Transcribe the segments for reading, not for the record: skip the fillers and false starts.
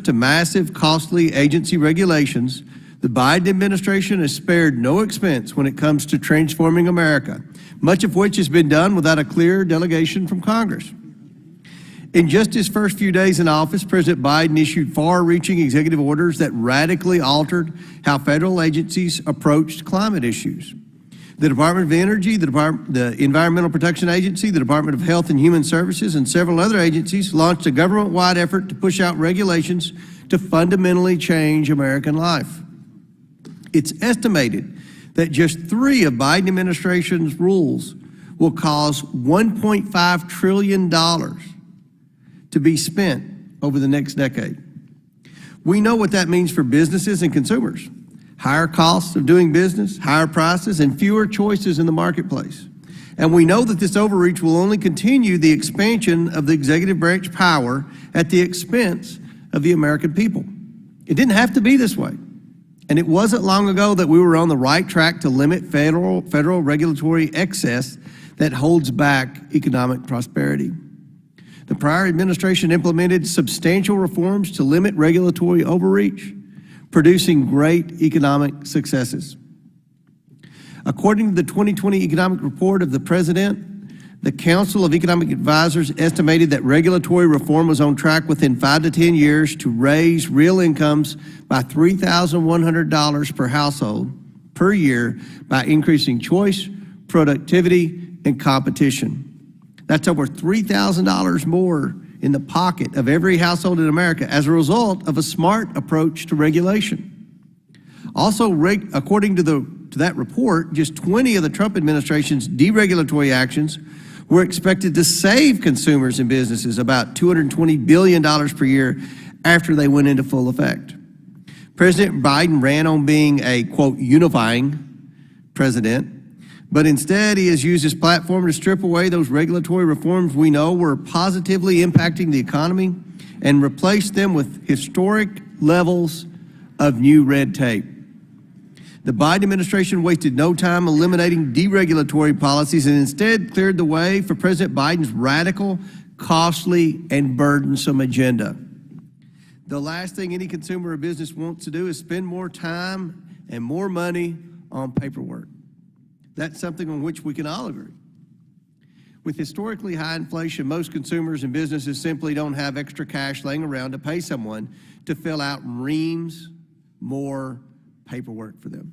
to massive, costly agency regulations, the Biden administration has spared no expense when it comes to transforming America, much of which has been done without a clear delegation from Congress. In just his first few days in office, President Biden issued far-reaching executive orders that radically altered how federal agencies approached climate issues. The Department of Energy, the Environmental Protection Agency, the Department of Health and Human Services, and several other agencies launched a government-wide effort to push out regulations to fundamentally change American life. It's estimated that just 3 of Biden administration's rules will cause $1.5 trillion to be spent over the next decade. We know what that means for businesses and consumers. Higher costs of doing business, higher prices, and fewer choices in the marketplace. And we know that this overreach will only continue the expansion of the executive branch power at the expense of the American people. It didn't have to be this way. And it wasn't long ago that we were on the right track to limit federal regulatory excess that holds back economic prosperity. The prior administration implemented substantial reforms to limit regulatory overreach, producing great economic successes. According to the 2020 economic report of the President, the Council of Economic Advisors estimated that regulatory reform was on track within 5 to 10 years to raise real incomes by $3,100 per household per year by increasing choice, productivity, and competition. That's over $3,000 more in the pocket of every household in America as a result of a smart approach to regulation. Also, according to that report, just 20 of the Trump administration's deregulatory actions were expected to save consumers and businesses about $220 billion per year after they went into full effect. President Biden ran on being a, quote, unifying president, but instead he has used his platform to strip away those regulatory reforms we know were positively impacting the economy and replace them with historic levels of new red tape. The Biden administration wasted no time eliminating deregulatory policies and instead cleared the way for President Biden's radical, costly, and burdensome agenda. The last thing any consumer or business wants to do is spend more time and more money on paperwork. That's something on which we can all agree. With historically high inflation, most consumers and businesses simply don't have extra cash laying around to pay someone to fill out reams more paperwork for them.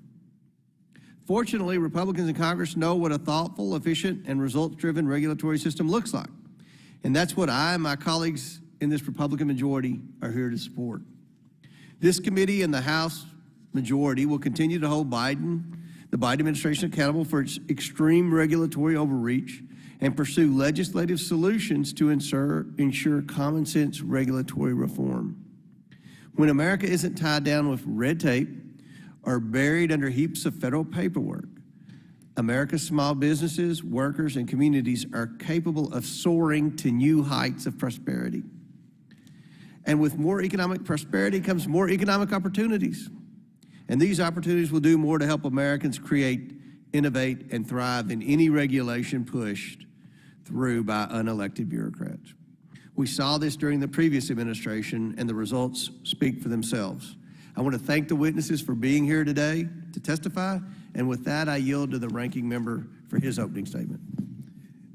Fortunately, Republicans in Congress know what a thoughtful, efficient, and results-driven regulatory system looks like. And that's what I and my colleagues in this Republican majority are here to support. This committee and the House majority will continue to hold the Biden administration accountable for its extreme regulatory overreach and pursue legislative solutions to ensure common sense regulatory reform. When America isn't tied down with red tape or buried under heaps of federal paperwork, America's small businesses, workers, and communities are capable of soaring to new heights of prosperity. And with more economic prosperity comes more economic opportunities. And these opportunities will do more to help Americans create, innovate, and thrive than any regulation pushed through by unelected bureaucrats. We saw this during the previous administration, and the results speak for themselves. I want to thank the witnesses for being here today to testify, and with that, I yield to the ranking member for his opening statement.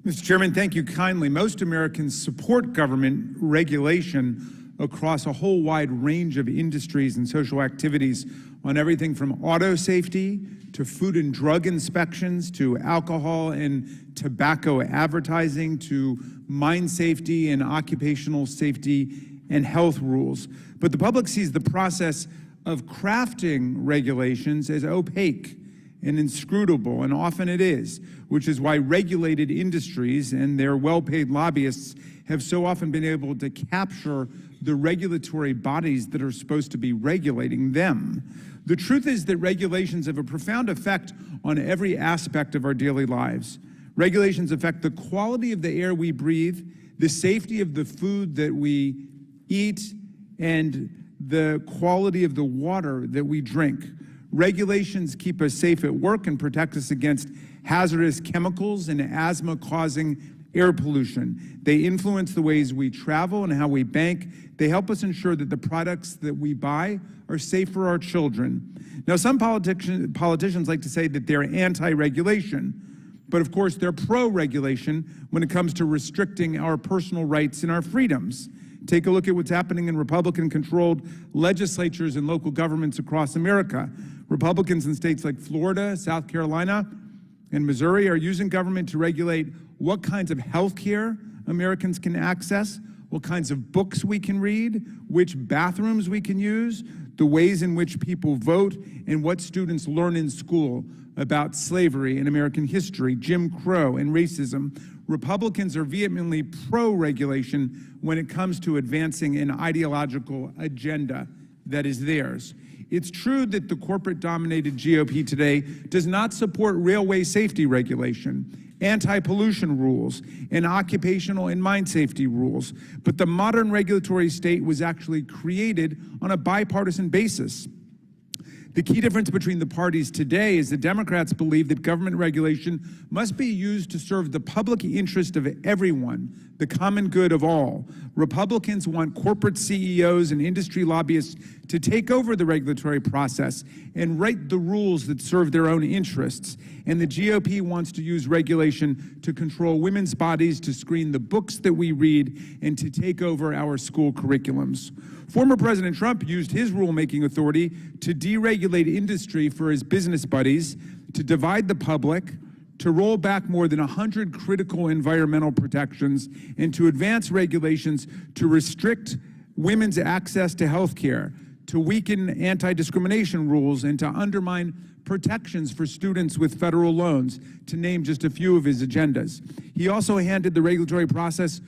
Mr. Chairman, thank you kindly. Most Americans support government regulation across a whole wide range of industries and social activities on everything from auto safety to food and drug inspections to alcohol and tobacco advertising to mine safety and occupational safety and health rules. But the public sees the process of crafting regulations as opaque and inscrutable, and often it is, which is why regulated industries and their well-paid lobbyists have so often been able to capture the regulatory bodies that are supposed to be regulating them. The truth is that regulations have a profound effect on every aspect of our daily lives. Regulations affect the quality of the air we breathe, the safety of the food that we eat, and the quality of the water that we drink. Regulations keep us safe at work and protect us against hazardous chemicals and asthma-causing air pollution. They influence the ways we travel and how we bank. They help us ensure that the products that we buy are safe for our children. Now, some politicians like to say that they're anti-regulation, but of course they're pro-regulation when it comes to restricting our personal rights and our freedoms. Take a look at what's happening in Republican-controlled legislatures and local governments across America. Republicans in states like Florida, South Carolina, and Missouri are using government to regulate what kinds of health care Americans can access, what kinds of books we can read, which bathrooms we can use, the ways in which people vote, and what students learn in school about slavery and American history, Jim Crow, and racism. Republicans are vehemently pro-regulation when it comes to advancing an ideological agenda that is theirs. It's true that the corporate-dominated GOP today does not support railway safety regulation, anti-pollution rules, and occupational and mine safety rules, but the modern regulatory state was actually created on a bipartisan basis. The key difference between the parties today is the Democrats believe that government regulation must be used to serve the public interest of everyone, the common good of all. Republicans want corporate CEOs and industry lobbyists to take over the regulatory process and write the rules that serve their own interests. And the GOP wants to use regulation to control women's bodies, to screen the books that we read, and to take over our school curriculums. Former President Trump used his rulemaking authority to deregulate industry for his business buddies, to divide the public, to roll back more than 100 critical environmental protections, and to advance regulations to restrict women's access to health care, to weaken anti-discrimination rules, and to undermine protections for students with federal loans, to name just a few of his agendas. He also handed the regulatory process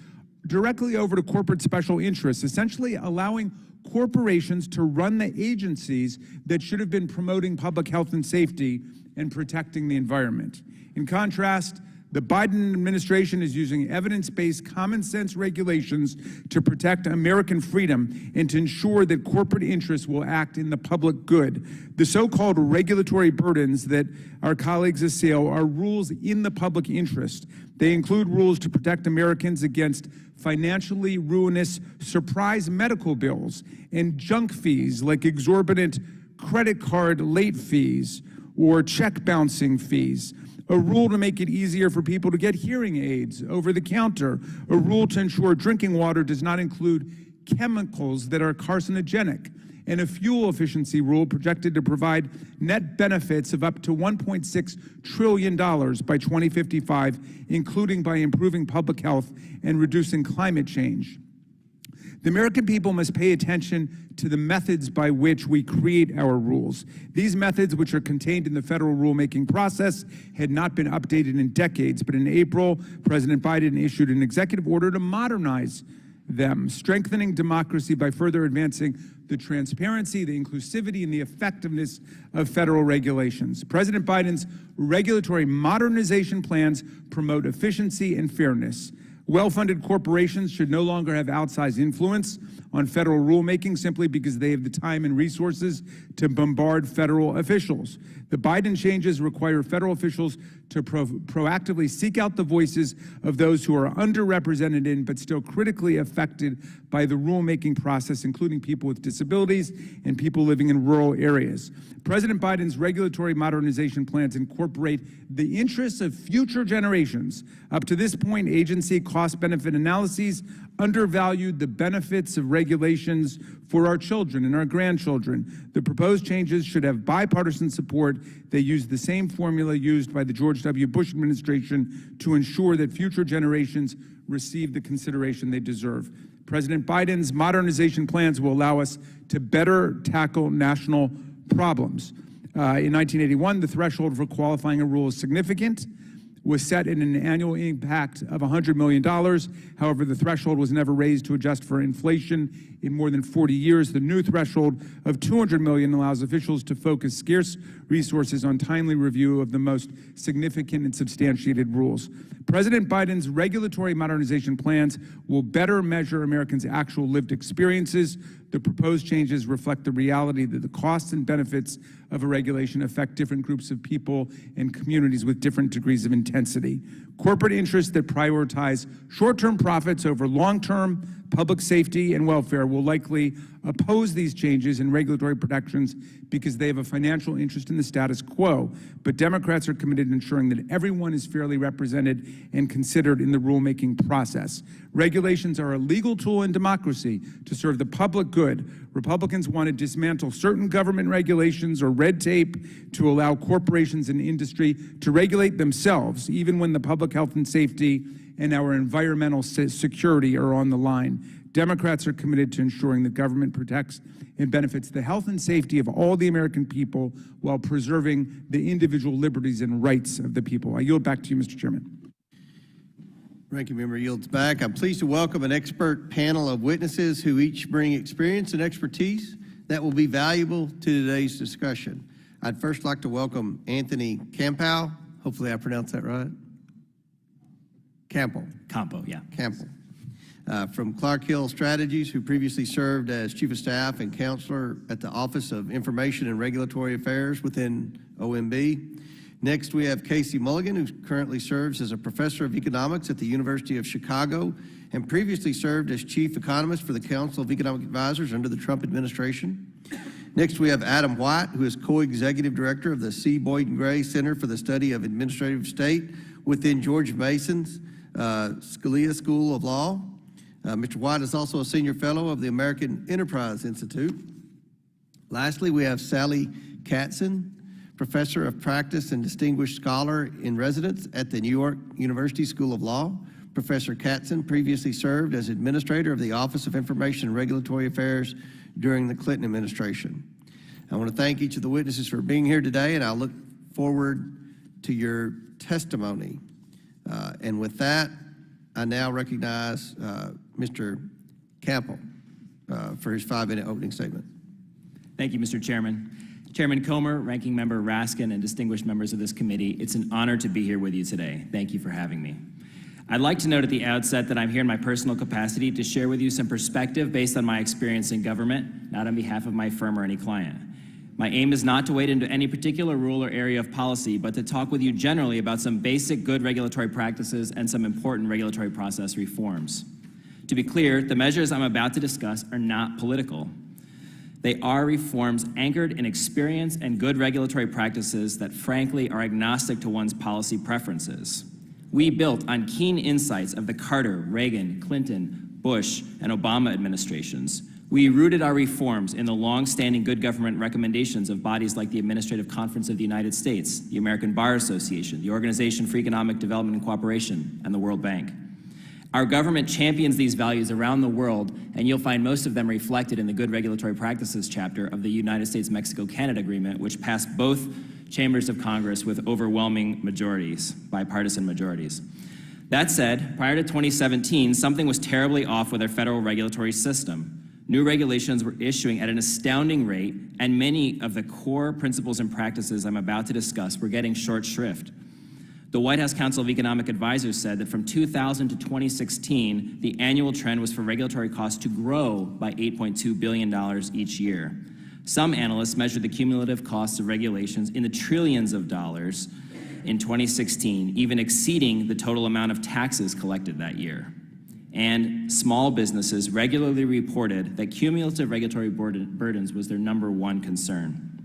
directly over to corporate special interests, essentially allowing corporations to run the agencies that should have been promoting public health and safety and protecting the environment. In contrast, the Biden administration is using evidence-based, common-sense regulations to protect American freedom and to ensure that corporate interests will act in the public good. The so-called regulatory burdens that our colleagues assail are rules in the public interest. They include rules to protect Americans against financially ruinous surprise medical bills and junk fees like exorbitant credit card late fees or check bouncing fees. A rule to make it easier for people to get hearing aids over the counter. A rule to ensure drinking water does not include chemicals that are carcinogenic. And a fuel efficiency rule projected to provide net benefits of up to $1.6 trillion by 2055, including by improving public health and reducing climate change. The American people must pay attention to the methods by which we create our rules. These methods, which are contained in the federal rulemaking process, had not been updated in decades, but in April, President Biden issued an executive order to modernize them, strengthening democracy by further advancing the transparency, the inclusivity, and the effectiveness of federal regulations. President Biden's regulatory modernization plans promote efficiency and fairness. Well-funded corporations should no longer have outsized influence on federal rulemaking simply because they have the time and resources to bombard federal officials. The Biden changes require federal officials to proactively seek out the voices of those who are underrepresented in but still critically affected by the rulemaking process, including people with disabilities and people living in rural areas. President Biden's regulatory modernization plans incorporate the interests of future generations. Up to this point, agency cost-benefit analyses undervalued the benefits of regulations for our children and our grandchildren. The proposed changes should have bipartisan support. They use the same formula used by the George W. Bush administration to ensure that future generations receive the consideration they deserve. President Biden's modernization plans will allow us to better tackle national problems. In 1981, the threshold for qualifying a rule is significant, was set at an annual impact of $100 million. However, the threshold was never raised to adjust for inflation in more than 40 years. The new threshold of $200 million allows officials to focus scarce resources on timely review of the most significant and substantiated rules. President Biden's regulatory modernization plans will better measure Americans' actual lived experiences. The proposed changes reflect the reality that the costs and benefits of a regulation affect different groups of people and communities with different degrees of intensity. Corporate interests that prioritize short-term profits over long-term public safety and welfare will likely oppose these changes in regulatory protections because they have a financial interest in the status quo. But Democrats are committed to ensuring that everyone is fairly represented and considered in the rulemaking process. Regulations are a legal tool in democracy to serve the public good. Republicans want to dismantle certain government regulations or red tape to allow corporations and industry to regulate themselves, even when the public health and safety and our environmental security are on the line. Democrats are committed to ensuring that government protects and benefits the health and safety of all the American people while preserving the individual liberties and rights of the people. I yield back to you, Mr. Chairman. Ranking member yields back. I'm pleased to welcome an expert panel of witnesses who each bring experience and expertise that will be valuable to today's discussion. I'd first like to welcome Anthony Campau. Hopefully I pronounced that right. Campo, yeah. Campo. From Clark Hill Strategies, who previously served as Chief of Staff and Counselor at the Office of Information and Regulatory Affairs within OMB. Next, we have Casey Mulligan, who currently serves as a Professor of Economics at the University of Chicago and previously served as Chief Economist for the Council of Economic Advisors under the Trump administration. Next, we have Adam White, who is Co-Executive Director of the C. Boyden Gray Center for the Study of Administrative State within George Mason's Scalia School of Law. Mr. White is also a Senior Fellow of the American Enterprise Institute. Lastly, we have Sally Katzen, Professor of Practice and Distinguished Scholar in Residence at the New York University School of Law. Professor Katzen previously served as Administrator of the Office of Information and Regulatory Affairs during the Clinton administration. I want to thank each of the witnesses for being here today, and I look forward to your testimony. And with that, I now recognize Mr. Campbell for his 5-minute opening statement. Thank you, Mr. Chairman. Chairman Comer, Ranking Member Raskin, and distinguished members of this committee, it's an honor to be here with you today. Thank you for having me. I'd like to note at the outset that I'm here in my personal capacity to share with you some perspective based on my experience in government, not on behalf of my firm or any client. My aim is not to wade into any particular rule or area of policy, but to talk with you generally about some basic good regulatory practices and some important regulatory process reforms. To be clear, the measures I'm about to discuss are not political. They are reforms anchored in experience and good regulatory practices that frankly are agnostic to one's policy preferences. We built on keen insights of the Carter, Reagan, Clinton, Bush, and Obama administrations. We rooted our reforms in the long-standing good government recommendations of bodies like the Administrative Conference of the United States, the American Bar Association, the Organization for Economic Development and Cooperation, and the World Bank. Our government champions these values around the world, and you'll find most of them reflected in the Good Regulatory Practices chapter of the United States-Mexico-Canada Agreement, which passed both chambers of Congress with overwhelming majorities, bipartisan majorities. That said, prior to 2017, something was terribly off with our federal regulatory system. New regulations were issuing at an astounding rate, and many of the core principles and practices I'm about to discuss were getting short shrift. The White House Council of Economic Advisors said that from 2000 to 2016, the annual trend was for regulatory costs to grow by $8.2 billion each year. Some analysts measured the cumulative costs of regulations in the trillions of dollars in 2016, even exceeding the total amount of taxes collected that year. And small businesses regularly reported that cumulative regulatory burdens was their #1 concern.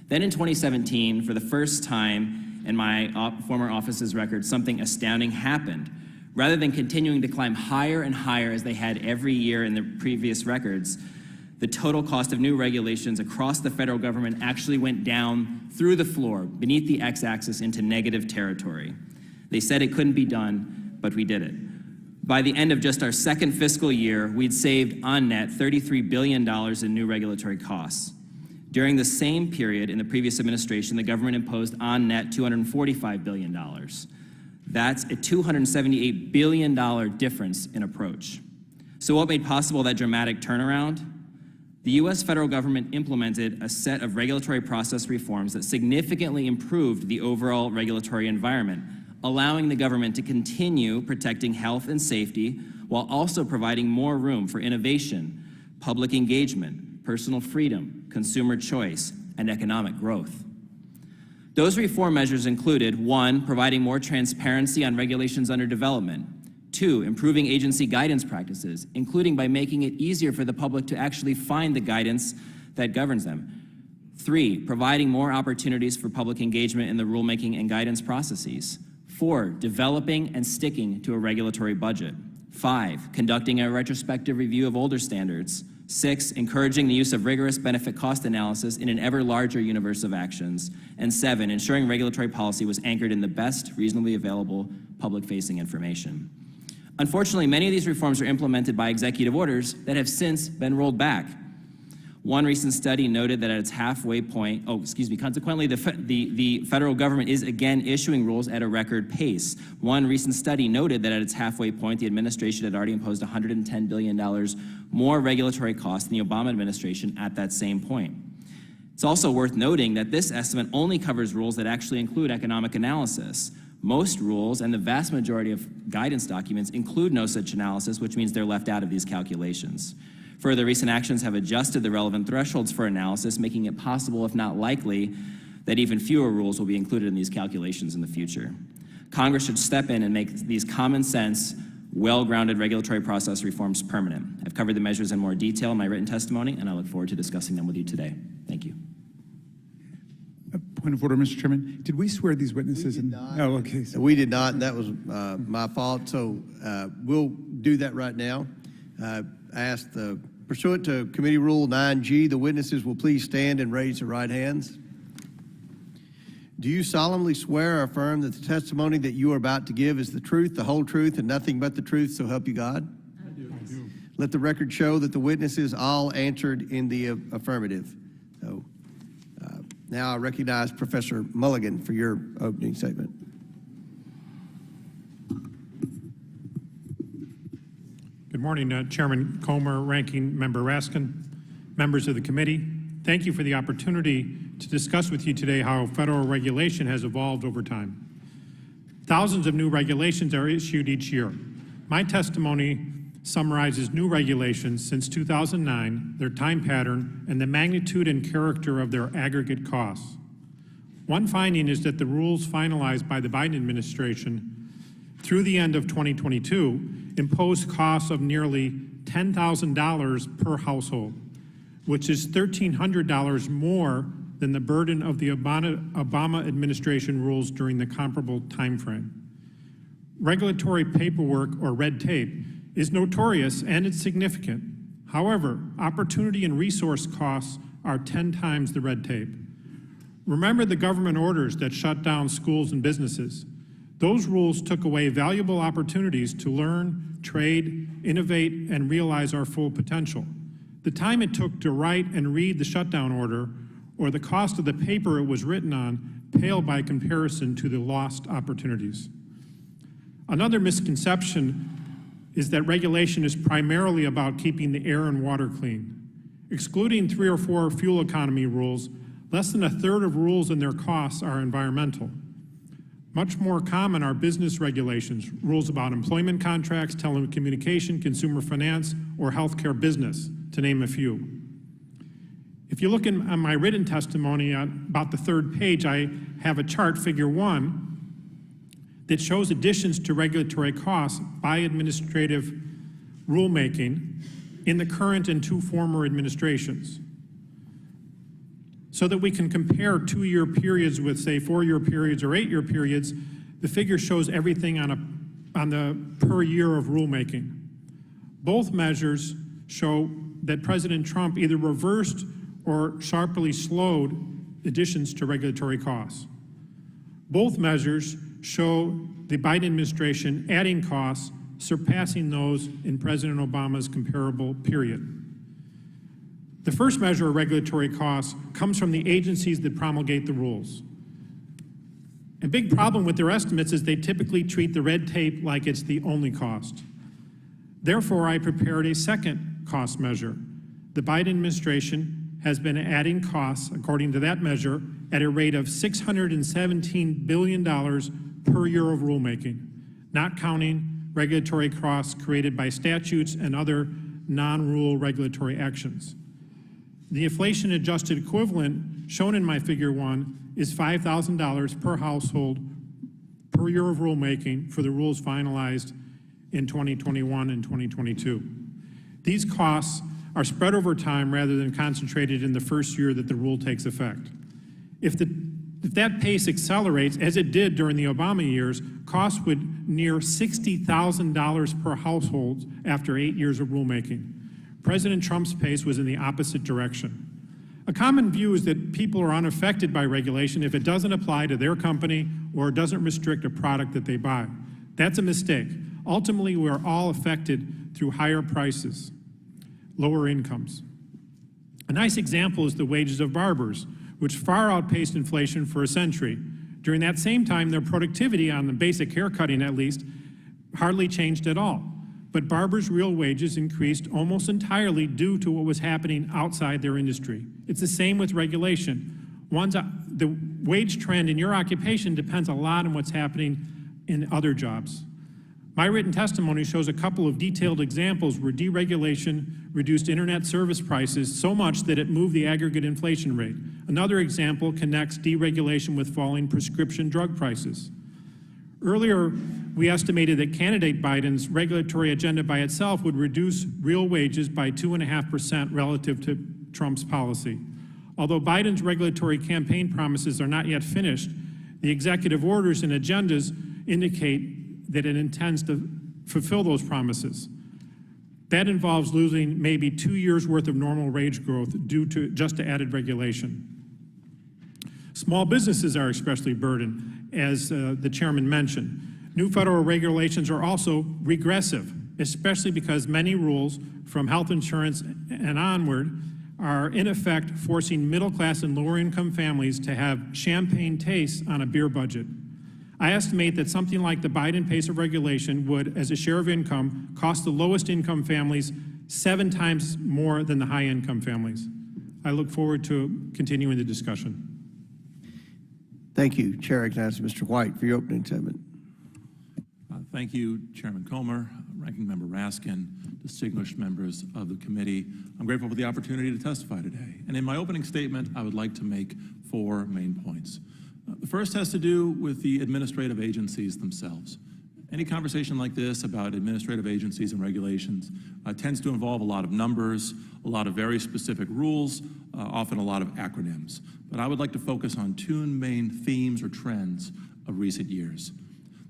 Then in 2017, for the first time in my former office's record, something astounding happened. Rather than continuing to climb higher and higher as they had every year in the previous records, the total cost of new regulations across the federal government actually went down through the floor, beneath the x-axis, into negative territory. They said it couldn't be done, but we did it. By the end of just our second fiscal year, we'd saved on net $33 billion in new regulatory costs. During the same period in the previous administration, the government imposed on net $245 billion. That's a $278 billion difference in approach. So what made possible that dramatic turnaround? The U.S. federal government implemented a set of regulatory process reforms that significantly improved the overall regulatory environment, allowing the government to continue protecting health and safety while also providing more room for innovation, public engagement, personal freedom, consumer choice, and economic growth. Those reform measures included: 1, providing more transparency on regulations under development; 2, improving agency guidance practices, including by making it easier for the public to actually find the guidance that governs them; 3, providing more opportunities for public engagement in the rulemaking and guidance processes; 4, developing and sticking to a regulatory budget; 5, conducting a retrospective review of older standards; 6, encouraging the use of rigorous benefit-cost analysis in an ever larger universe of actions; and 7, ensuring regulatory policy was anchored in the best reasonably available public-facing information. Unfortunately, many of these reforms are implemented by executive orders that have since been rolled back. One recent study noted that at its halfway point, consequently, the federal government is again issuing rules at a record pace. One recent study noted that at its halfway point, the administration had already imposed $110 billion more regulatory costs than the Obama administration at that same point. It's also worth noting that this estimate only covers rules that actually include economic analysis. Most rules and the vast majority of guidance documents include no such analysis, which means they're left out of these calculations. Further, recent actions have adjusted the relevant thresholds for analysis, making it possible, if not likely, that even fewer rules will be included in these calculations in the future. Congress should step in and make these common sense, well-grounded regulatory process reforms permanent. I've covered the measures in more detail in my written testimony, and I look forward to discussing them with you today. Thank you. Point of order, Mr. Chairman. Did we swear these witnesses in? Oh, okay. We did not, and that was my fault. So we'll do that right now. Pursuant to Committee Rule 9G, the witnesses will please stand and raise their right hands. Do you solemnly swear or affirm that the testimony that you are about to give is the truth, the whole truth, and nothing but the truth, so help you God? I do. Let the record show that the witnesses all answered in the affirmative. So now I recognize Professor Mulligan for your opening statement. Good morning, Chairman Comer, Ranking Member Raskin, members of the committee. Thank you for the opportunity to discuss with you today how federal regulation has evolved over time. Thousands of new regulations are issued each year. My testimony summarizes new regulations since 2009, their time pattern, and the magnitude and character of their aggregate costs. One finding is that the rules finalized by the Biden administration through the end of 2022 imposed costs of nearly $10,000 per household, which is $1,300 more than the burden of the Obama administration rules during the comparable time frame. Regulatory paperwork, or red tape, is notorious and it's significant. However, opportunity and resource costs are 10 times the red tape. Remember the government orders that shut down schools and businesses. Those rules took away valuable opportunities to learn, trade, innovate, and realize our full potential. The time it took to write and read the shutdown order, or the cost of the paper it was written on, pale by comparison to the lost opportunities. Another misconception is that regulation is primarily about keeping the air and water clean. Excluding 3 or 4 fuel economy rules, less than a third of rules and their costs are environmental. Much more common are business regulations, rules about employment contracts, telecommunication, consumer finance, or healthcare business, to name a few. If you look on my written testimony on about the 3rd page, I have a chart, figure 1, that shows additions to regulatory costs by administrative rulemaking in the current and 2 former administrations, so that we can compare 2-year periods with, say, 4-year periods or 8-year periods. The figure shows everything on the per year of rulemaking. Both measures show that President Trump either reversed or sharply slowed additions to regulatory costs. Both measures show the Biden administration adding costs surpassing those in President Obama's comparable period. The first measure of regulatory costs comes from the agencies that promulgate the rules. A big problem with their estimates is they typically treat the red tape like it's the only cost. Therefore, I prepared a second cost measure. The Biden administration has been adding costs, according to that measure, at a rate of $617 billion per year of rulemaking, not counting regulatory costs created by statutes and other non-rule regulatory actions. The inflation-adjusted equivalent shown in my figure 1 is $5,000 per household per year of rulemaking for the rules finalized in 2021 and 2022. These costs are spread over time rather than concentrated in the first year that the rule takes effect. If that pace accelerates, as it did during the Obama years, costs would near $60,000 per household after 8 years of rulemaking. President Trump's pace was in the opposite direction. A common view is that people are unaffected by regulation if it doesn't apply to their company or doesn't restrict a product that they buy. That's a mistake. Ultimately, we are all affected through higher prices, lower incomes. A nice example is the wages of barbers, which far outpaced inflation for a century. During that same time, their productivity, on the basic haircutting at least, hardly changed at all. But barbers' real wages increased almost entirely due to what was happening outside their industry. It's the same with regulation. The wage trend in your occupation depends a lot on what's happening in other jobs. My written testimony shows a couple of detailed examples where deregulation reduced internet service prices so much that it moved the aggregate inflation rate. Another example connects deregulation with falling prescription drug prices. Earlier, we estimated that candidate Biden's regulatory agenda by itself would reduce real wages by 2.5% relative to Trump's policy. Although Biden's regulatory campaign promises are not yet finished, the executive orders and agendas indicate that it intends to fulfill those promises. That involves losing maybe 2 years' worth of normal wage growth due to just added regulation. Small businesses are especially burdened, as the chairman mentioned. New federal regulations are also regressive, especially because many rules from health insurance and onward are in effect forcing middle-class and lower-income families to have champagne tastes on a beer budget. I estimate that something like the Biden pace of regulation would, as a share of income, cost the lowest income families 7 times more than the high-income families. I look forward to continuing the discussion. Thank you. Chair recognizes Mr. White for your opening statement. Thank you, Chairman Comer, Ranking Member Raskin, distinguished members of the committee. I'm grateful for the opportunity to testify today. And in my opening statement, I would like to make 4 main points. The first has to do with the administrative agencies themselves. Any conversation like this about administrative agencies and regulations tends to involve a lot of numbers, a lot of very specific rules, often a lot of acronyms. But I would like to focus on 2 main themes or trends of recent years.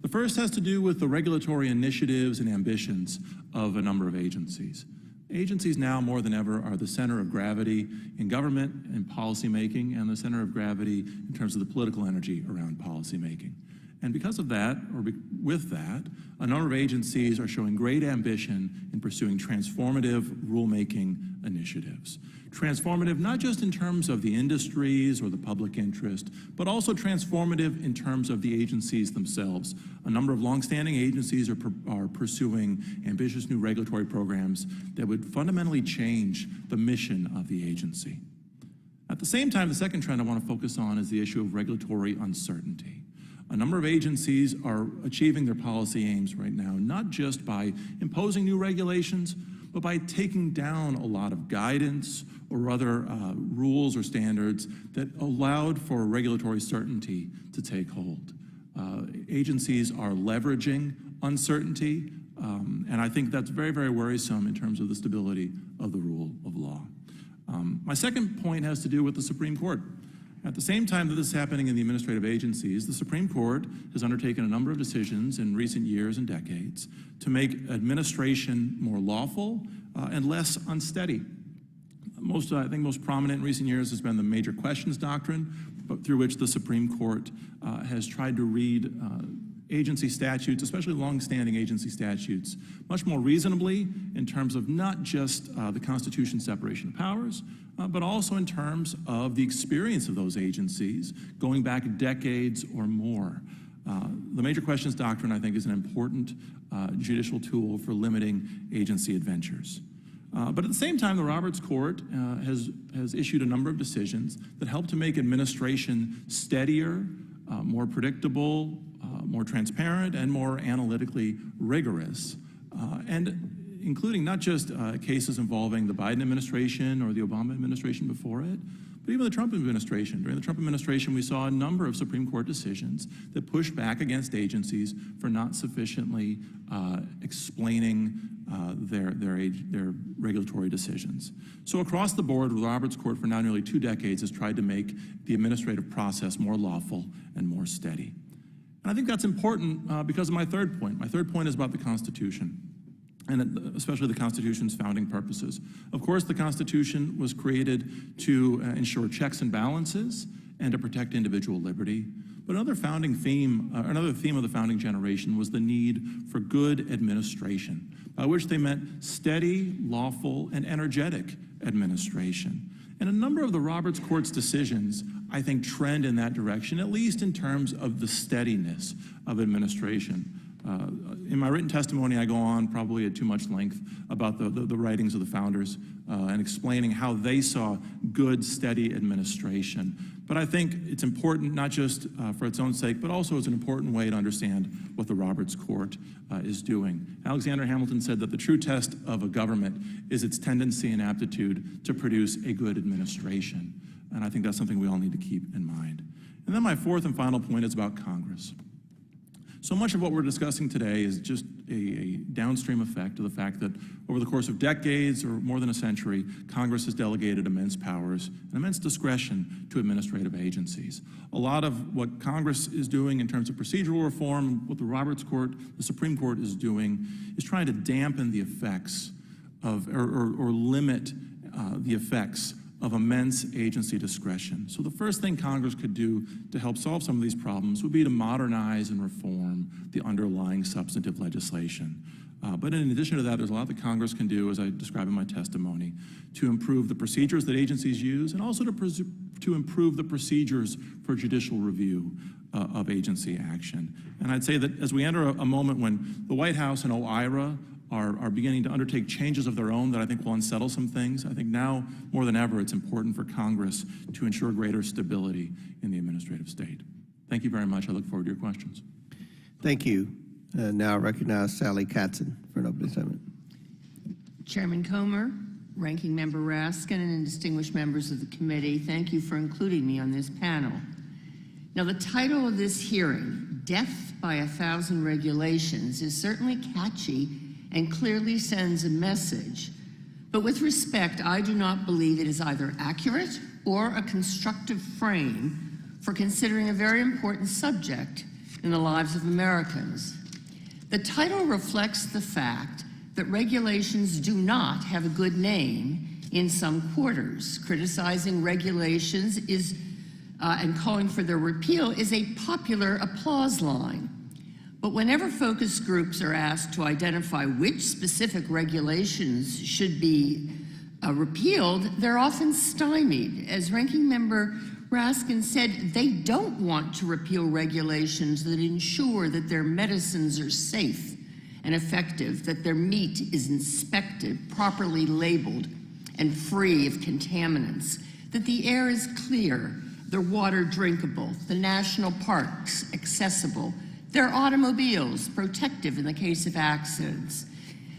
The first has to do with the regulatory initiatives and ambitions of a number of agencies. Agencies now more than ever are the center of gravity in government and policymaking, and the center of gravity in terms of the political energy around policymaking. And because of that, or with that, a number of agencies are showing great ambition in pursuing transformative rulemaking initiatives. Transformative not just in terms of the industries or the public interest, but also transformative in terms of the agencies themselves. A number of longstanding agencies are pursuing ambitious new regulatory programs that would fundamentally change the mission of the agency. At the same time, the second trend I want to focus on is the issue of regulatory uncertainty. A number of agencies are achieving their policy aims right now, not just by imposing new regulations, but by taking down a lot of guidance or other rules or standards that allowed for regulatory certainty to take hold. Agencies are leveraging uncertainty, and I think that's very, very worrisome in terms of the stability of the rule of law. My second point has to do with the Supreme Court. At the same time that this is happening in the administrative agencies, the Supreme Court has undertaken a number of decisions in recent years and decades to make administration more lawful and less unsteady. I think most prominent in recent years has been the major questions doctrine, but through which the Supreme Court has tried to read agency statutes, especially long-standing agency statutes, much more reasonably in terms of not just the Constitution's separation of powers, but also in terms of the experience of those agencies going back decades or more. The major questions doctrine, I think, is an important judicial tool for limiting agency adventures. But at the same time, the Roberts Court has issued a number of decisions that help to make administration steadier, more predictable, more transparent, and more analytically rigorous. And including not just cases involving the Biden administration or the Obama administration before it, but even the Trump administration. During the Trump administration, we saw a number of Supreme Court decisions that pushed back against agencies for not sufficiently explaining their regulatory decisions. So across the board, the Roberts Court for now nearly 2 decades has tried to make the administrative process more lawful and more steady. And I think that's important because of my third point. My third point is about the Constitution, and especially the Constitution's founding purposes. Of course, the Constitution was created to ensure checks and balances and to protect individual liberty. But another theme of the founding generation was the need for good administration, by which they meant steady, lawful, and energetic administration. And a number of the Roberts Court's decisions, I think, trend in that direction, at least in terms of the steadiness of administration. In my written testimony, I go on probably at too much length about the writings of the founders and explaining how they saw good, steady administration. But I think it's important, not just for its own sake, but also as an important way to understand what the Roberts Court is doing. Alexander Hamilton said that the true test of a government is its tendency and aptitude to produce a good administration. And I think that's something we all need to keep in mind. And then my fourth and final point is about Congress. So much of what we're discussing today is just a downstream effect of the fact that over the course of decades or more than a century, Congress has delegated immense powers and immense discretion to administrative agencies. A lot of what Congress is doing in terms of procedural reform, what the Supreme Court is doing, is trying to dampen the effects of, or limit the effects of immense agency discretion. So the first thing Congress could do to help solve some of these problems would be to modernize and reform the underlying substantive legislation. But in addition to that, there's a lot that Congress can do, as I describe in my testimony, to improve the procedures that agencies use and also to improve the procedures for judicial review of agency action. And I'd say that as we enter a moment when the White House and OIRA are beginning to undertake changes of their own that I think will unsettle some things, I think now more than ever it's important for Congress to ensure greater stability in the administrative state. Thank you very much. I look forward to your questions. Thank you. Now I recognize Sally Katzen for an opening statement. Chairman Comer, Ranking Member Raskin, and distinguished members of the committee, thank you for including me on this panel. Now, the title of this hearing, Death by 1,000 Regulations, is certainly catchy and clearly sends a message. But with respect, I do not believe it is either accurate or a constructive frame for considering a very important subject in the lives of Americans. The title reflects the fact that regulations do not have a good name in some quarters. Criticizing regulations and calling for their repeal is a popular applause line. But whenever focus groups are asked to identify which specific regulations should be repealed, they're often stymied. As Ranking Member Raskin said, they don't want to repeal regulations that ensure that their medicines are safe and effective, that their meat is inspected, properly labeled, and free of contaminants, that the air is clear, their water drinkable, the national parks accessible, their automobiles protective in the case of accidents,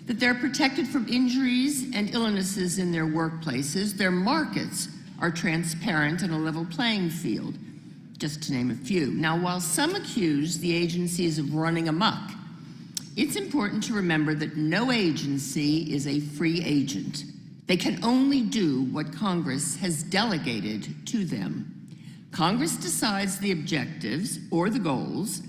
that they're protected from injuries and illnesses in their workplaces, their markets are transparent and a level playing field, just to name a few. Now, while some accuse the agencies of running amok, it's important to remember that no agency is a free agent. They can only do what Congress has delegated to them. Congress decides the objectives or the goals,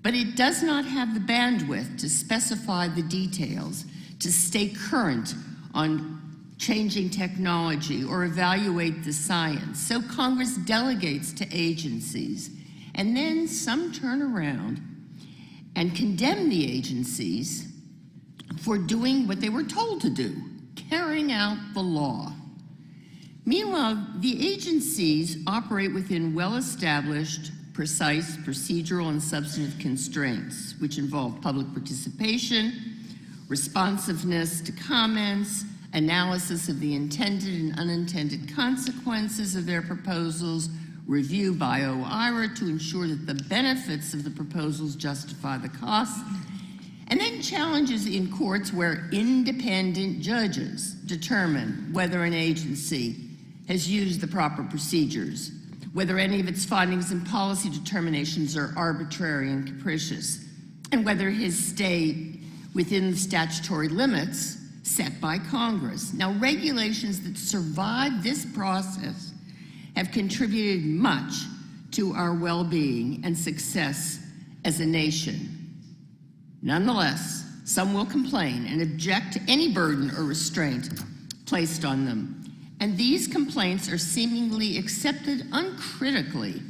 but it does not have the bandwidth to specify the details, to stay current on changing technology or evaluate the science. So Congress delegates to agencies, and then some turn around and condemn the agencies for doing what they were told to do, carrying out the law. Meanwhile, the agencies operate within well-established, precise procedural and substantive constraints, which involve public participation, responsiveness to comments, analysis of the intended and unintended consequences of their proposals, review by OIRA to ensure that the benefits of the proposals justify the costs, and then challenges in courts where independent judges determine whether an agency has used the proper procedures, whether any of its findings and policy determinations are arbitrary and capricious, and whether his stay within the statutory limits set by Congress. Now, regulations that survive this process have contributed much to our well-being and success as a nation. Nonetheless, some will complain and object to any burden or restraint placed on them. And these complaints are seemingly accepted uncritically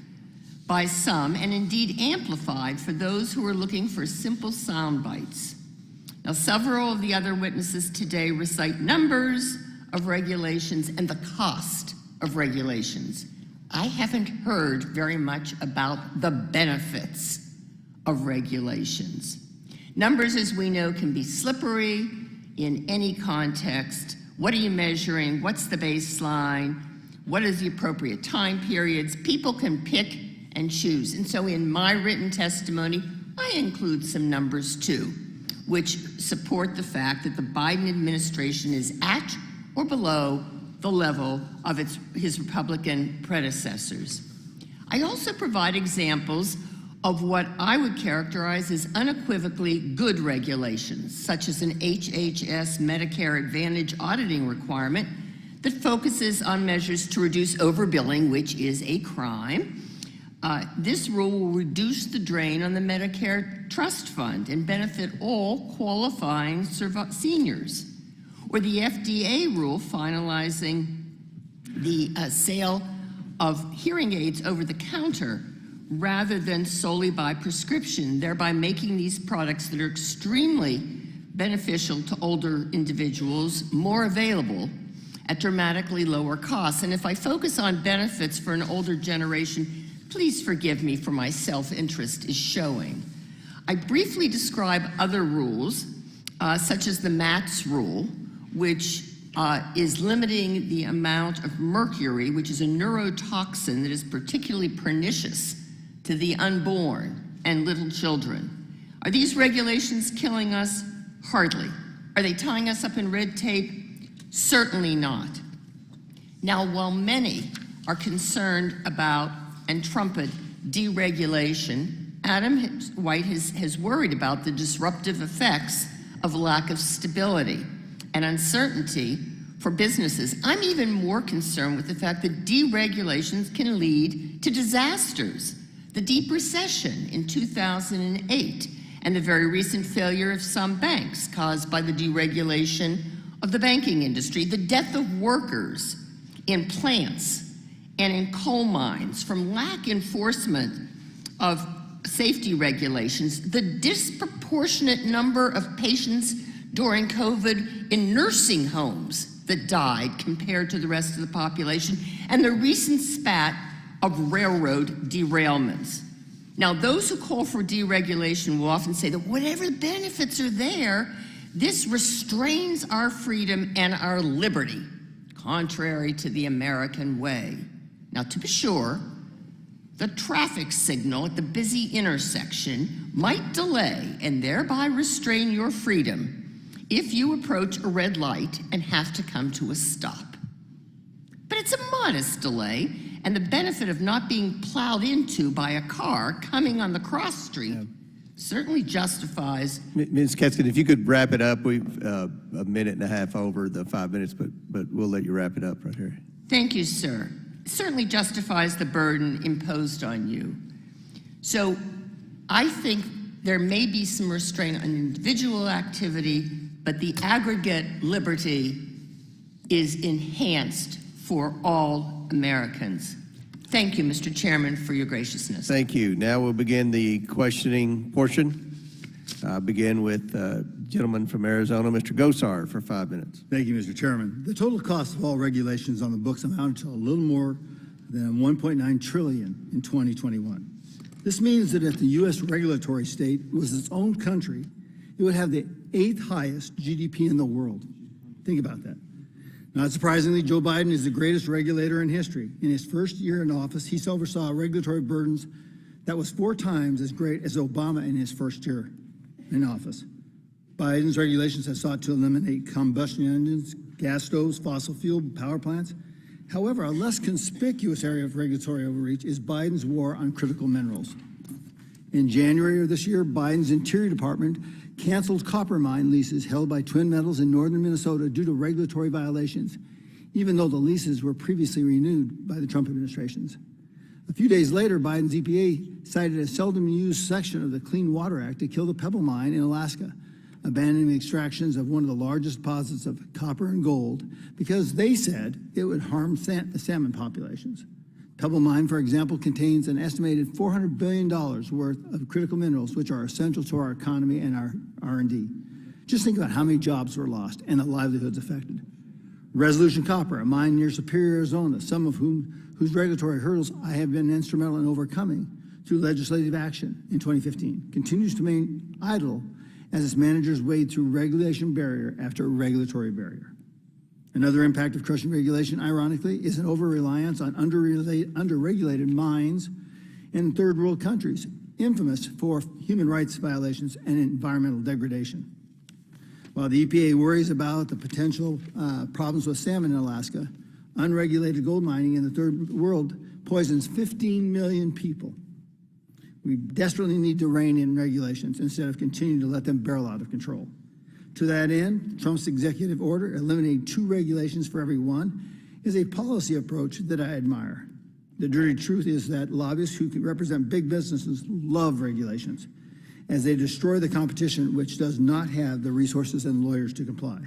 by some, and indeed amplified for those who are looking for simple sound bites. Now, several of the other witnesses today recite numbers of regulations and the cost of regulations. I haven't heard very much about the benefits of regulations. Numbers, as we know, can be slippery in any context. What are you measuring? What's the baseline? What is the appropriate time periods? People can pick and choose. And so in my written testimony, I include some numbers too, which support the fact that the Biden administration is at or below the level of his Republican predecessors. I also provide examples of what I would characterize as unequivocally good regulations, such as an HHS Medicare Advantage auditing requirement that focuses on measures to reduce overbilling, which is a crime. This rule will reduce the drain on the Medicare Trust Fund and benefit all qualifying seniors. Or the FDA rule finalizing the sale of hearing aids over the counter rather than solely by prescription, thereby making these products that are extremely beneficial to older individuals more available at dramatically lower costs. And if I focus on benefits for an older generation, please forgive me for my self-interest is showing. I briefly describe other rules, such as the MATS rule, which is limiting the amount of mercury, which is a neurotoxin that is particularly pernicious to the unborn and little children. Are these regulations killing us? Hardly. Are they tying us up in red tape? Certainly not. Now, while many are concerned about and trumpet deregulation, Adam White has worried about the disruptive effects of lack of stability and uncertainty for businesses. I'm even more concerned with the fact that deregulations can lead to disasters. The deep recession in 2008 and the very recent failure of some banks caused by the deregulation of the banking industry, the death of workers in plants and in coal mines from lack enforcement of safety regulations, the disproportionate number of patients during COVID in nursing homes that died compared to the rest of the population, and the recent spat of railroad derailments. Now, those who call for deregulation will often say that whatever benefits are there, this restrains our freedom and our liberty, contrary to the American way. Now, to be sure, the traffic signal at the busy intersection might delay and thereby restrain your freedom if you approach a red light and have to come to a stop. But it's a modest delay, and the benefit of not being plowed into by a car coming on the cross street certainly justifies. Ms. Keskin, if you could wrap it up. We've a minute and a half over the 5 minutes, but we'll let you wrap it up right here. Thank you, sir. It certainly justifies the burden imposed on you. So I think there may be some restraint on individual activity, but the aggregate liberty is enhanced for all Americans. Thank you, Mr. Chairman, for your graciousness. Thank you. Now we'll begin the questioning portion. Begin with gentleman from Arizona, Mr. Gosar, for 5 minutes. Thank you, Mr. Chairman. The total cost of all regulations on the books amount to a little more than $1.9 trillion in 2021. This means that if the U.S. regulatory state was its own country, it would have the 8th highest GDP in the world. Think about that. Not surprisingly, Joe Biden is the greatest regulator in history. In his first year in office, he oversaw regulatory burdens that was 4 times as great as Obama in his first year in office. Biden's regulations have sought to eliminate combustion engines, gas stoves, fossil fuel power plants. However, a less conspicuous area of regulatory overreach is Biden's war on critical minerals. In January of this year, Biden's Interior Department canceled copper mine leases held by Twin Metals in northern Minnesota due to regulatory violations, even though the leases were previously renewed by the Trump administrations. A few days later, Biden's EPA cited a seldom used section of the Clean Water Act to kill the Pebble Mine in Alaska, abandoning extractions of one of the largest deposits of copper and gold because they said it would harm the salmon populations. Pebble Mine, for example, contains an estimated $400 billion worth of critical minerals, which are essential to our economy and our R&D. Just think about how many jobs were lost and the livelihoods affected. Resolution Copper, a mine near Superior, Arizona, some of whose regulatory hurdles I have been instrumental in overcoming through legislative action in 2015, continues to remain idle as its managers wade through regulation barrier after regulatory barrier. Another impact of crushing regulation, ironically, is an over-reliance on under-regulated mines in third world countries, infamous for human rights violations and environmental degradation. While the EPA worries about the potential problems with salmon in Alaska, unregulated gold mining in the third world poisons 15 million people. We desperately need to rein in regulations instead of continuing to let them barrel out of control. To that end, Trump's executive order eliminating 2 regulations for every one is a policy approach that I admire. The dirty truth is that lobbyists who can represent big businesses love regulations, as they destroy the competition which does not have the resources and lawyers to comply.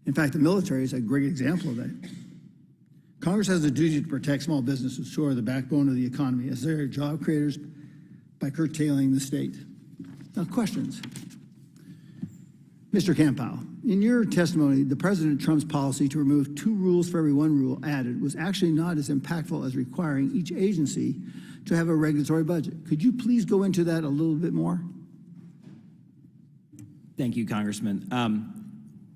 In fact, the military is a great example of that. Congress has a duty to protect small businesses who are the backbone of the economy as they are job creators by curtailing the state. Now, questions. Mr. Campow, in your testimony, the President Trump's policy to remove 2 rules for every 1 rule added was actually not as impactful as requiring each agency to have a regulatory budget. Could you please go into that a little bit more? Thank you, Congressman.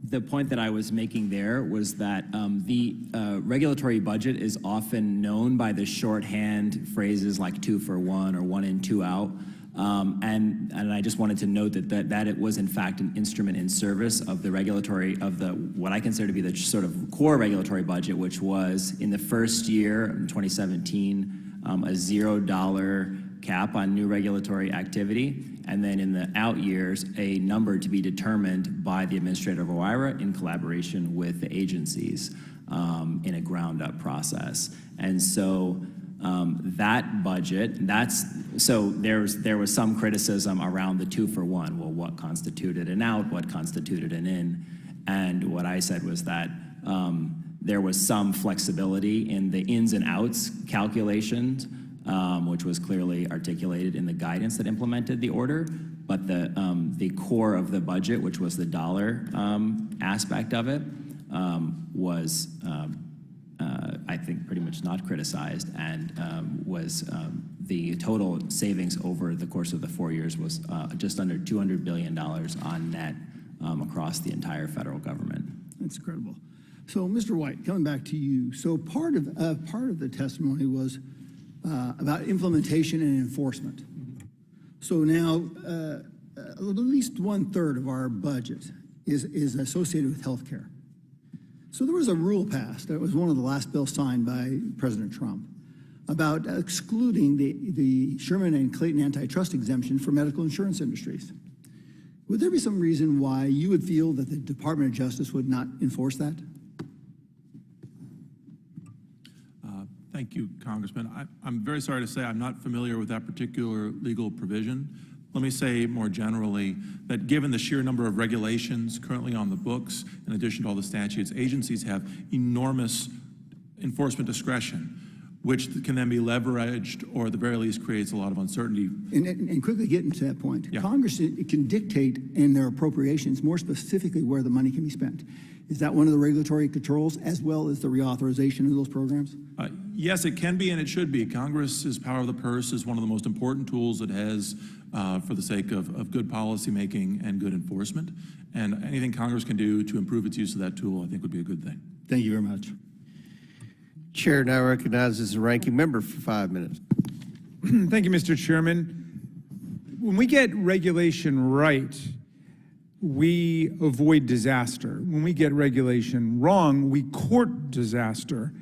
The point that I was making there was that the regulatory budget is often known by the shorthand phrases like 2 for 1 or 1 in, 2 out. And I just wanted to note that it was in fact an instrument in service of the regulatory, of the what I consider to be the sort of core regulatory budget, which was in the first year, in 2017, a $0 cap on new regulatory activity, and then in the out years, a number to be determined by the administrator of OIRA in collaboration with the agencies in a ground-up process. And so that budget, there was some criticism around the 2 for 1. Well, what constituted an out, what constituted an in? And what I said was that there was some flexibility in the ins and outs calculations, which was clearly articulated in the guidance that implemented the order, but the core of the budget, which was the dollar aspect of it, was I think pretty much not criticized, and was the total savings over the course of the 4 years was just under $200 billion on net across the entire federal government. That's incredible. So, Mr. White, coming back to you. So part of the testimony was about implementation and enforcement. So now, at least 1/3 of our budget is associated with health care. So there was a rule passed, that was one of the last bills signed by President Trump, about excluding the Sherman and Clayton antitrust exemption for medical insurance industries. Would there be some reason why you would feel that the Department of Justice would not enforce that? Thank you, Congressman. I'm very sorry to say I'm not familiar with that particular legal provision. Let me say more generally that given the sheer number of regulations currently on the books, in addition to all the statutes, agencies have enormous enforcement discretion, which can then be leveraged or at the very least creates a lot of uncertainty. And quickly getting to that point, Yeah. Congress can dictate in their appropriations more specifically where the money can be spent. Is that one of the regulatory controls as well as the reauthorization of those programs? Yes, it can be and it should be. Congress's power of the purse is one of the most important tools it has for the sake of good policy making and good enforcement. And anything Congress can do to improve its use of that tool, I think would be a good thing. Thank you very much. Chair now recognizes the ranking member for 5 minutes. Thank you, Mr. Chairman. When we get regulation right, we avoid disaster. When we get regulation wrong, we court disaster.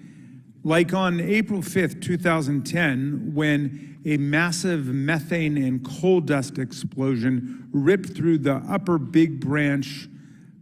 Like on April 5th, 2010, when a massive methane and coal dust explosion ripped through the Upper Big Branch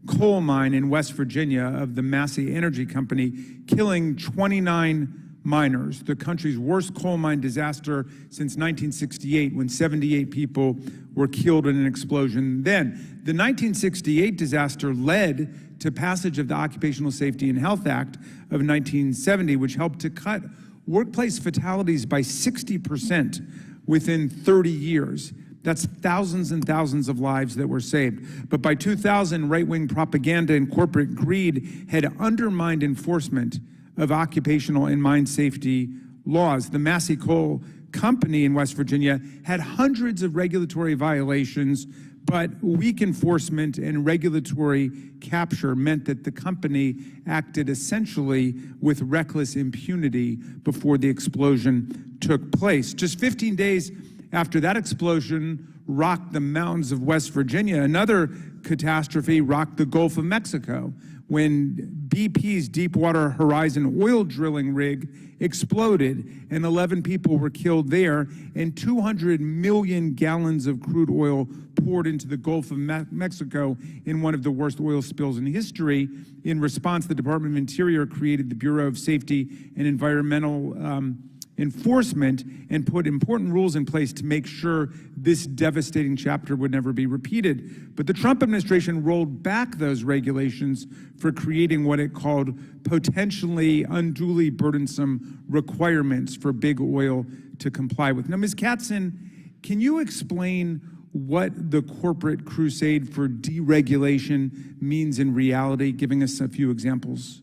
coal mine in West Virginia of the Massey Energy Company, killing 29 miners, the country's worst coal mine disaster since 1968, when 78 people were killed in an explosion. Then, the 1968 disaster led to passage of the Occupational Safety and Health Act of 1970, which helped to cut workplace fatalities by 60% within 30 years. That's thousands and thousands of lives that were saved. But by 2000, right-wing propaganda and corporate greed had undermined enforcement of occupational and mine safety laws. The Massey Coal Company in West Virginia had hundreds of regulatory violations, but weak enforcement and regulatory capture meant that the company acted essentially with reckless impunity before the explosion took place. Just 15 days after that explosion rocked the mountains of West Virginia, another catastrophe rocked the Gulf of Mexico when BP's Deepwater Horizon oil drilling rig exploded and 11 people were killed there, and 200 million gallons of crude oil poured into the Gulf of Mexico in one of the worst oil spills in history. In response, the Department of Interior created the Bureau of Safety and Environmental Enforcement and put important rules in place to make sure this devastating chapter would never be repeated. But the Trump administration rolled back those regulations for creating what it called potentially unduly burdensome requirements for big oil to comply with. Now, Ms. Katzen, can you explain what the corporate crusade for deregulation means in reality, giving us a few examples?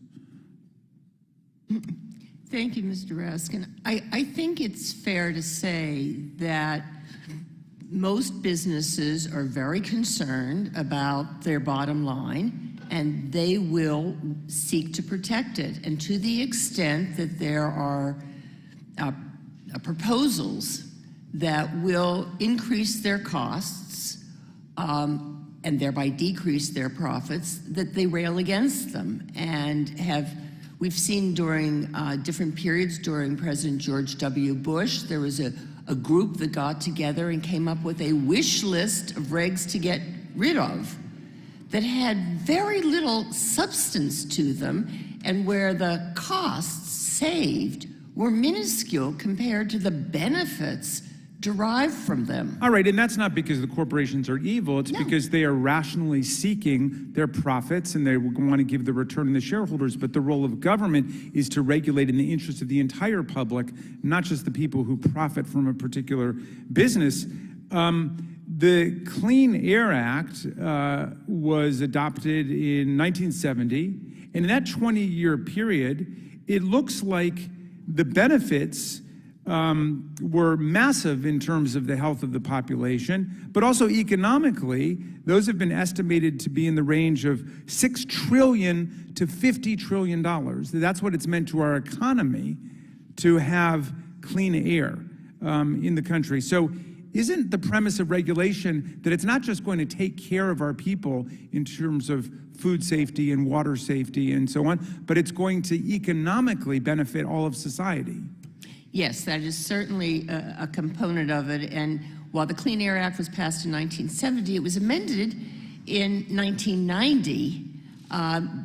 Thank you, Mr. Raskin. I think it's fair to say that most businesses are very concerned about their bottom line, and they will seek to protect it. And to the extent that there are proposals that will increase their costs and thereby decrease their profits, that they rail against them and we've seen during different periods during President George W. Bush, there was a group that got together and came up with a wish list of regs to get rid of that had very little substance to them, and where the costs saved were minuscule compared to the benefits derived from them. All right, and that's not because the corporations are evil. It's because they are rationally seeking their profits and they want to give the return to the shareholders. But the role of government is to regulate in the interest of the entire public, not just the people who profit from a particular business. The Clean Air Act was adopted in 1970, and in that 20-year period, it looks like the benefits were massive in terms of the health of the population, but also economically, those have been estimated to be in the range of $6 trillion to $50 trillion. That's what it's meant to our economy to have clean air in the country. So isn't the premise of regulation that it's not just going to take care of our people in terms of food safety and water safety and so on, but it's going to economically benefit all of society? Yes, that is certainly a component of it. And while the Clean Air Act was passed in 1970, it was amended in 1990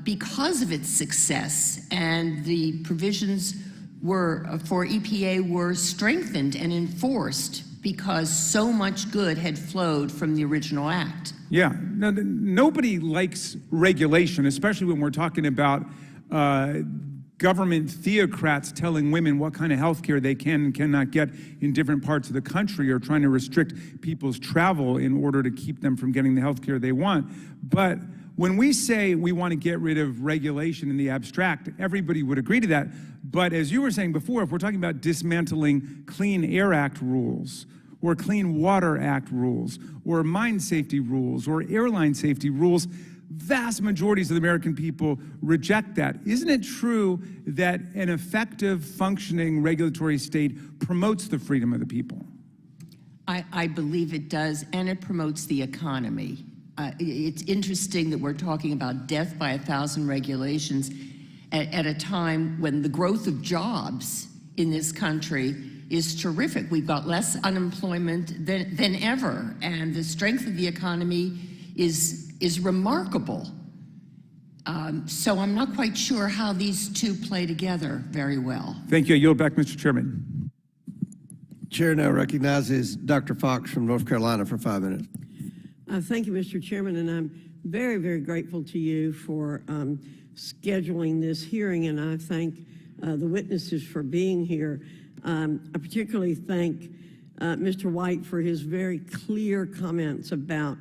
because of its success. And the provisions for EPA were strengthened and enforced because so much good had flowed from the original act. Yeah, now, nobody likes regulation, especially when we're talking about government theocrats telling women what kind of health care they can and cannot get in different parts of the country, or trying to restrict people's travel in order to keep them from getting the health care they want. But when we say we want to get rid of regulation in the abstract, everybody would agree to that. But as you were saying before, if we're talking about dismantling Clean Air Act rules, or Clean Water Act rules, or mine safety rules, or airline safety rules, vast majorities of the American people reject that. Isn't it true that an effective, functioning regulatory state promotes the freedom of the people? I believe it does, and it promotes the economy. it's interesting that we're talking about death by 1,000 regulations at a time when the growth of jobs in this country is terrific. We've got less unemployment than ever, and the strength of the economy is remarkable. So I'm not quite sure how these two play together very well. Thank you. I yield back, Mr. Chairman. Chair now recognizes Dr. Fox from North Carolina for 5 minutes. Thank you, Mr. Chairman, and I'm very, very grateful to you for scheduling this hearing, and I thank the witnesses for being here. I particularly thank Mr. White for his very clear comments about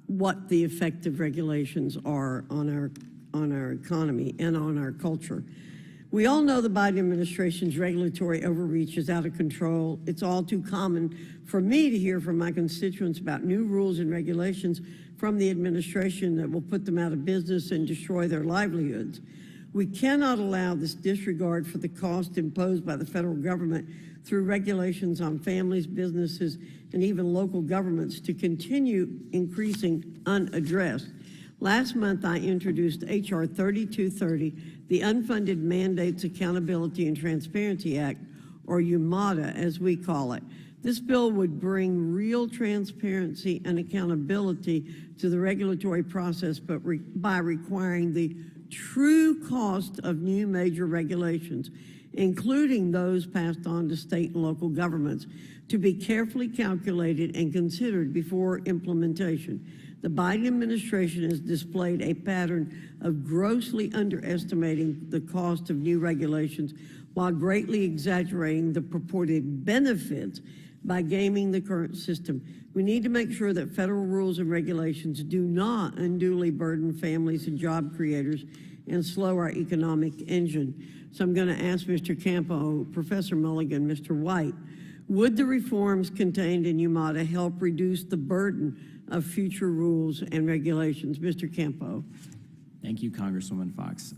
what the effective regulations are on our economy and on our culture. We all know the Biden administration's regulatory overreach is out of control. It's all too common for me to hear from my constituents about new rules and regulations from the administration that will put them out of business and destroy their livelihoods. We cannot allow this disregard for the cost imposed by the federal government through regulations on families, businesses, and even local governments to continue increasing unaddressed. Last month, I introduced H.R. 3230, the Unfunded Mandates Accountability and Transparency Act, or UMATA, as we call it. This bill would bring real transparency and accountability to the regulatory process, but by requiring the true cost of new major regulations, including those passed on to state and local governments, to be carefully calculated and considered before implementation. The Biden administration has displayed a pattern of grossly underestimating the cost of new regulations while greatly exaggerating the purported benefits by gaming the current system. We need to make sure that federal rules and regulations do not unduly burden families and job creators and slow our economic engine. So I'm going to ask Mr. Campo, Professor Mulligan, Mr. White, would the reforms contained in UMATA help reduce the burden of future rules and regulations? Mr. Campo. Thank you, Congresswoman Fox.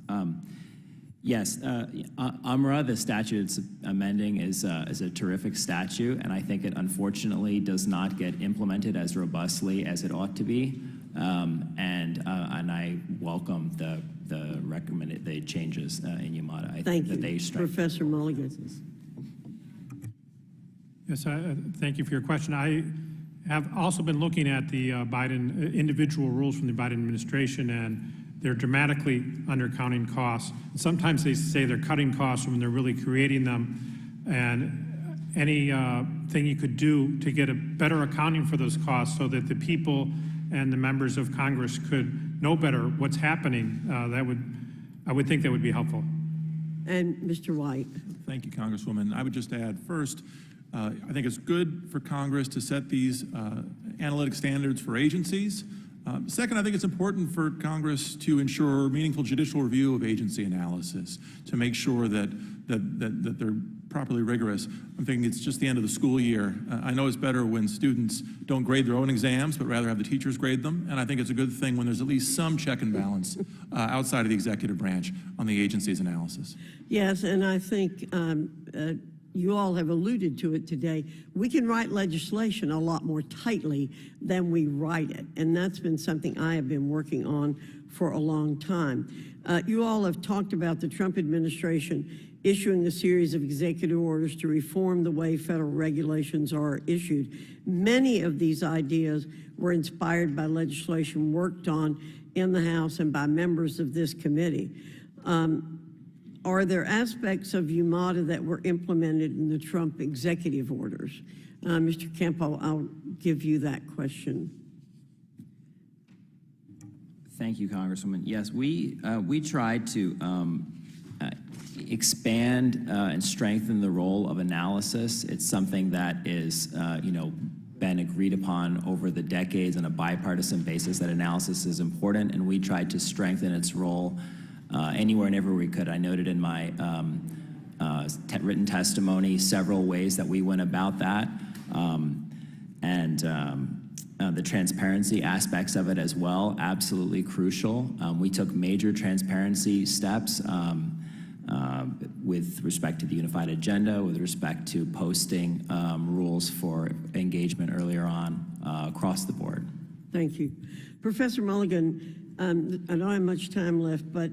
Yes, UMRA, the statute it's amending, is a terrific statute, and I think it unfortunately does not get implemented as robustly as it ought to be. And I welcome the changes in UMATA. I think that they strengthen. Professor Mulligan. Yes, thank you for your question. I have also been looking at the Biden individual rules from the Biden administration, and they're dramatically undercounting costs. Sometimes they say they're cutting costs when they're really creating them. And any thing you could do to get a better accounting for those costs so that the people and the members of Congress could know better what's happening, I would think that would be helpful. And Mr. White. Thank you, Congresswoman. I would just add first, I think it's good for Congress to set these analytic standards for agencies. Second, I think it's important for Congress to ensure meaningful judicial review of agency analysis to make sure that they're properly rigorous. I'm thinking it's just the end of the school year. I know it's better when students don't grade their own exams, but rather have the teachers grade them. And I think it's a good thing when there's at least some check and balance outside of the executive branch on the agency's analysis. Yes, and I think you all have alluded to it today. We can write legislation a lot more tightly than we write it, and that's been something I have been working on for a long time. You all have talked about the Trump administration issuing a series of executive orders to reform the way federal regulations are issued. Many of these ideas were inspired by legislation worked on in the House and by members of this committee. Are there aspects of UMATA that were implemented in the Trump executive orders? Mr. Campo, I'll give you that question. Thank you, Congresswoman. Yes, we tried to expand and strengthen the role of analysis. It's something that is, been agreed upon over the decades on a bipartisan basis, that analysis is important, and we tried to strengthen its role anywhere and everywhere we could. I noted in my written testimony several ways that we went about that, the transparency aspects of it as well, absolutely crucial. We took major transparency steps with respect to the unified agenda, with respect to posting rules for engagement earlier on across the board. Thank you. Professor Mulligan, I don't have much time left, but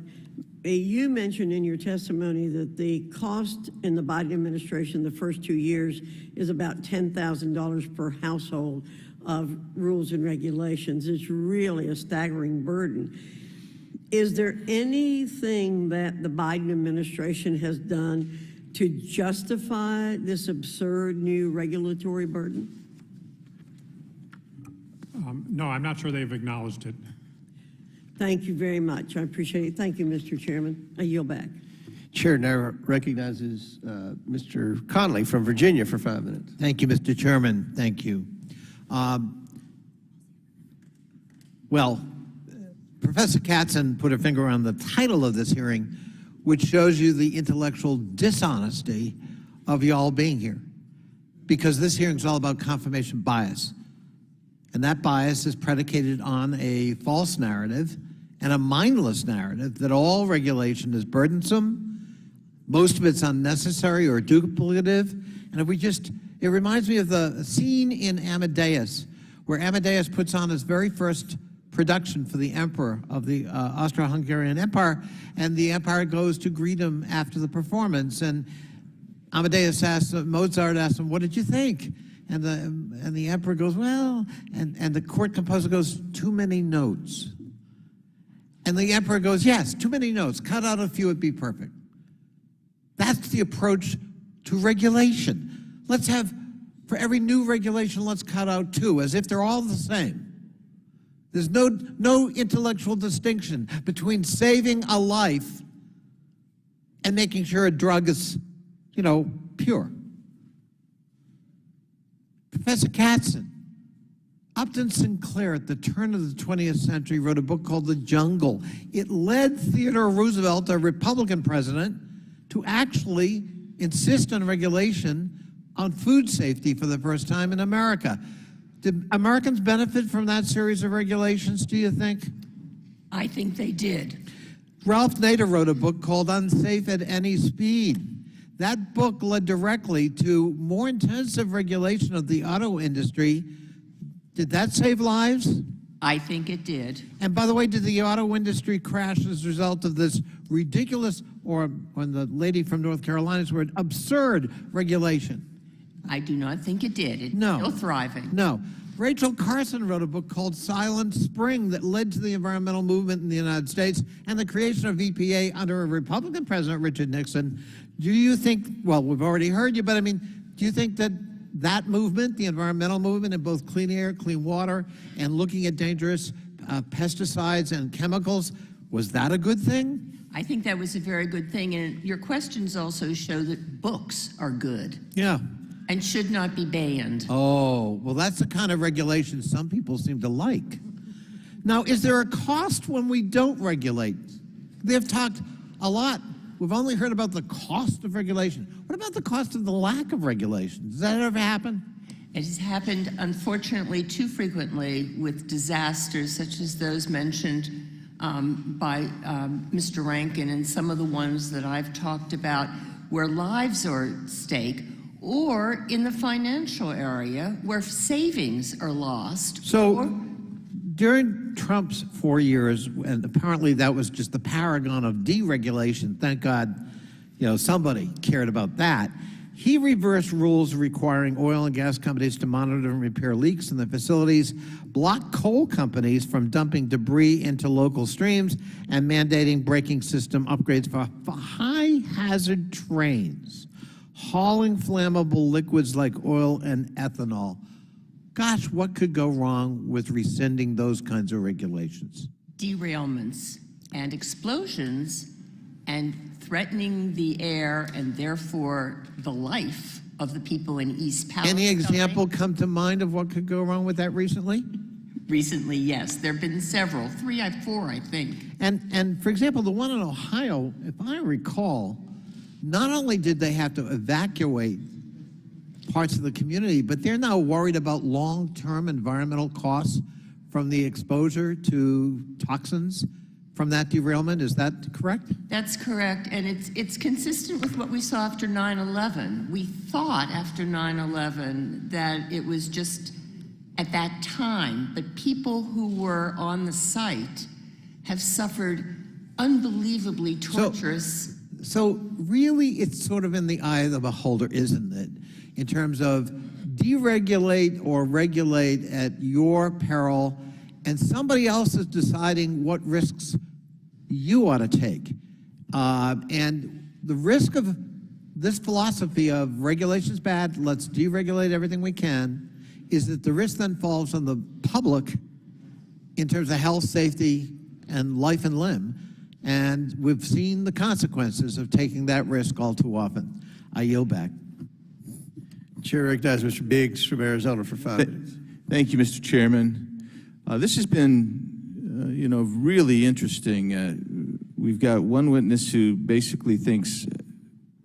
you mentioned in your testimony that the cost in the Biden administration the first 2 years is about $10,000 per household of rules and regulations. It's really a staggering burden. Is there anything that the Biden administration has done to justify this absurd new regulatory burden? No, I'm not sure they've acknowledged it. Thank you very much. I appreciate it. Thank you, Mr. Chairman. I yield back. Chair now recognizes Mr. Connolly from Virginia for 5 minutes. Thank you, Mr. Chairman. Thank you. Well, Professor Katzen put her finger on the title of this hearing, which shows you the intellectual dishonesty of y'all being here. Because this hearing is all about confirmation bias. And that bias is predicated on a false narrative and a mindless narrative that all regulation is burdensome, most of it's unnecessary or duplicative. And if we just, it reminds me of the scene in Amadeus, where Amadeus puts on his very first production for the emperor of the Austro-Hungarian Empire, and the empire goes to greet him after the performance. And Amadeus asks, Mozart asks him, what did you think? And the emperor goes, well, and the court composer goes, too many notes. And the emperor goes, yes, too many notes. Cut out a few, it'd be perfect. That's the approach to regulation. Let's have, for every new regulation, let's cut out 2, as if they're all the same. There's no intellectual distinction between saving a life and making sure a drug is, pure. Professor Katzen, Upton Sinclair at the turn of the 20th century wrote a book called The Jungle. It led Theodore Roosevelt, a Republican president, to actually insist on regulation on food safety for the first time in America. Did Americans benefit from that series of regulations, do you think? I think they did. Ralph Nader wrote a book called Unsafe at Any Speed. That book led directly to more intensive regulation of the auto industry. Did that save lives? I think it did. And by the way, did the auto industry crash as a result of this ridiculous, or when the lady from North Carolina's word, absurd regulation? I do not think it did. It's No. still thriving. No. Rachel Carson wrote a book called Silent Spring that led to the environmental movement in the United States and the creation of EPA under a Republican president, Richard Nixon. Do you think, well, we've already heard you, but I mean, do you think that that movement, the environmental movement in both clean air, clean water, and looking at dangerous pesticides and chemicals, was that a good thing? I think that was a very good thing. And your questions also show that books are good Yeah. and should not be banned. Oh, well, that's the kind of regulation some people seem to like. Now, is there a cost when we don't regulate? They've talked a lot. We've only heard about the cost of regulation. What about the cost of the lack of regulation? Does that ever happen? It has happened, unfortunately, too frequently with disasters such as those mentioned by Mr. Rankin and some of the ones that I've talked about where lives are at stake, or in the financial area where savings are lost. So during Trump's 4 years, and apparently that was just the paragon of deregulation, thank God, somebody cared about that. He reversed rules requiring oil and gas companies to monitor and repair leaks in the facilities, blocked coal companies from dumping debris into local streams, and mandating braking system upgrades for high-hazard trains, hauling flammable liquids like oil and ethanol. Gosh, what could go wrong with rescinding those kinds of regulations? Derailments and explosions and threatening the air and therefore the life of the people in East Palestine. Any example come to mind of what could go wrong with that recently? Recently, yes. There have been several, 4, I think. And for example, the one in Ohio, if I recall, not only did they have to evacuate parts of the community, but they're now worried about long-term environmental costs from the exposure to toxins from that derailment. Is that correct? That's correct, and it's consistent with what we saw after 9/11. We thought after 9/11 that it was just at that time, but people who were on the site have suffered unbelievably torturous. So really, it's sort of in the eye of the beholder, isn't it? In terms of deregulate or regulate at your peril, and somebody else is deciding what risks you ought to take. And the risk of this philosophy of regulation's bad, let's deregulate everything we can, is that the risk then falls on the public in terms of health, safety, and life and limb. And we've seen the consequences of taking that risk all too often. I yield back. Chair recognizes Mr. Biggs from Arizona for 5 minutes. Thank you, Mr. Chairman. This has been, really interesting. We've got one witness who basically thinks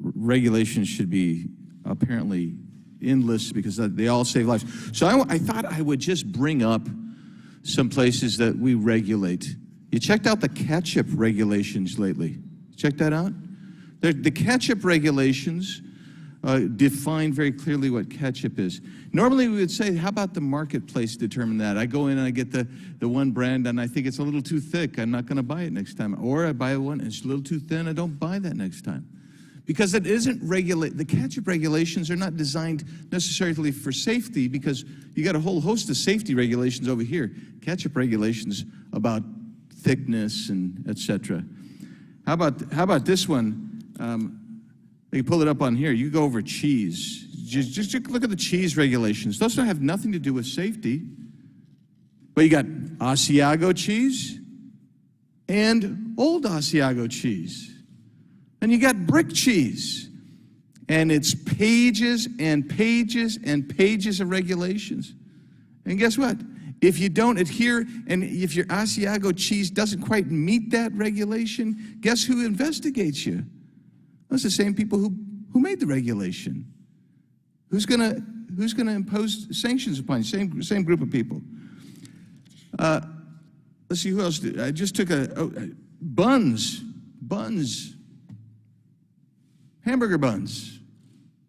regulations should be apparently endless because they all save lives. So I thought I would just bring up some places that we regulate. You checked out the ketchup regulations lately. Check that out? The ketchup regulations define very clearly what ketchup is. Normally we would say, how about the marketplace determine that? I go in and I get the one brand and I think it's a little too thick. I'm not going to buy it next time. Or I buy one and it's a little too thin. I don't buy that next time. Because it isn't the ketchup regulations are not designed necessarily for safety, because you got a whole host of safety regulations over here. Ketchup regulations about thickness and etc. How about this one? You pull it up on here. You go over cheese. Just look at the cheese regulations. Those don't have nothing to do with safety. But you got Asiago cheese and old Asiago cheese. And you got brick cheese. And it's pages and pages and pages of regulations. And guess what? If you don't adhere, and if your Asiago cheese doesn't quite meet that regulation, guess who investigates you? Those are the same people who made the regulation. Who's gonna impose sanctions upon you? Same group of people. Let's see who else. I just took buns, hamburger buns,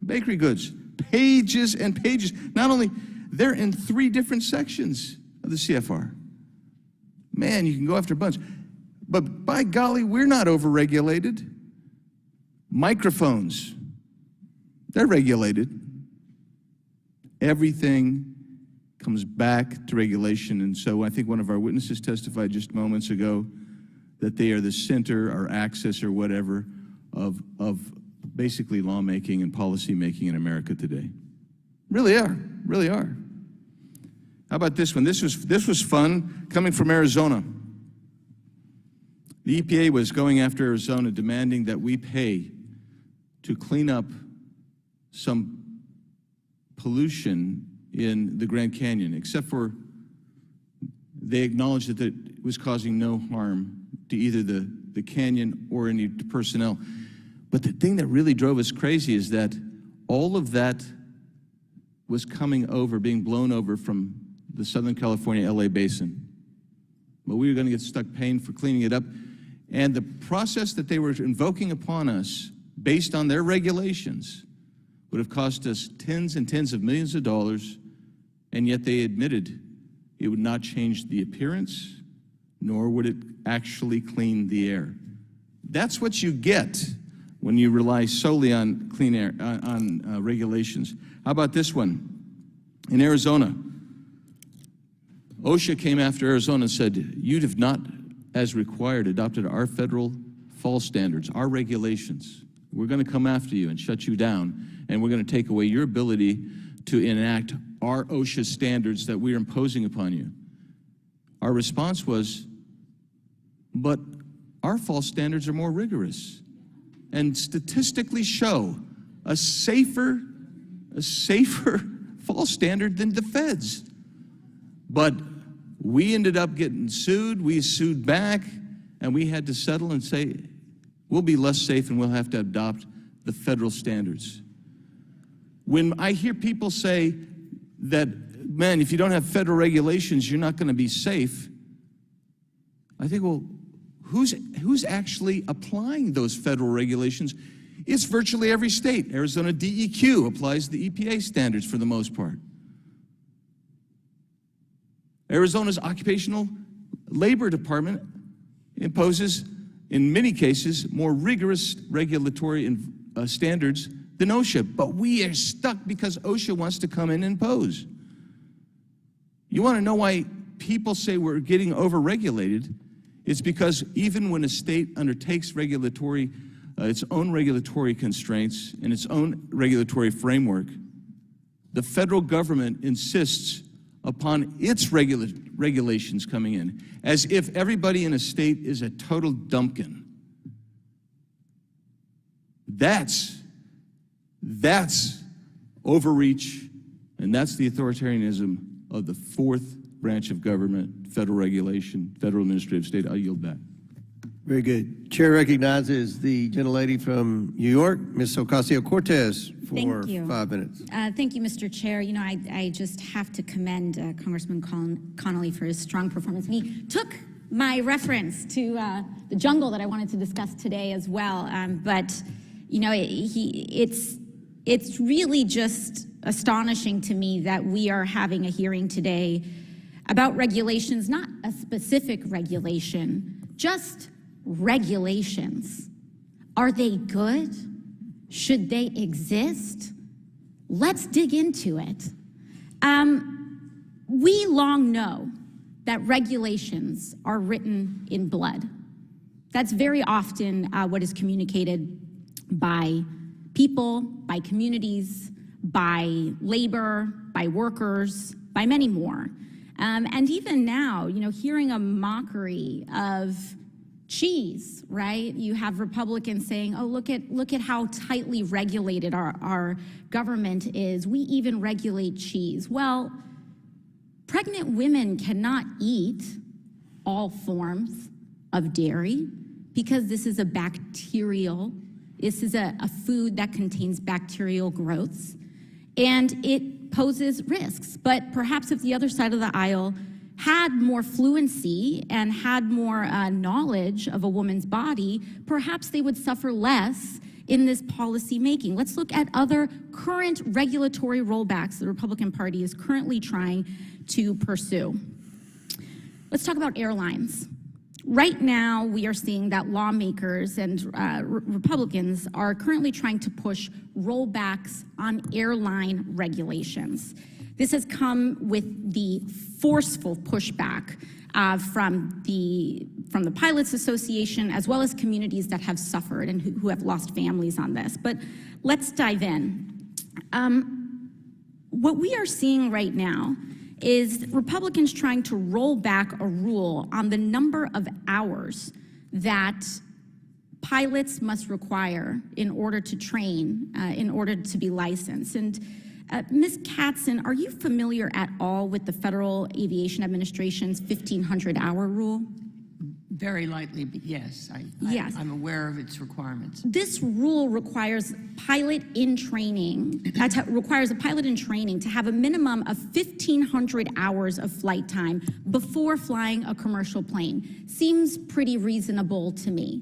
bakery goods, pages and pages. Not only, they're in 3 different sections of the CFR. Man, you can go after buns. But by golly, we're not overregulated. Microphones, they're regulated. Everything comes back to regulation. And so I think one of our witnesses testified just moments ago that they are the center or axis or whatever of basically lawmaking and policy making in America today. Really are, really are. How about this one? This was fun, coming from Arizona. The EPA was going after Arizona, demanding that we pay to clean up some pollution in the Grand Canyon, except for they acknowledged that it was causing no harm to either the canyon or any personnel. But the thing that really drove us crazy is that all of that was coming over, being blown over from the Southern California LA basin. But we were going to get stuck paying for cleaning it up. And the process that they were invoking upon us, based on their regulations, would have cost us tens and tens of millions of dollars, and yet they admitted it would not change the appearance, nor would it actually clean the air. That's what you get when you rely solely on clean air, on regulations. How about this one? In Arizona, OSHA came after Arizona and said, you have not, as required, adopted our federal fall standards, our regulations. We're going to come after you and shut you down, and we're going to take away your ability to enact our OSHA standards that we're imposing upon you. Our response was, but our fall standards are more rigorous and statistically show a safer fall standard than the feds. But we ended up getting sued. We sued back, and we had to settle and say, we'll be less safe and we'll have to adopt the federal standards. When I hear people say that, man, if you don't have federal regulations, you're not going to be safe, I think, well, who's actually applying those federal regulations? It's virtually every state. Arizona DEQ applies the EPA standards for the most part. Arizona's occupational labor department imposes, in many cases, more rigorous regulatory standards than OSHA, but we are stuck because OSHA wants to come in and impose. You want to know why people say we're getting overregulated? It's because even when a state undertakes its own regulatory constraints and its own regulatory framework, the federal government insists upon its regulations coming in, as if everybody in a state is a total dumpkin. That's overreach, and that's the authoritarianism of the fourth branch of government, federal regulation, federal administrative state. I'll yield back. Very good. Chair recognizes the gentlelady from New York, Ms. Ocasio-Cortez, for Thank you. 5 minutes. Thank you, Mr. Chair. You know, I just have to commend Congressman Connolly for his strong performance. And he took my reference to the jungle that I wanted to discuss today as well. But, you know, it's really just astonishing to me that we are having a hearing today about regulations, not a specific regulation, just regulations. Are they good? Should they exist? Let's dig into it. We long know that regulations are written in blood. That's very often what is communicated by people, by communities, by labor, by workers, by many more. And even now, you know, hearing a mockery of cheese, right? You have Republicans saying, oh, look at how tightly regulated our government is. We even regulate cheese. Well, pregnant women cannot eat all forms of dairy because this is a food that contains bacterial growths, and it poses risks. But perhaps if the other side of the aisle had more fluency and had more knowledge of a woman's body, perhaps they would suffer less in this policy making. Let's look at other current regulatory rollbacks the Republican Party is currently trying to pursue. Let's talk about airlines. Right now, we are seeing that lawmakers and Republicans are currently trying to push rollbacks on airline regulations. This has come with the forceful pushback from the Pilots Association, as well as communities that have suffered and who have lost families on this. But let's dive in. What we are seeing right now is Republicans trying to roll back a rule on the number of hours that pilots must require in order to train, in order to be licensed. And Ms. Katzen, are you familiar at all with the Federal Aviation Administration's 1,500-hour rule? Very lightly, but yes, I'm aware of its requirements. This rule requires pilot in training, requires a pilot in training to have a minimum of 1,500 hours of flight time before flying a commercial plane. Seems pretty reasonable to me.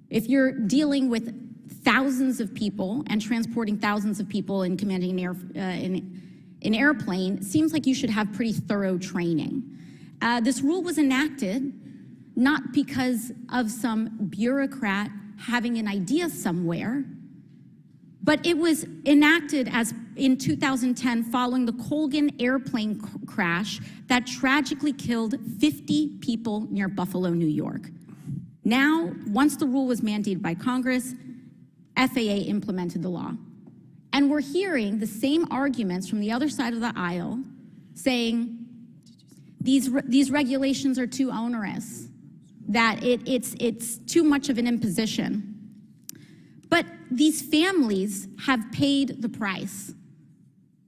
If you're dealing with thousands of people and transporting thousands of people and commanding an airplane, it seems like you should have pretty thorough training. This rule was enacted not because of some bureaucrat having an idea somewhere, but it was enacted as in 2010 following the Colgan airplane crash that tragically killed 50 people near Buffalo, New York. Now, once the rule was mandated by Congress, FAA implemented the law. And we're hearing the same arguments from the other side of the aisle saying these regulations are too onerous, that it's too much of an imposition. But these families have paid the price.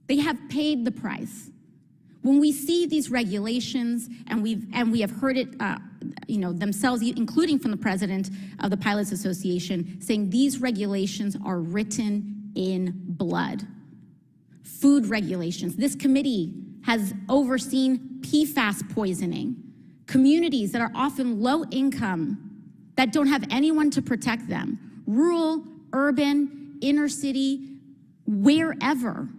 They have paid the price. When we see these regulations, and we have heard it, themselves, including from the president of the Pilots Association, saying these regulations are written in blood. Food regulations. This committee has overseen PFAS poisoning. Communities that are often low income, that don't have anyone to protect them. Rural, urban, inner city, wherever.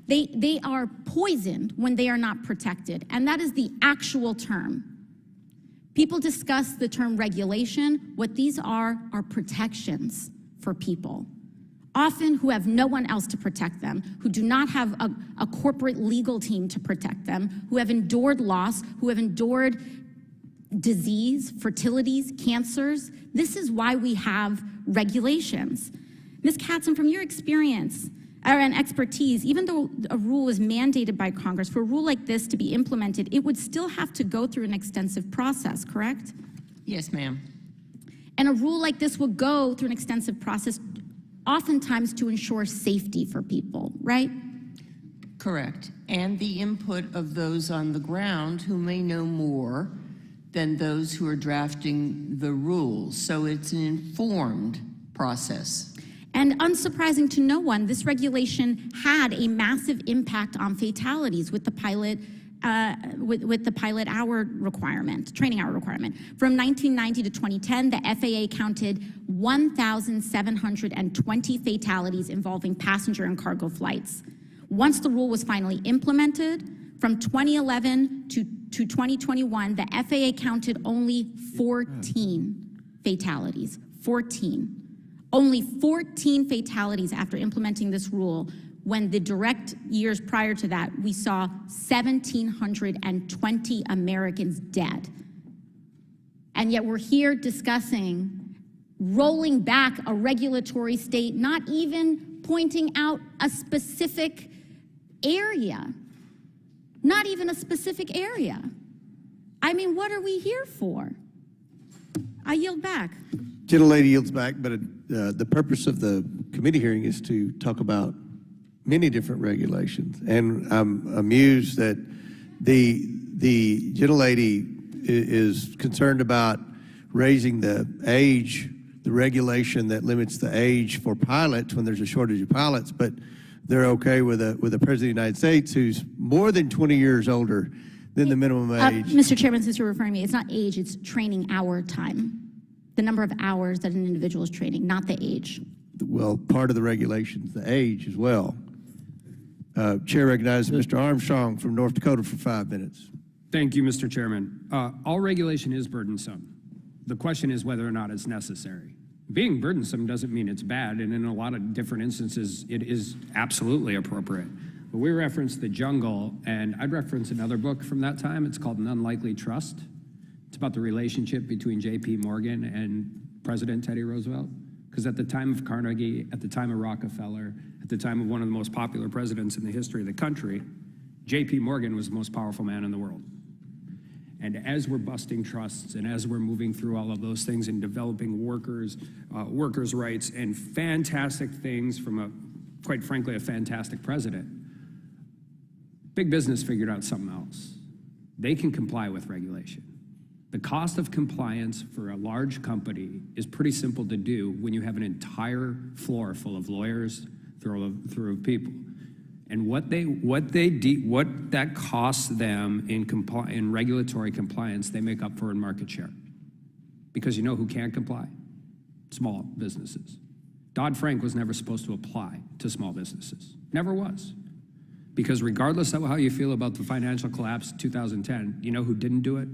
They are poisoned when they are not protected, and that is the actual term. People discuss the term regulation. What these are protections for people, often who have no one else to protect them, who do not have a corporate legal team to protect them, who have endured loss, who have endured disease, fertilities, cancers. This is why we have regulations. Ms. Katzen, from your experience and expertise, even though a rule is mandated by Congress, for a rule like this to be implemented, it would still have to go through an extensive process, correct? Yes, ma'am. And a rule like this would go through an extensive process, oftentimes to ensure safety for people, right? Correct. And the input of those on the ground who may know more than those who are drafting the rules. So it's an informed process. And unsurprising to no one, this regulation had a massive impact on fatalities with the pilot with the pilot hour requirement, training hour requirement. From 1990 to 2010, the FAA counted 1,720 fatalities involving passenger and cargo flights. Once the rule was finally implemented, from 2011 to 2021, the FAA counted only 14 fatalities, 14. Only 14 fatalities after implementing this rule, when the direct years prior to that, we saw 1,720 Americans dead. And yet we're here discussing rolling back a regulatory state, not even pointing out a specific area. Not even a specific area. I mean, what are we here for? I yield back. Gentlelady yields back, but the purpose of the committee hearing is to talk about many different regulations. And I'm amused that the gentlelady is concerned about raising the age, the regulation that limits the age for pilots when there's a shortage of pilots, but they're okay with the President of the United States who's more than 20 years older than the minimum age. Mr. Chairman, since you're referring to me, it's not age, it's training hour time. The number of hours that an individual is training, not the age. Well, part of the regulations, the age as well. Chair recognizes Mr. Armstrong from North Dakota for 5 minutes. Thank you, Mr. Chairman. All regulation is burdensome. The question is whether or not it's necessary. Being burdensome doesn't mean it's bad, and in a lot of different instances, it is absolutely appropriate. But we referenced The Jungle, and I'd reference another book from that time. It's called An Unlikely Trust. It's about the relationship between J.P. Morgan and President Teddy Roosevelt. Because at the time of Carnegie, at the time of Rockefeller, at the time of one of the most popular presidents in the history of the country, J.P. Morgan was the most powerful man in the world. And as we're busting trusts and as we're moving through all of those things and developing workers' rights and fantastic things from quite frankly, a fantastic president, big business figured out something else. They can comply with regulation. The cost of compliance for a large company is pretty simple to do when you have an entire floor full of lawyers through people. And what that costs them in regulatory compliance, they make up for in market share. Because you know who can't comply? Small businesses. Dodd-Frank was never supposed to apply to small businesses. Never was. Because regardless of how you feel about the financial collapse of 2010, you know who didn't do it?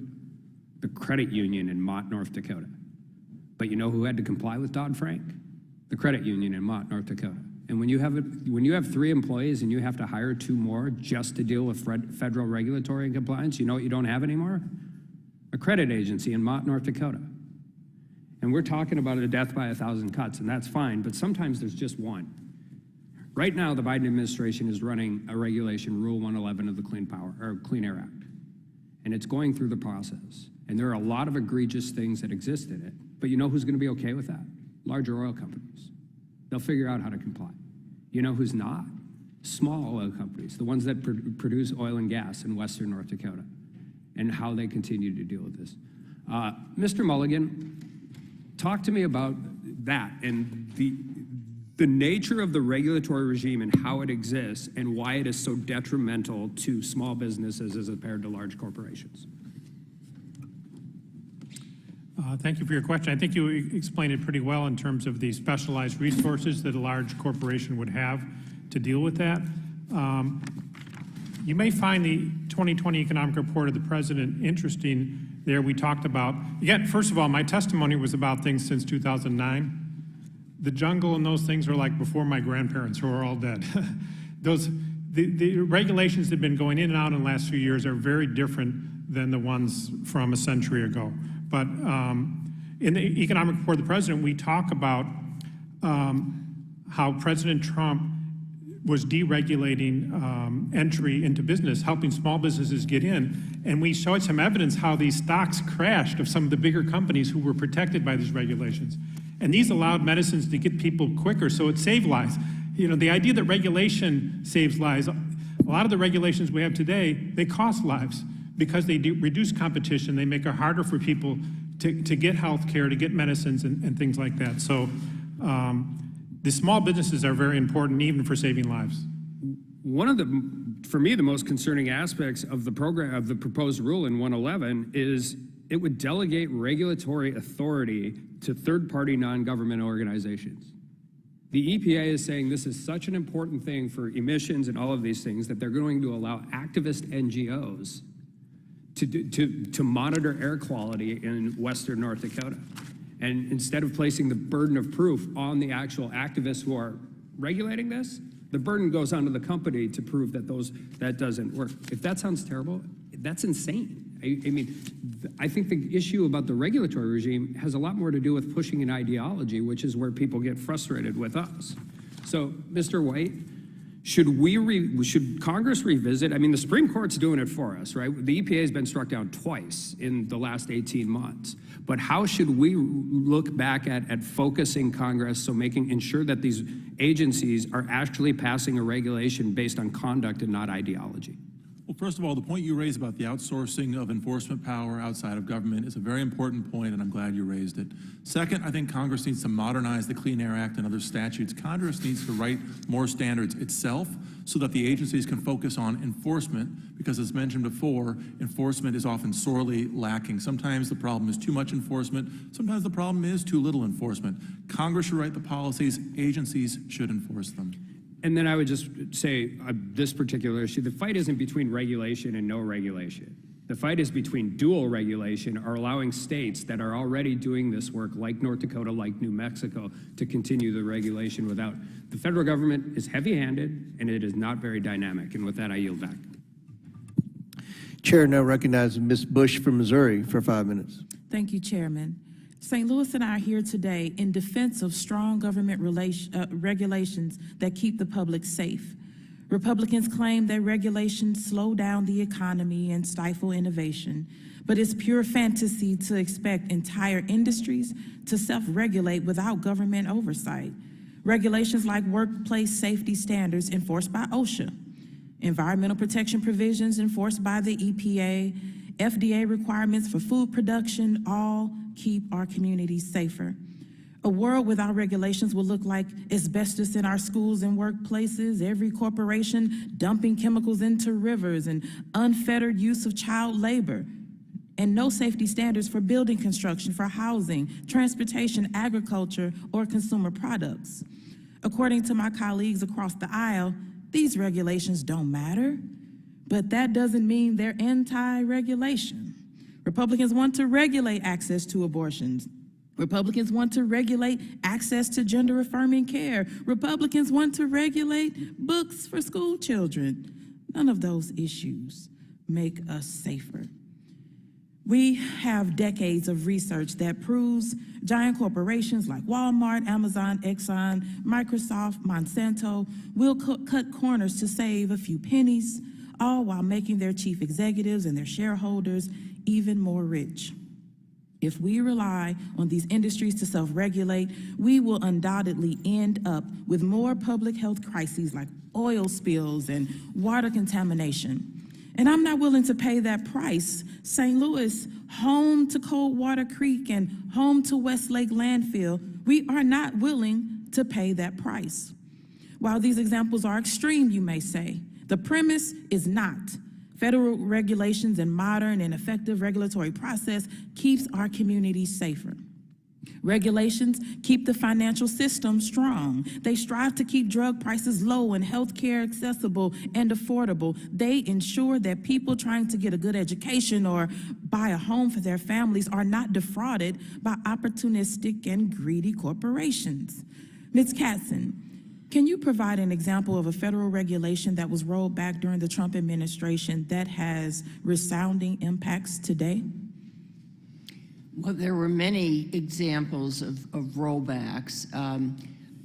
The credit union in Mott, North Dakota. But you know who had to comply with Dodd-Frank? The credit union in Mott, North Dakota. And when you have 3 employees and you have to hire 2 more just to deal with federal regulatory and compliance, you know what you don't have anymore? A credit agency in Mott, North Dakota. And we're talking about a death by 1,000 cuts, and that's fine, but sometimes there's just one. Right now, the Biden administration is running a regulation, Rule 111 of the Clean Air Act. And it's going through the process. And there are a lot of egregious things that exist in it. But you know who's going to be okay with that? Larger oil companies. They'll figure out how to comply. You know who's not? Small oil companies, the ones that produce oil and gas in western North Dakota, and how they continue to deal with this. Mr. Mulligan, talk to me about that and the nature of the regulatory regime and how it exists and why it is so detrimental to small businesses as compared to large corporations. Thank you for your question. I think you explained it pretty well in terms of the specialized resources that a large corporation would have to deal with that. You may find the 2020 Economic Report of the President interesting. There we talked about, again, first of all, my testimony was about things since 2009. The jungle and those things are like before my grandparents, who are all dead. The regulations that have been going in and out in the last few years are very different than the ones from a century ago. But in the Economic Report of the President, we talk about how President Trump was deregulating entry into business, helping small businesses get in. And we showed some evidence how these stocks crashed of some of the bigger companies who were protected by these regulations. And these allowed medicines to get people quicker, so it saved lives. You know, the idea that regulation saves lives, a lot of the regulations we have today, they cost lives because they reduce competition. They make it harder for people to get health care, to get medicines and things like that. So the small businesses are very important even for saving lives. One of the, for me, the most concerning aspects of the program, of the proposed rule in 111 is it would delegate regulatory authority to third-party non-government organizations. The EPA is saying this is such an important thing for emissions and all of these things that they're going to allow activist NGOs to monitor air quality in western North Dakota. And instead of placing the burden of proof on the actual activists who are regulating this, the burden goes onto the company to prove that that doesn't work. If that sounds terrible, that's insane. I mean, I think the issue about the regulatory regime has a lot more to do with pushing an ideology, which is where people get frustrated with us. So, Mr. White, should Congress revisit? I mean, the Supreme Court's doing it for us, right? The EPA has been struck down twice in the last 18 months. But how should we look back at focusing Congress, so ensure that these agencies are actually passing a regulation based on conduct and not ideology? Well, first of all, the point you raised about the outsourcing of enforcement power outside of government is a very important point, and I'm glad you raised it. Second, I think Congress needs to modernize the Clean Air Act and other statutes. Congress needs to write more standards itself so that the agencies can focus on enforcement, because as mentioned before, enforcement is often sorely lacking. Sometimes the problem is too much enforcement. Sometimes the problem is too little enforcement. Congress should write the policies. Agencies should enforce them. And then I would just say this particular issue, the fight isn't between regulation and no regulation. The fight is between dual regulation, or allowing states that are already doing this work, like North Dakota, like New Mexico, to continue the regulation without. The federal government is heavy-handed, and it is not very dynamic. And with that, I yield back. Chair now recognizes Ms. Bush from Missouri for 5 minutes. Thank you, Chairman. St. Louis and I are here today in defense of strong government regulations that keep the public safe. Republicans claim that regulations slow down the economy and stifle innovation, but it's pure fantasy to expect entire industries to self-regulate without government oversight. Regulations like workplace safety standards enforced by OSHA, environmental protection provisions enforced by the EPA, FDA requirements for food production, all keep our communities safer. A world without regulations will look like asbestos in our schools and workplaces, every corporation dumping chemicals into rivers, and unfettered use of child labor, and no safety standards for building construction, for housing, transportation, agriculture, or consumer products. According to my colleagues across the aisle, these regulations don't matter, but that doesn't mean they're anti-regulation. Republicans want to regulate access to abortions. Republicans want to regulate access to gender-affirming care. Republicans want to regulate books for school children. None of those issues make us safer. We have decades of research that proves giant corporations like Walmart, Amazon, Exxon, Microsoft, Monsanto will cut corners to save a few pennies, all while making their chief executives and their shareholders even more rich. If we rely on these industries to self-regulate, we will undoubtedly end up with more public health crises like oil spills and water contamination. And I'm not willing to pay that price. St. Louis, home to Coldwater Creek and home to Westlake Landfill, we are not willing to pay that price. While these examples are extreme, you may say, the premise is not. Federal regulations and modern and effective regulatory process keeps our communities safer. Regulations keep the financial system strong. They strive to keep drug prices low and health care accessible and affordable. They ensure that people trying to get a good education or buy a home for their families are not defrauded by opportunistic and greedy corporations. Ms. Katzen, can you provide an example of a federal regulation that was rolled back during the Trump administration that has resounding impacts today? Well, there were many examples of rollbacks.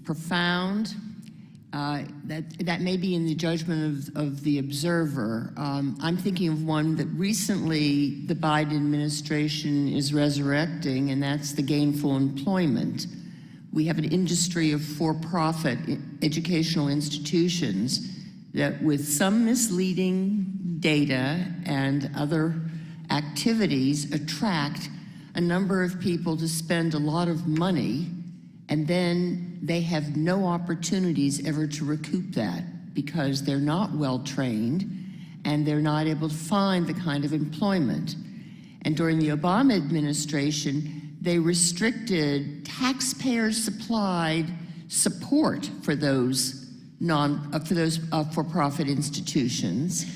Profound, that may be in the judgment of the observer. I'm thinking of one that recently the Biden administration is resurrecting, and that's the gainful employment. We have an industry of for-profit educational institutions that, with some misleading data and other activities, attract a number of people to spend a lot of money, and then they have no opportunities ever to recoup that because they're not well trained and they're not able to find the kind of employment. And during the Obama administration, they restricted taxpayer-supplied support for those for-profit institutions,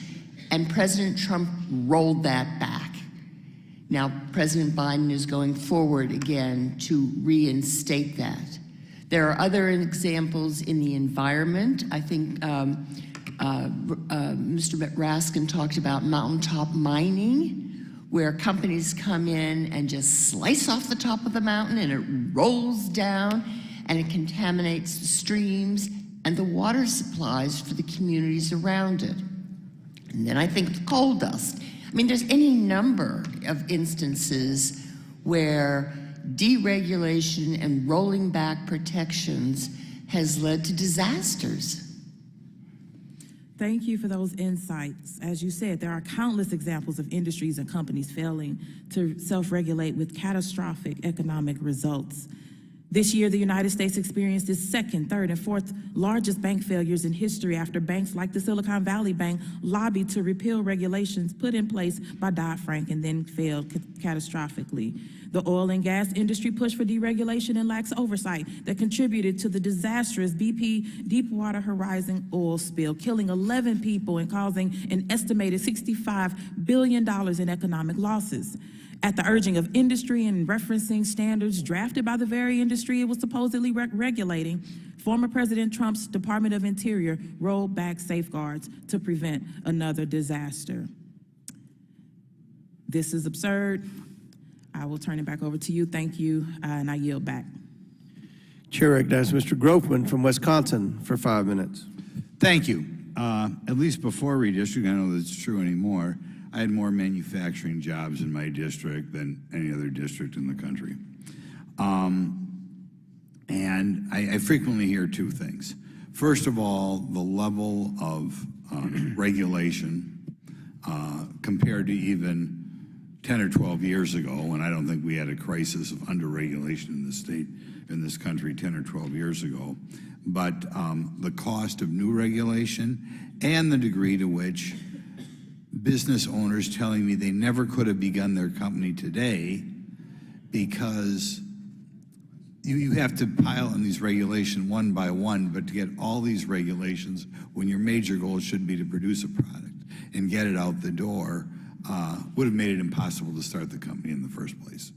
and President Trump rolled that back. Now, President Biden is going forward again to reinstate that. There are other examples in the environment. I think Mr. Raskin talked about mountaintop mining, where companies come in and just slice off the top of the mountain and it rolls down and it contaminates the streams and the water supplies for the communities around it. And then I think of coal dust. I mean, there's any number of instances where deregulation and rolling back protections has led to disasters. Thank you for those insights. As you said, there are countless examples of industries and companies failing to self-regulate with catastrophic economic results. This year, the United States experienced its second, third, and fourth largest bank failures in history after banks like the Silicon Valley Bank lobbied to repeal regulations put in place by Dodd-Frank and then failed catastrophically. The oil and gas industry pushed for deregulation and lax oversight that contributed to the disastrous BP Deepwater Horizon oil spill, killing 11 people and causing an estimated $65 billion in economic losses. At the urging of industry and referencing standards drafted by the very industry it was supposedly regulating, former President Trump's Department of Interior rolled back safeguards to prevent another disaster. This is absurd. I will turn it back over to you. Thank you, and I yield back. Chair recognizes Mr. Grofman from Wisconsin for 5 minutes. Thank you. At least before redistricting, I don't know that it's true anymore, I had more manufacturing jobs in my district than any other district in the country. And I frequently hear two things. First of all, the level of regulation compared to even 10 or 12 years ago, when I don't think we had a crisis of under-regulation in the state, in this country 10 or 12 years ago. But the cost of new regulation and the degree to which business owners telling me they never could have begun their company today because you have to pile on these regulations one by one, but to get all these regulations when your major goal should be to produce a product and get it out the door would have made it impossible to start the company in the first place.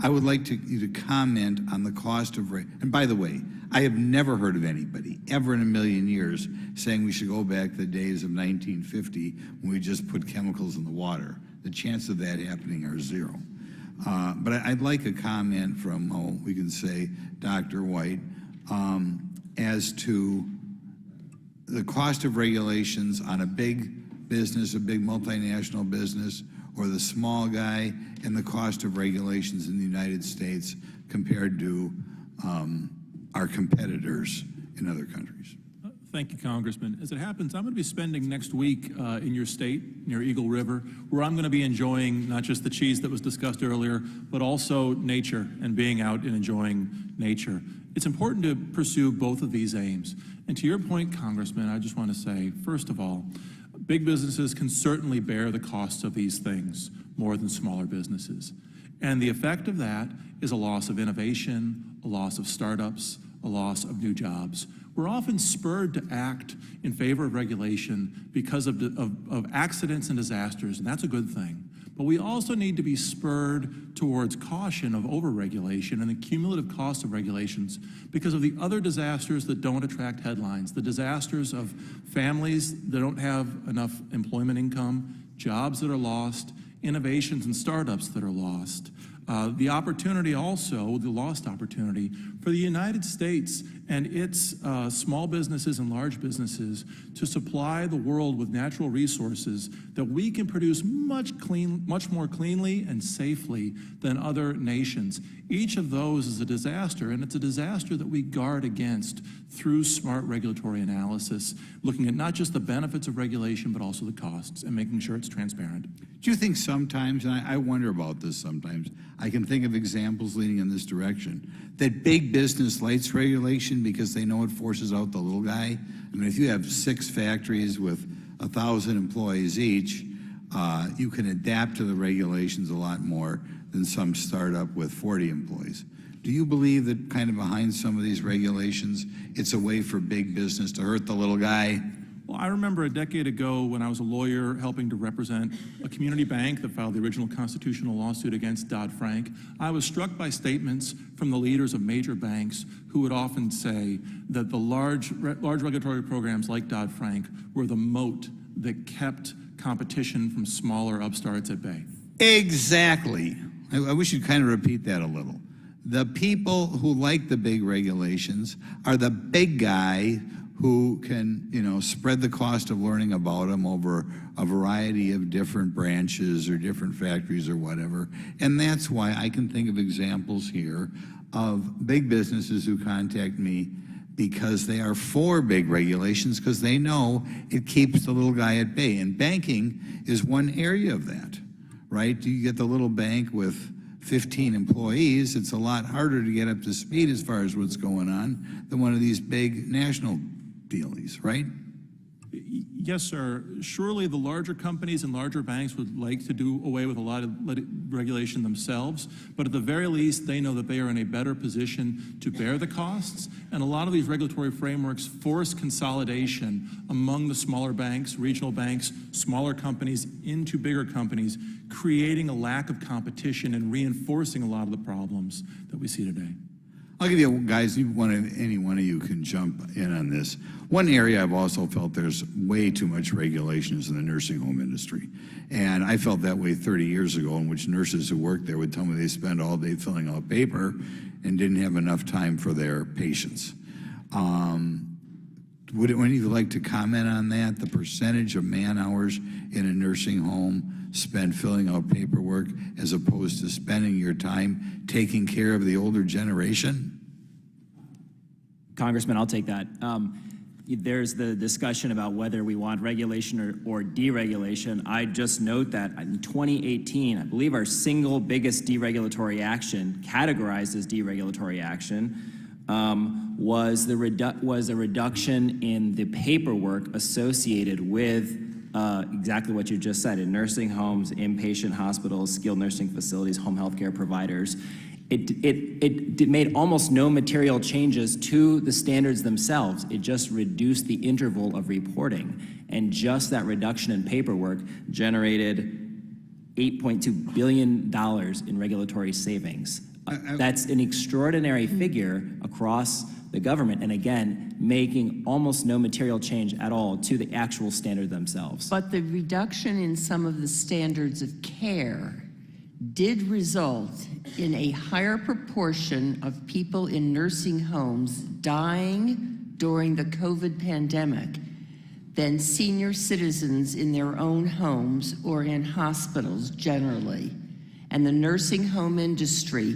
I would like you to comment on the cost of, and by the way, I have never heard of anybody, ever in a million years, saying we should go back to the days of 1950 when we just put chemicals in the water. The chances of that happening are zero. But I'd like a comment from, we can say, Dr. White, as to the cost of regulations on a big business, a big multinational business, or the small guy, and the cost of regulations in the United States compared to our competitors in other countries. Thank you, Congressman. As it happens, I'm going to be spending next week in your state, near Eagle River, where I'm going to be enjoying not just the cheese that was discussed earlier, but also nature and being out and enjoying nature. It's important to pursue both of these aims. And to your point, Congressman, I just want to say, first of all, big businesses can certainly bear the costs of these things more than smaller businesses. And the effect of that is a loss of innovation, a loss of startups, a loss of new jobs. We're often spurred to act in favor of regulation because of accidents and disasters, and that's a good thing. But we also need to be spurred towards caution of over-regulation and the cumulative cost of regulations because of the other disasters that don't attract headlines, the disasters of families that don't have enough employment income, jobs that are lost, innovations and startups that are lost. The opportunity also, the lost opportunity for the United States and its small businesses and large businesses to supply the world with natural resources that we can produce much more cleanly and safely than other nations. Each of those is a disaster, and it's a disaster that we guard against through smart regulatory analysis, looking at not just the benefits of regulation, but also the costs and making sure it's transparent. Do you think sometimes, and I wonder about this sometimes, I can think of examples leading in this direction, that big business likes regulation because they know it forces out the little guy? I mean, if you have 6 factories with 1,000 employees each, you can adapt to the regulations a lot more than some startup with 40 employees. Do you believe that kind of behind some of these regulations, it's a way for big business to hurt the little guy? Well, I remember a decade ago when I was a lawyer helping to represent a community bank that filed the original constitutional lawsuit against Dodd-Frank. I was struck by statements from the leaders of major banks who would often say that the large regulatory programs like Dodd-Frank were the moat that kept competition from smaller upstarts at bay. Exactly. I wish you'd kind of repeat that a little. The people who like the big regulations are the big guy who can, spread the cost of learning about them over a variety of different branches or different factories or whatever. And that's why I can think of examples here of big businesses who contact me because they are for big regulations because they know it keeps the little guy at bay. And banking is one area of that, right? You get the little bank with 15 employees, it's a lot harder to get up to speed as far as what's going on than one of these big national dealies, right? Yes, sir. Surely the larger companies and larger banks would like to do away with a lot of regulation themselves, but at the very least, they know that they are in a better position to bear the costs, and a lot of these regulatory frameworks force consolidation among the smaller banks, regional banks, smaller companies into bigger companies, creating a lack of competition and reinforcing a lot of the problems that we see today. I'll give you, guys, any one of you can jump in on this. One area I've also felt there's way too much regulations in the nursing home industry. And I felt that way 30 years ago, in which nurses who worked there would tell me they spend all day filling out paper and didn't have enough time for their patients. Would any of you like to comment on that? The percentage of man hours in a nursing home spent filling out paperwork as opposed to spending your time taking care of the older generation? Congressman, I'll take that. There's the discussion about whether we want regulation or deregulation. I just note that in 2018, I believe our single biggest deregulatory action, categorized as deregulatory action, was a reduction in the paperwork associated with exactly what you just said, in nursing homes, inpatient hospitals, skilled nursing facilities, home health care providers. It made almost no material changes to the standards themselves. It just reduced the interval of reporting. And just that reduction in paperwork generated $8.2 billion in regulatory savings. That's an extraordinary figure across the government, and again, making almost no material change at all to the actual standard themselves. But the reduction in some of the standards of care did result in a higher proportion of people in nursing homes dying during the COVID pandemic than senior citizens in their own homes or in hospitals generally. And the nursing home industry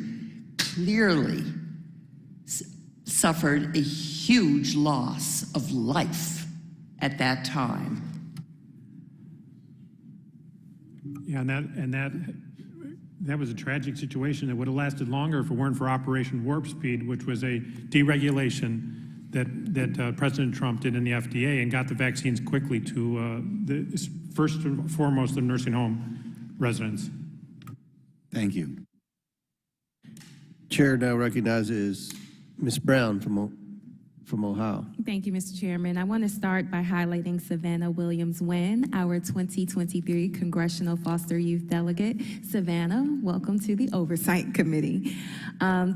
clearly suffered a huge loss of life at that time. Yeah, and that was a tragic situation that would have lasted longer if it weren't for Operation Warp Speed, which was a deregulation that President Trump did in the FDA and got the vaccines quickly to first and foremost the nursing home residents. Thank you. Chair now recognizes Ms. Brown from Ohio. Thank you, Mr. Chairman. I want to start by highlighting Savannah Williams-Wynn, our 2023 Congressional Foster Youth Delegate. Savannah, welcome to the Oversight Committee.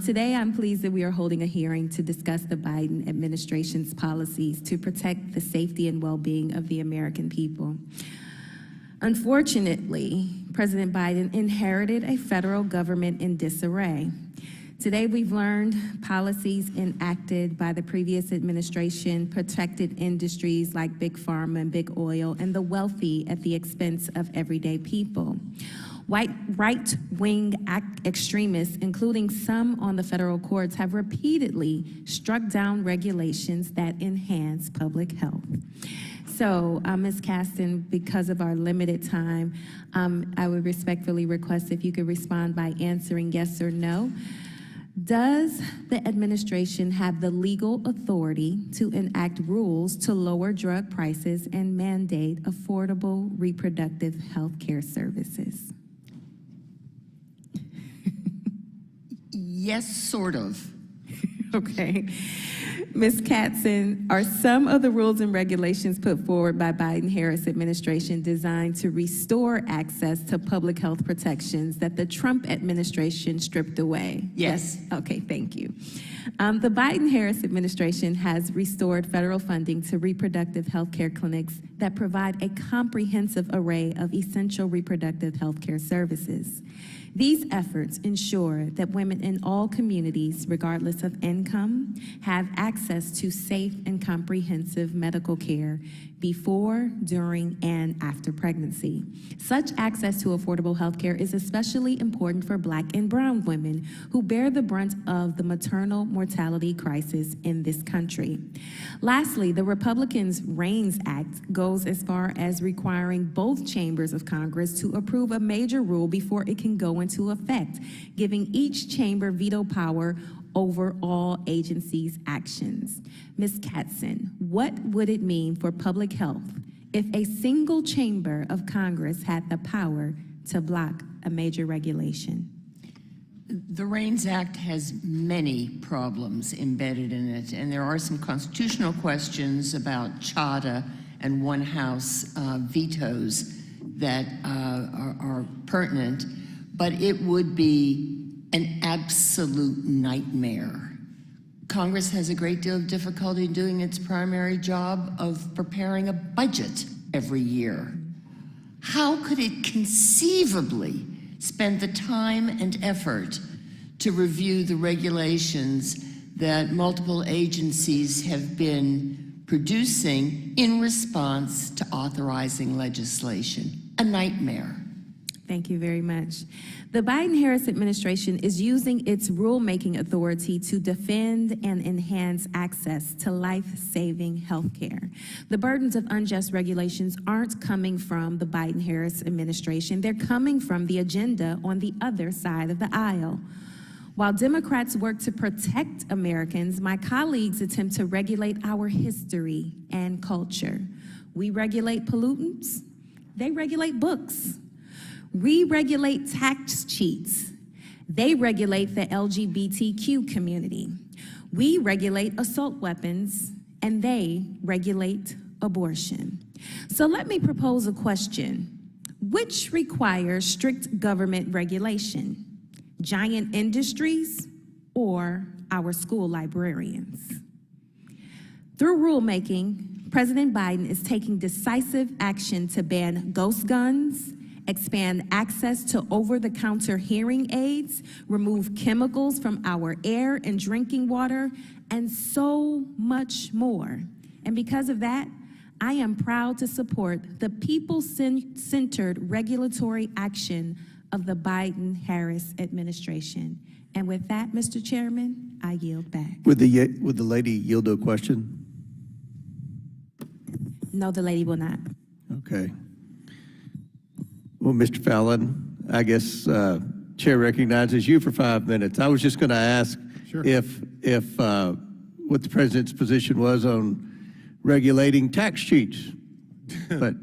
Today, I'm pleased that we are holding a hearing to discuss the Biden administration's policies to protect the safety and well-being of the American people. Unfortunately, President Biden inherited a federal government in disarray. Today, we've learned policies enacted by the previous administration protected industries like big pharma and big oil and the wealthy at the expense of everyday people. Right-wing extremists, including some on the federal courts, have repeatedly struck down regulations that enhance public health. So, Ms. Caston, because of our limited time, I would respectfully request if you could respond by answering yes or no. Does the administration have the legal authority to enact rules to lower drug prices and mandate affordable reproductive health care services? Yes, sort of. Okay. Ms. Katzen, are some of the rules and regulations put forward by Biden-Harris administration designed to restore access to public health protections that the Trump administration stripped away? Yes. Okay, thank you. The Biden-Harris administration has restored federal funding to reproductive health care clinics that provide a comprehensive array of essential reproductive health care services. These efforts ensure that women in all communities, regardless of income, have access to safe and comprehensive medical care before, during, and after pregnancy. Such access to affordable health care is especially important for Black and brown women who bear the brunt of the maternal mortality crisis in this country. Lastly, the Republicans' REINS Act goes as far as requiring both chambers of Congress to approve a major rule before it can go into effect, giving each chamber veto power over all agencies' actions. Ms. Katzen, what would it mean for public health if a single chamber of Congress had the power to block a major regulation? The REINS Act has many problems embedded in it, and there are some constitutional questions about charter and one-house vetoes that are pertinent, but it would be an absolute nightmare. Congress has a great deal of difficulty doing its primary job of preparing a budget every year. How could it conceivably spend the time and effort to review the regulations that multiple agencies have been producing in response to authorizing legislation? A nightmare. Thank you very much. The Biden-Harris administration is using its rulemaking authority to defend and enhance access to life-saving health care. The burdens of unjust regulations aren't coming from the Biden-Harris administration. They're coming from the agenda on the other side of the aisle. While Democrats work to protect Americans, my colleagues attempt to regulate our history and culture. We regulate pollutants. They regulate books. We regulate tax cheats. They regulate the LGBTQ community. We regulate assault weapons, and they regulate abortion. So let me propose a question. Which requires strict government regulation? Giant industries or our school librarians? Through rulemaking, President Biden is taking decisive action to ban ghost guns, expand access to over-the-counter hearing aids, remove chemicals from our air and drinking water, and so much more. And because of that, I am proud to support the people-centered regulatory action of the Biden-Harris administration. And with that, Mr. Chairman, I yield back. Would the lady yield to a question? No, the lady will not. Okay. Well, Mr. Fallon, I guess Chair recognizes you for 5 minutes. I was just going to ask if what the president's position was on regulating tax cheats, but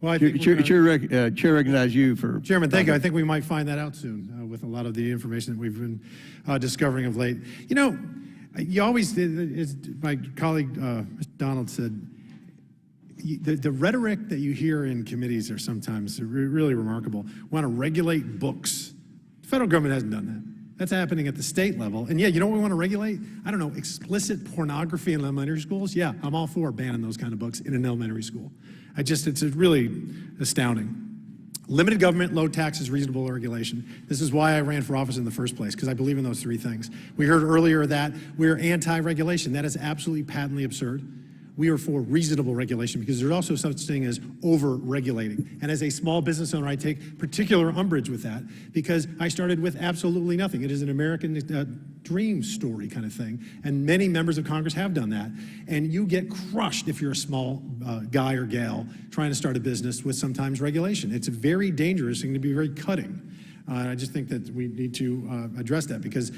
Well, I think Chair recognizes you for. Chairman, thank you. I think we might find that out soon with a lot of the information that we've been discovering of late. You know, you always, as my colleague Mr. Donald said, the rhetoric that you hear in committees are sometimes really remarkable. Want to regulate books. The federal government hasn't done that. That's happening at the state level. And yeah, you know what we want to regulate? I don't know, explicit pornography in elementary schools? Yeah, I'm all for banning those kind of books in an elementary school. It's really astounding. Limited government, low taxes, reasonable regulation. This is why I ran for office in the first place, because I believe in those three things. We heard earlier that we're anti-regulation. That is absolutely patently absurd. We are for reasonable regulation because there's also such thing as over-regulating. And as a small business owner, I take particular umbrage with that because I started with absolutely nothing. It is an American dream story kind of thing. And many members of Congress have done that. And you get crushed if you're a small guy or gal trying to start a business with sometimes regulation. It's a very dangerous thing to be very cutting. I just think that we need to address that because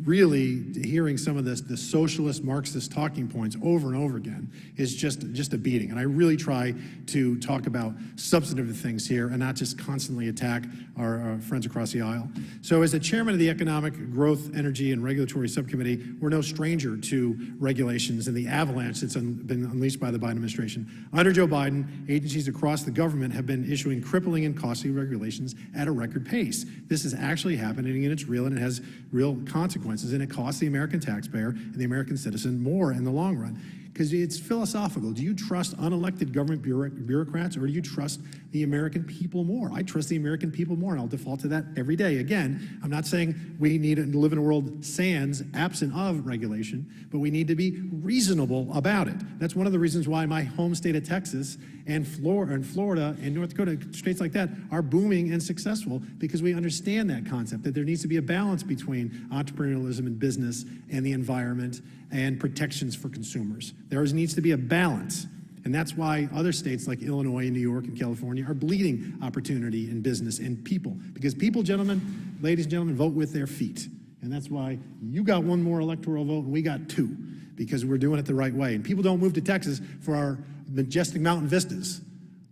really hearing some of the socialist Marxist talking points over and over again is just a beating. And I really try to talk about substantive things here and not just constantly attack our friends across the aisle. So as the chairman of the Economic Growth, Energy, and Regulatory Subcommittee, we're no stranger to regulations and the avalanche that's been unleashed by the Biden administration. Under Joe Biden, agencies across the government have been issuing crippling and costly regulations at a record pace. This is actually happening, and it's real, and it has real consequences, and it costs the American taxpayer and the American citizen more in the long run. Because it's philosophical. Do you trust unelected government bureaucrats, or do you trust the American people more? I trust the American people more, and I'll default to that every day. Again, I'm not saying we need to live in a world sans, absent of regulation, but we need to be reasonable about it. That's one of the reasons why my home state of Texas and Florida and North Dakota, states like that, are booming and successful because we understand that concept, that there needs to be a balance between entrepreneurialism and business and the environment and protections for consumers. There needs to be a balance. And that's why other states like Illinois and New York and California are bleeding opportunity in business and people. Because people, gentlemen, ladies and gentlemen, vote with their feet. And that's why you got one more electoral vote and we got two, because we're doing it the right way. And people don't move to Texas for our majestic mountain vistas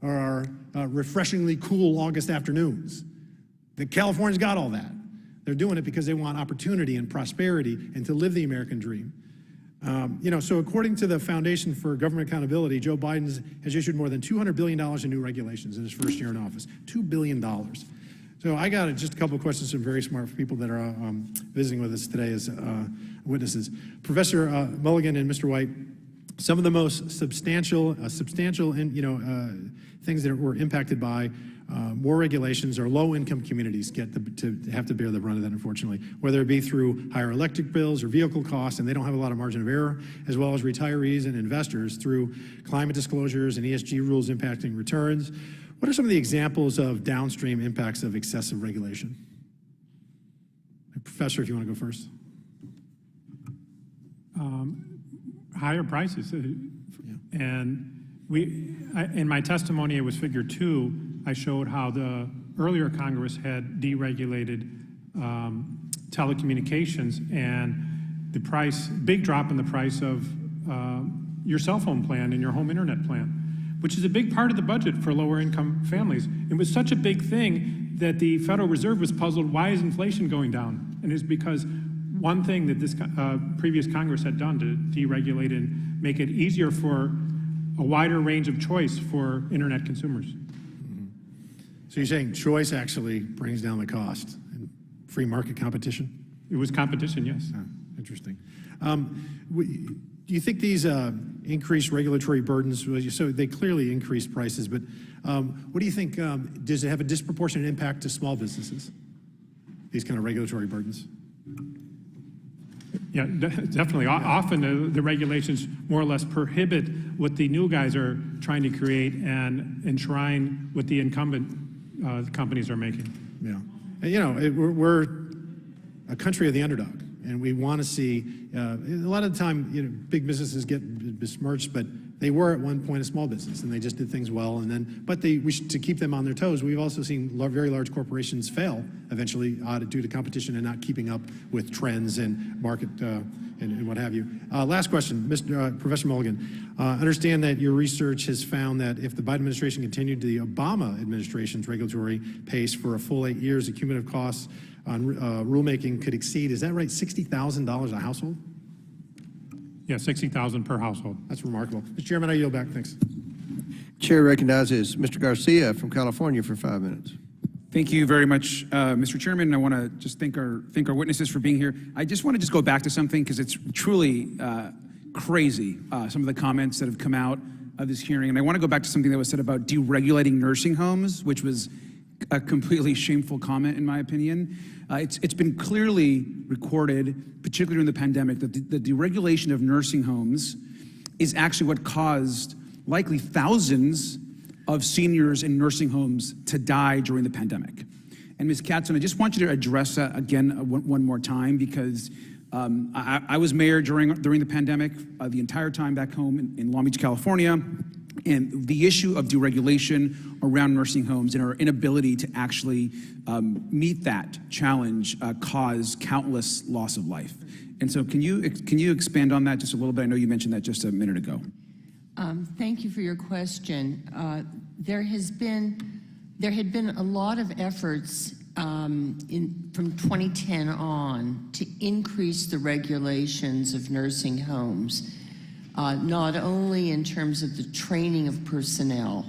or our refreshingly cool August afternoons. California's got all that. They're doing it because they want opportunity and prosperity and to live the American dream. So according to the Foundation for Government Accountability, Joe Biden has issued more than $200 billion in new regulations in his first year in office. $2 billion. So I got just a couple of questions from very smart people that are visiting with us today as witnesses. Professor Mulligan and Mr. White, some of the most substantial things that were impacted by more regulations or low-income communities get to have to bear the brunt of that, unfortunately, whether it be through higher electric bills or vehicle costs, and they don't have a lot of margin of error, as well as retirees and investors through climate disclosures and ESG rules impacting returns. What are some of the examples of downstream impacts of excessive regulation? Professor, if you want to go first. Higher prices. And in my testimony, it was figure 2, I showed how the earlier Congress had deregulated telecommunications, and the big drop in the price of your cell phone plan and your home internet plan, which is a big part of the budget for lower income families. It was such a big thing that the Federal Reserve was puzzled, why is inflation going down? And it's because one thing that this previous Congress had done to deregulate and make it easier for a wider range of choice for internet consumers. So you're saying choice actually brings down the cost and free market competition? It was competition, yes. Oh, interesting. Do you think these increased regulatory burdens, so they clearly increase prices, but what do you think, does it have a disproportionate impact to small businesses, these kind of regulatory burdens? Yeah, definitely. Yeah. Often the regulations more or less prohibit what the new guys are trying to create and enshrine what the incumbent companies are making. Yeah. We're a country of the underdog, and we want to see, a lot of the time, big businesses get besmirched, but They were at one point a small business, and they just did things well. And then, but to keep them on their toes, we've also seen very large corporations fail eventually due to competition and not keeping up with trends and market and what have you. Last question, Professor Mulligan. Understand that your research has found that if the Biden administration continued the Obama administration's regulatory pace for a full 8 years, the cumulative costs on rulemaking could exceed, is that right, $60,000 a household? Yeah, $60,000 per household. That's remarkable. Mr. Chairman, I yield back. Thanks. Chair recognizes Mr. Garcia from California for 5 minutes. Thank you very much, Mr. Chairman. I want to just thank our witnesses for being here. I just want to go back to something because it's truly crazy, some of the comments that have come out of this hearing. And I want to go back to something that was said about deregulating nursing homes, which was a completely shameful comment, in my opinion. It's been clearly recorded, particularly during the pandemic, that the deregulation of nursing homes is actually what caused likely thousands of seniors in nursing homes to die during the pandemic. And Ms. Katzen, I just want you to address that again one more time, because I was mayor during the pandemic, the entire time back home in Long Beach, California. And the issue of deregulation around nursing homes and our inability to actually meet that challenge caused countless loss of life. And so can you expand on that just a little bit? I know you mentioned that just a minute ago. Thank you for your question. There had been a lot of efforts from 2010 on to increase the regulations of nursing homes. Not only in terms of the training of personnel,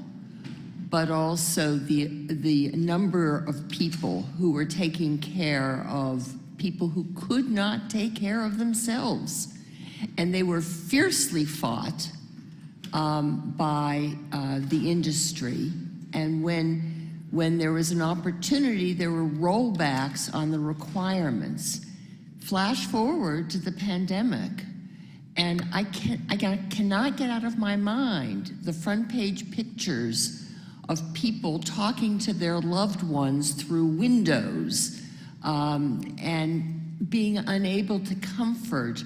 but also the number of people who were taking care of people who could not take care of themselves. And they were fiercely fought by the industry. And when there was an opportunity, there were rollbacks on the requirements. Flash forward to the pandemic. And I cannot get out of my mind the front page pictures of people talking to their loved ones through windows and being unable to comfort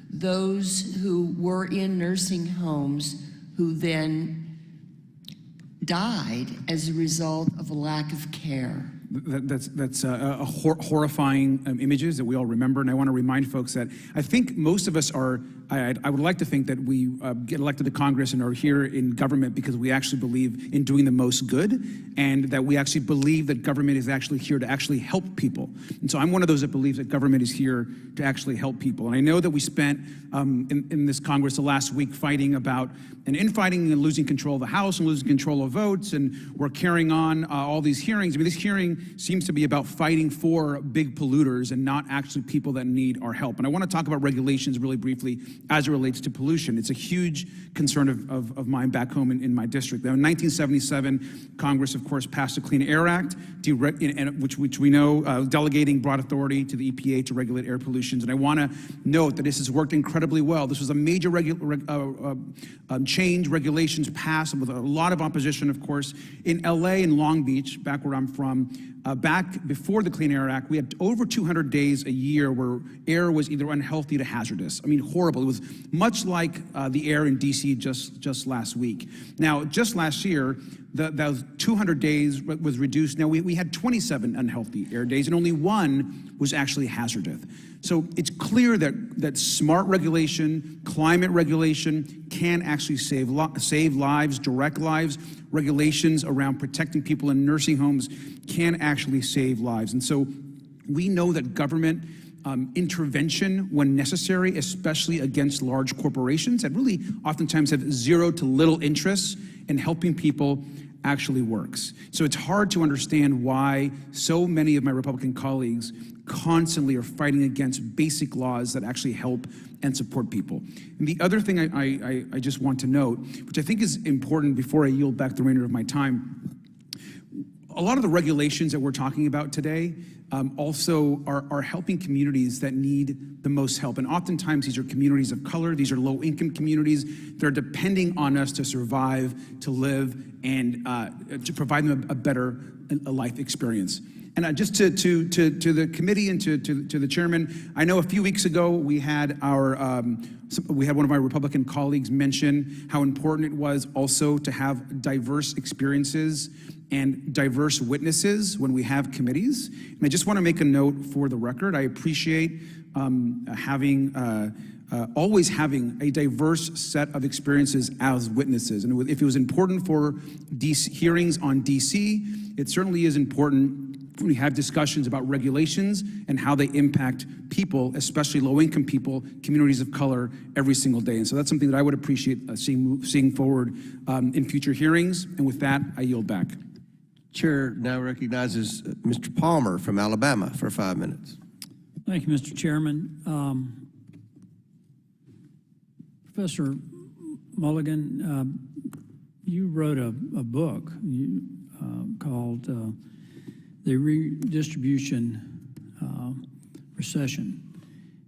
those who were in nursing homes who then died as a result of a lack of care. That's horrifying images that we all remember, and I want to remind folks that I think most of us are, I would like to think that we get elected to Congress and are here in government because we actually believe in doing the most good, and that we actually believe that government is actually here to actually help people. And so I'm one of those that believes that government is here to actually help people. And I know that we spent in this Congress the last week fighting about and infighting and losing control of the House and losing control of votes, and we're carrying on all these hearings. I mean, this hearing seems to be about fighting for big polluters and not actually people that need our help. And I want to talk about regulations really briefly as it relates to pollution. It's a huge concern of mine back home in my district. Now, in 1977, Congress, of course, passed the Clean Air Act, which we know delegating broad authority to the EPA to regulate air pollution. And I want to note that this has worked incredibly well. This was a major change, regulations passed with a lot of opposition, of course. In LA and Long Beach, back where I'm from, back before the Clean Air Act, we had over 200 days a year where air was either unhealthy to hazardous. I mean, horrible. It was much like the air in DC just last week. Now, just last year, those 200 days was reduced. Now, we had 27 unhealthy air days, and only one was actually hazardous. So it's clear that smart regulation, climate regulation can actually save lives, direct lives. Regulations around protecting people in nursing homes can actually save lives. And so we know that government intervention when necessary, especially against large corporations that really oftentimes have zero to little interest in helping people, actually works. So it's hard to understand why so many of my Republican colleagues constantly are fighting against basic laws that actually help and support people. And the other thing I just want to note, which I think is important before I yield back the remainder of my time, a lot of the regulations that we're talking about today also are helping communities that need the most help. And oftentimes these are communities of color, these are low-income communities. They're depending on us to survive, to live, and to provide them a better life experience. And just to the committee and to the chairman, I know a few weeks ago we had one of our Republican colleagues mention how important it was also to have diverse experiences and diverse witnesses when we have committees. And I just want to make a note for the record. I appreciate always having a diverse set of experiences as witnesses. And if it was important for hearings on DC, it certainly is important when we have discussions about regulations and how they impact people, especially low-income people, communities of color, every single day. And so that's something that I would appreciate seeing forward in future hearings. And with that, I yield back. Chair now recognizes Mr. Palmer from Alabama for 5 minutes. Thank you, Mr. Chairman. Professor Mulligan, you wrote a book called The Redistribution Recession.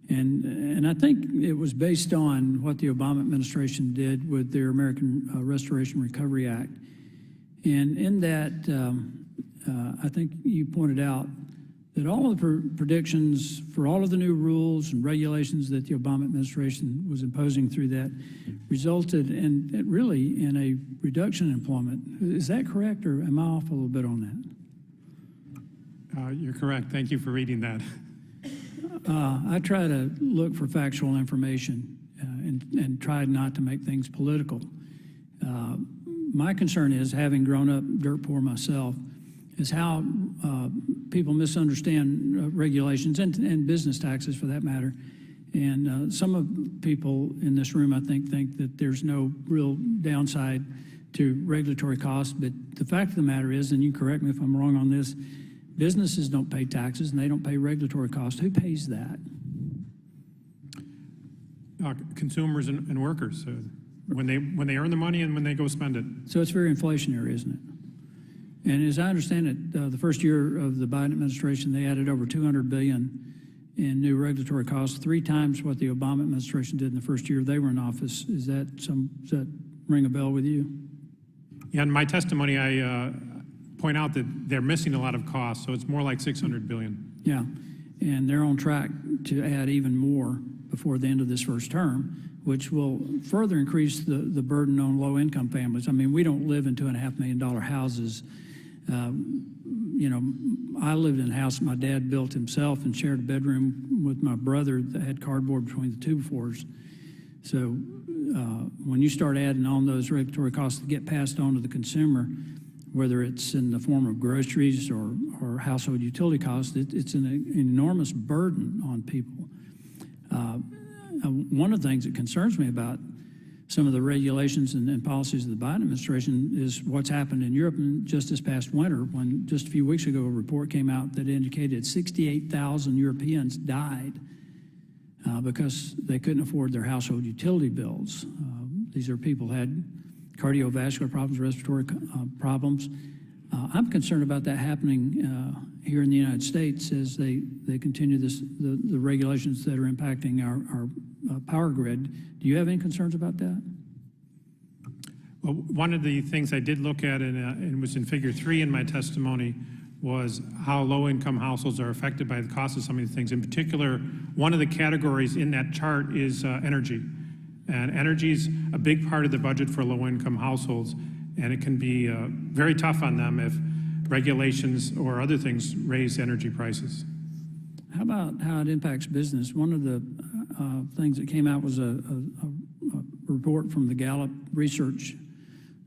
And I think it was based on what the Obama administration did with their American Restoration Recovery Act. And in that, I think you pointed out that all of the predictions for all of the new rules and regulations that the Obama administration was imposing through that resulted in a reduction in employment. Is that correct, or am I off a little bit on that? You're correct. Thank you for reading that. I try to look for factual information and try not to make things political. My concern is, having grown up dirt poor myself, is how people misunderstand regulations and business taxes for that matter. And some of people in this room, I think that there's no real downside to regulatory costs. But the fact of the matter is, and you correct me if I'm wrong on this, businesses don't pay taxes and they don't pay regulatory costs. Who pays that? Consumers and workers, when they earn the money and when they go spend it. So it's very inflationary, isn't it? And as I understand it, the first year of the Biden administration, they added over $200 billion in new regulatory costs, 3 times what the Obama administration did in the first year they were in office. Does that ring a bell with you? Yeah, in my testimony, I point out that they're missing a lot of costs, so it's more like $600 billion. Yeah, and they're on track to add even more before the end of this first term, which will further increase the burden on low-income families. I mean, we don't live in $2.5 million houses. You know, I lived in a house my dad built himself and shared a bedroom with my brother that had cardboard between the 2 floors. So when you start adding on those regulatory costs that get passed on to the consumer, whether it's in the form of groceries or household utility costs, it's an enormous burden on people. One of the things that concerns me about some of the regulations and policies of the Biden administration is what's happened in Europe. And just this past winter, when just a few weeks ago a report came out that indicated 68,000 Europeans died because they couldn't afford their household utility bills. These are people who had cardiovascular problems, respiratory problems. I'm concerned about that happening here in the United States as they continue the regulations that are impacting our power grid. Do you have any concerns about that? Well, one of the things I did look at, and was in Figure 3 in my testimony, was how low-income households are affected by the cost of some of these things. In particular, one of the categories in that chart is energy. And energy is a big part of the budget for low-income households, and it can be very tough on them if regulations or other things raise energy prices. How about how it impacts business? One of the things that came out was a report from the Gallup research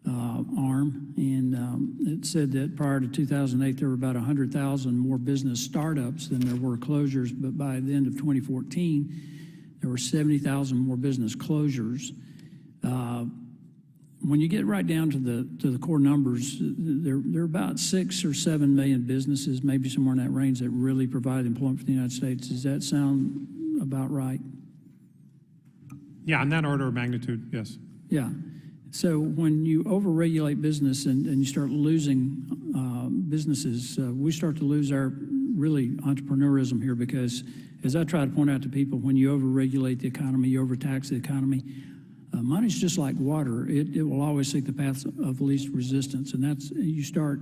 arm, and it said that prior to 2008, there were about 100,000 more business startups than there were closures, but by the end of 2014, there were 70,000 more business closures. When you get right down to the core numbers, there are about 6 or 7 million businesses, maybe somewhere in that range, that really provide employment for the United States. Does that sound about right? Yeah, in that order of magnitude, yes. Yeah. So when you overregulate business and you start losing businesses, we start to lose our really entrepreneurism here, because as I try to point out to people, when you overregulate the economy, you overtax the economy, money's just like water. It will always seek the path of least resistance, and that's, you start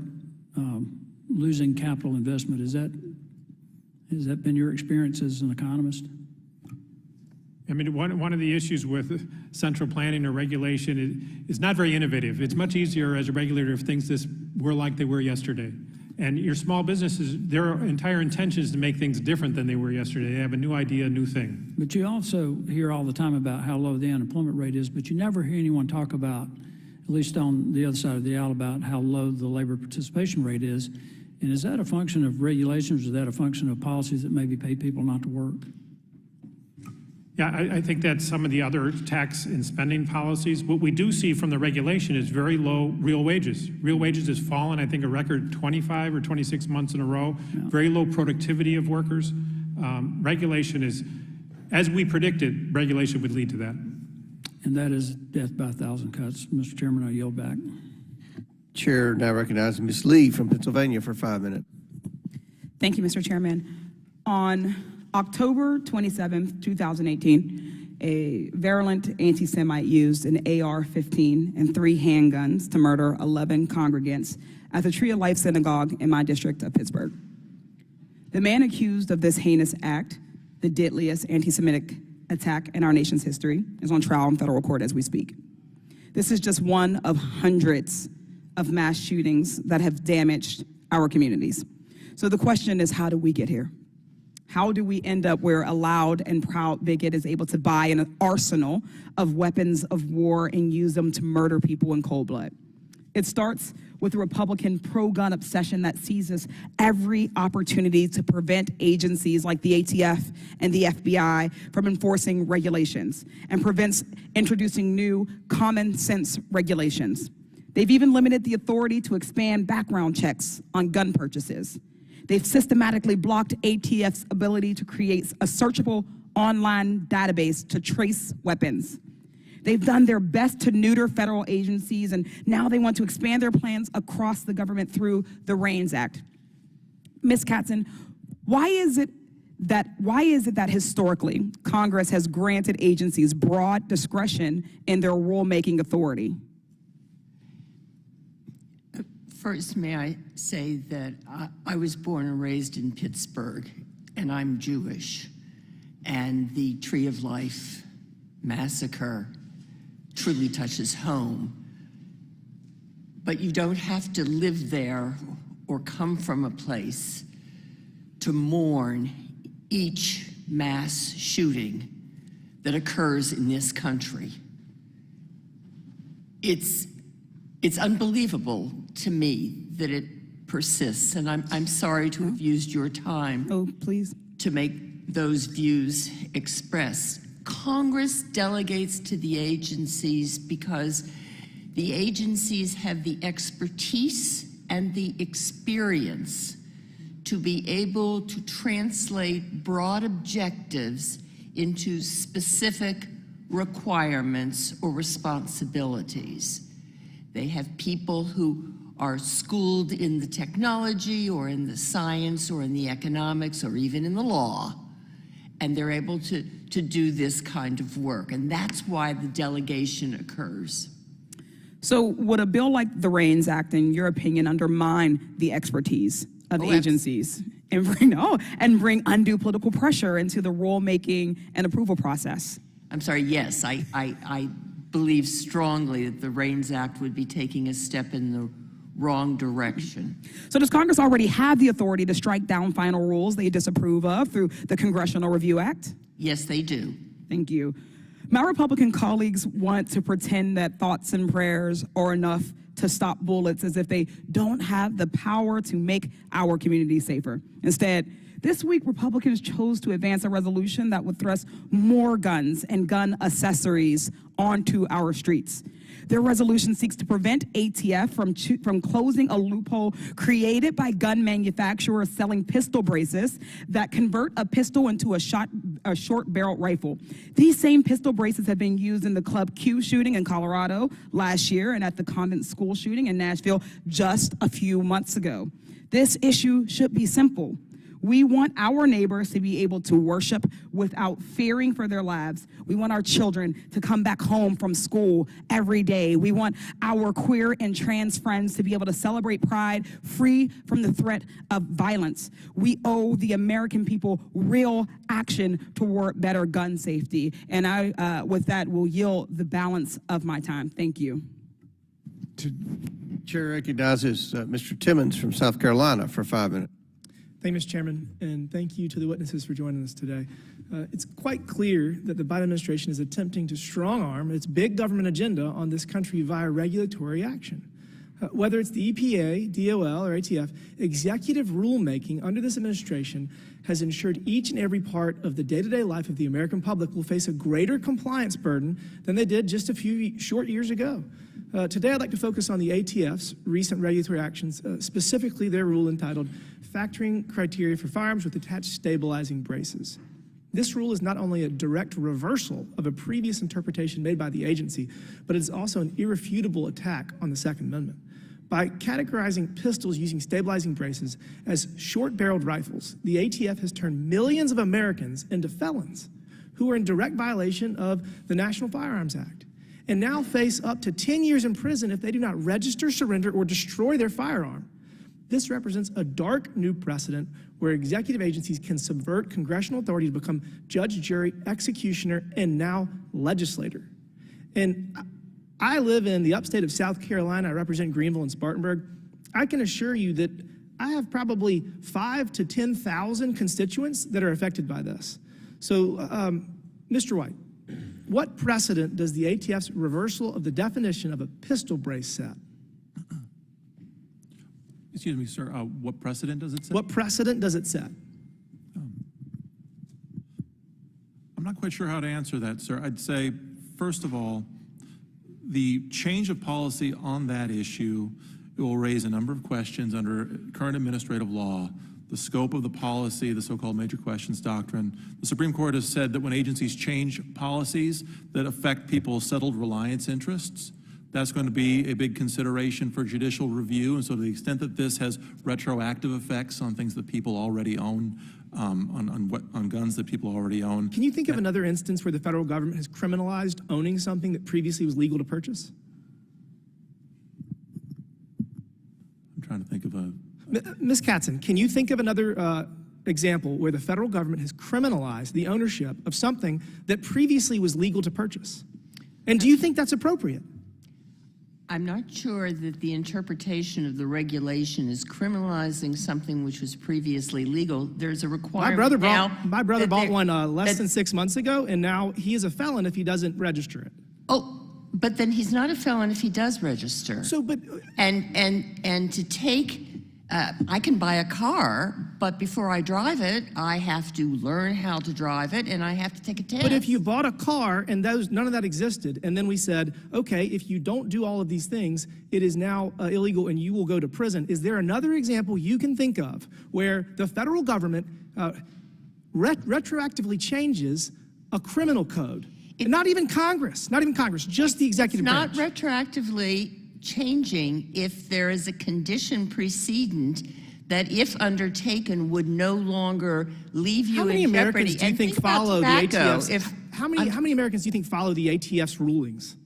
losing capital investment. Has that been your experience as an economist? I mean, one of the issues with central planning or regulation is not very innovative. It's much easier as a regulator if things were like they were yesterday. And your small businesses, their entire intention is to make things different than they were yesterday. They have a new idea, a new thing. But you also hear all the time about how low the unemployment rate is, but you never hear anyone talk about, at least on the other side of the aisle, about how low the labor participation rate is. And is that a function of regulations, or is that a function of policies that maybe pay people not to work? Yeah, I think that some of the other tax and spending policies, what we do see from the regulation is very low real wages. Real wages has fallen, I think, a record 25 or 26 months in a row. Yeah. Very low productivity of workers. Regulation is, as we predicted, regulation would lead to that. And that is death by 1,000 cuts. Mr. Chairman, I yield back. Chair now recognizes Ms. Lee from Pennsylvania for 5 minutes. Thank you, Mr. Chairman. On October 27th, 2018, a virulent anti-Semite used an AR-15 and 3 handguns to murder 11 congregants at the Tree of Life Synagogue in my district of Pittsburgh. The man accused of this heinous act, the deadliest anti-Semitic attack in our nation's history, is on trial in federal court as we speak. This is just one of hundreds of mass shootings that have damaged our communities. So the question is, how do we get here? How do we end up where a loud and proud bigot is able to buy an arsenal of weapons of war and use them to murder people in cold blood? It starts with a Republican pro-gun obsession that seizes every opportunity to prevent agencies like the ATF and the FBI from enforcing regulations and prevents introducing new common sense regulations. They've even limited the authority to expand background checks on gun purchases. They've systematically blocked ATF's ability to create a searchable online database to trace weapons. They've done their best to neuter federal agencies, and now they want to expand their plans across the government through the REINS Act. Ms. Katzen, why is it that historically Congress has granted agencies broad discretion in their rulemaking authority? First, may I say that I was born and raised in Pittsburgh, and I'm Jewish. And the Tree of Life massacre truly touches home. But you don't have to live there or come from a place to mourn each mass shooting that occurs in this country. It's unbelievable to me that it persists, and I'm sorry to have used your time to make those views expressed. Congress delegates to the agencies because the agencies have the expertise and the experience to be able to translate broad objectives into specific requirements or responsibilities. They have people who are schooled in the technology or in the science or in the economics or even in the law, and they're able to do this kind of work, and that's why the delegation occurs. So would a bill like the REINS Act, in your opinion, undermine the expertise of agencies and bring undue political pressure into the rulemaking and approval process? I'm sorry, yes, I believe strongly that the REINS Act would be taking a step in the wrong direction. So does Congress already have the authority to strike down final rules they disapprove of through the Congressional Review Act? Yes, they do. Thank you. My Republican colleagues want to pretend that thoughts and prayers are enough to stop bullets, as if they don't have the power to make our community safer. Instead, this week, Republicans chose to advance a resolution that would thrust more guns and gun accessories onto our streets. Their resolution seeks to prevent ATF from closing a loophole created by gun manufacturers selling pistol braces that convert a pistol into a short-barreled rifle. These same pistol braces have been used in the Club Q shooting in Colorado last year and at the convent school shooting in Nashville just a few months ago. This issue should be simple. We want our neighbors to be able to worship without fearing for their lives. We want our children to come back home from school every day. We want our queer and trans friends to be able to celebrate Pride free from the threat of violence. We owe the American people real action toward better gun safety. And I, with that, will yield the balance of my time. Thank you. Chair recognizes Mr. Timmons from South Carolina for 5 minutes. Thank you, Mr. Chairman, and thank you to the witnesses for joining us today. It's quite clear that the Biden administration is attempting to strong-arm its big government agenda on this country via regulatory action. Whether it's the EPA, DOL, or ATF, executive rulemaking under this administration has ensured each and every part of the day-to-day life of the American public will face a greater compliance burden than they did just a few short years ago. Today, I'd like to focus on the ATF's recent regulatory actions, specifically their rule entitled Factoring Criteria for Firearms with Attached Stabilizing Braces. This rule is not only a direct reversal of a previous interpretation made by the agency, but it is also an irrefutable attack on the Second Amendment. By categorizing pistols using stabilizing braces as short-barreled rifles, the ATF has turned millions of Americans into felons who are in direct violation of the National Firearms Act and now face up to 10 years in prison if they do not register, surrender, or destroy their firearm. This represents a dark new precedent where executive agencies can subvert congressional authority to become judge, jury, executioner, and now legislator. And I live in the upstate of South Carolina. I represent Greenville and Spartanburg. I can assure you that I have probably 5,000 to 10,000 constituents that are affected by this. So, Mr. White, what precedent does the ATF's reversal of the definition of a pistol brace set? Excuse me, sir, what precedent does it set? What precedent does it set? I'm not quite sure how to answer that, sir. I'd say, first of all, the change of policy on that issue will raise a number of questions under current administrative law. The scope of the policy, the so-called major questions doctrine. The Supreme Court has said that when agencies change policies that affect people's settled reliance interests, that's going to be a big consideration for judicial review. And so to the extent that this has retroactive effects on things that people already own, on guns that people already own. Can you think of another instance where the federal government has criminalized owning something that previously was legal to purchase? I'm trying to think of a... Ms. Katzen, can you think of another example where the federal government has criminalized the ownership of something that previously was legal to purchase? And do you think that's appropriate? I'm not sure that the interpretation of the regulation is criminalizing something which was previously legal. There's a requirement My brother bought one less than 6 months ago, and now he is a felon if he doesn't register it. Oh, but then he's not a felon if he does register. So, but and to take, I can buy a car, but before I drive it, I have to learn how to drive it, and I have to take a test. But if you bought a car and none of that existed, and then we said, okay, if you don't do all of these things, it is now illegal and you will go to prison. Is there another example you can think of where the federal government retroactively changes a criminal code? Not even Congress, just the executive branch. It's not retroactively changing if there is a condition precedent that, if undertaken, would no longer leave you in jeopardy. How many Americans do you think follow the ATF's? How many Americans do you think follow the ATF's rulings?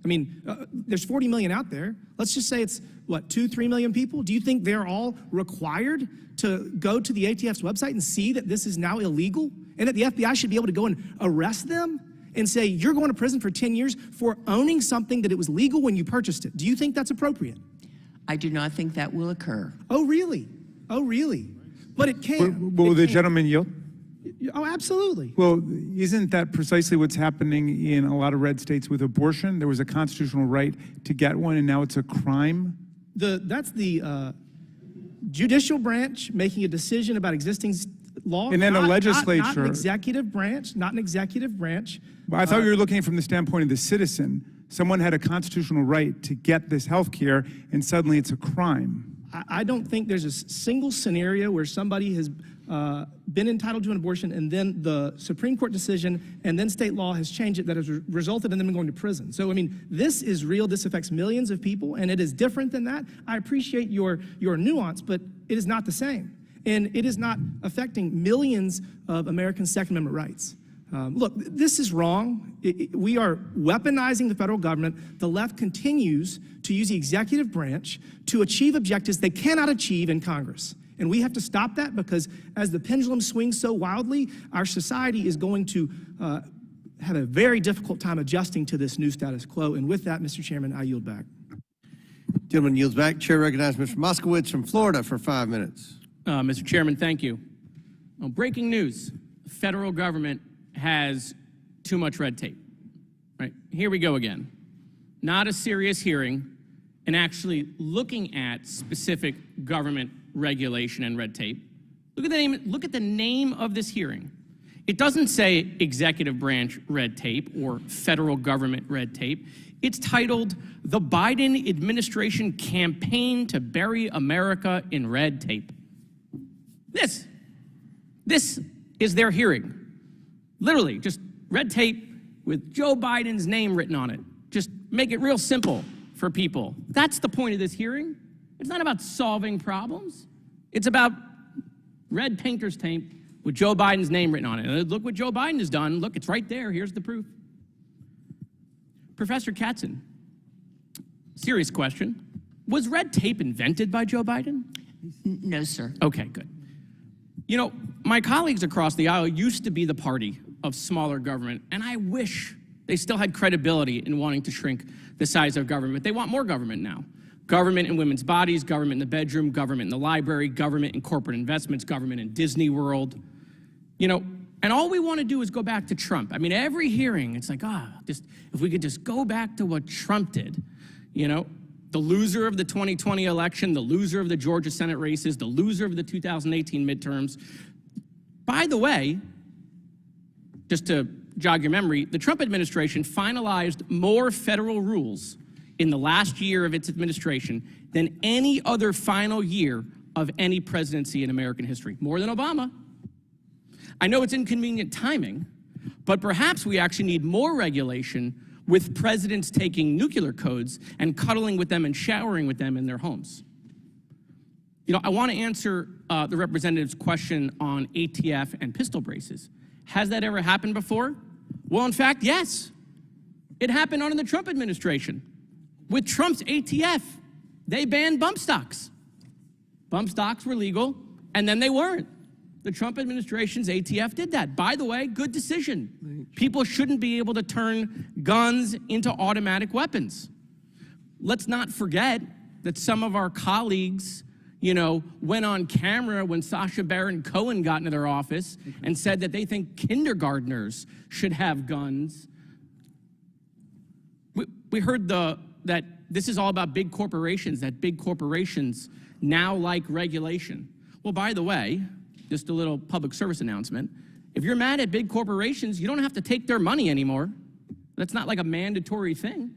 I mean, there's 40 million out there. Let's just say it's, what, 2-3 million people? Do you think they're all required to go to the ATF's website and see that this is now illegal? And that the FBI should be able to go and arrest them and say, you're going to prison for 10 years for owning something that it was legal when you purchased it? Do you think that's appropriate? I do not think that will occur. Oh, really? Oh, really? But it can. Will the gentleman yield? Oh, absolutely. Well, isn't that precisely what's happening in a lot of red states with abortion? There was a constitutional right to get one, and now it's a crime? That's the judicial branch making a decision about existing law. And then a legislature. Not an executive branch. Well, I thought you were looking from the standpoint of the citizen. Someone had a constitutional right to get this health care, and suddenly it's a crime. I don't think there's a single scenario where somebody has been entitled to an abortion and then the Supreme Court decision and then state law has changed it that has resulted in them going to prison. So, I mean, this is real. This affects millions of people, and it is different than that. I appreciate your nuance, but it is not the same. and it is not affecting millions of Americans' Second Amendment rights. Look, this is wrong. We are weaponizing the federal government. The left continues to use the executive branch to achieve objectives they cannot achieve in Congress. And we have to stop that, because as the pendulum swings so wildly, our society is going to have a very difficult time adjusting to this new status quo. And with that, Mr. Chairman, I yield back. Gentleman yields back. Chair recognizes Mr. Moskowitz from Florida for 5 minutes. Mr. Chairman, thank you. Well, breaking news. The federal government has too much red tape. Right? Here we go again. Not a serious hearing, and actually looking at specific government regulation and red tape. Look at the name of this hearing. It doesn't say executive branch red tape or federal government red tape. It's titled The Biden Administration Campaign to Bury America in Red Tape. This is their hearing. Literally, just red tape with Joe Biden's name written on it. Just make it real simple for people. That's the point of this hearing. It's not about solving problems. It's about red painter's tape with Joe Biden's name written on it. And look what Joe Biden has done. Look, it's right there. Here's the proof. Professor Katzen, serious question. Was red tape invented by Joe Biden? No, sir. Okay, good. You know, my colleagues across the aisle used to be the party of smaller government, and I wish they still had credibility in wanting to shrink the size of government. They want more government now. Government in women's bodies, government in the bedroom, government in the library, government in corporate investments, government in Disney World. You know, and all we want to do is go back to Trump. I mean, every hearing, it's like, just if we could just go back to what Trump did, you know, the loser of the 2020 election, the loser of the Georgia Senate races, the loser of the 2018 midterms. By the way, just to jog your memory, the Trump administration finalized more federal rules in the last year of its administration than any other final year of any presidency in American history, more than Obama. I know it's inconvenient timing, but perhaps we actually need more regulation with presidents taking nuclear codes and cuddling with them and showering with them in their homes. You know, I want to answer the representative's question on ATF and pistol braces. Has that ever happened before? Well, in fact, yes. It happened under the Trump administration. With Trump's ATF, they banned bump stocks. Bump stocks were legal, and then they weren't. The Trump administration's ATF did that. By the way, good decision. People shouldn't be able to turn guns into automatic weapons. Let's not forget that some of our colleagues, you know, went on camera when Sacha Baron Cohen got into their office and said that they think kindergartners should have guns. We heard that this is all about big corporations, that big corporations now like regulation. Well, by the way, just a little public service announcement. If you're mad at big corporations, you don't have to take their money anymore. That's not like a mandatory thing.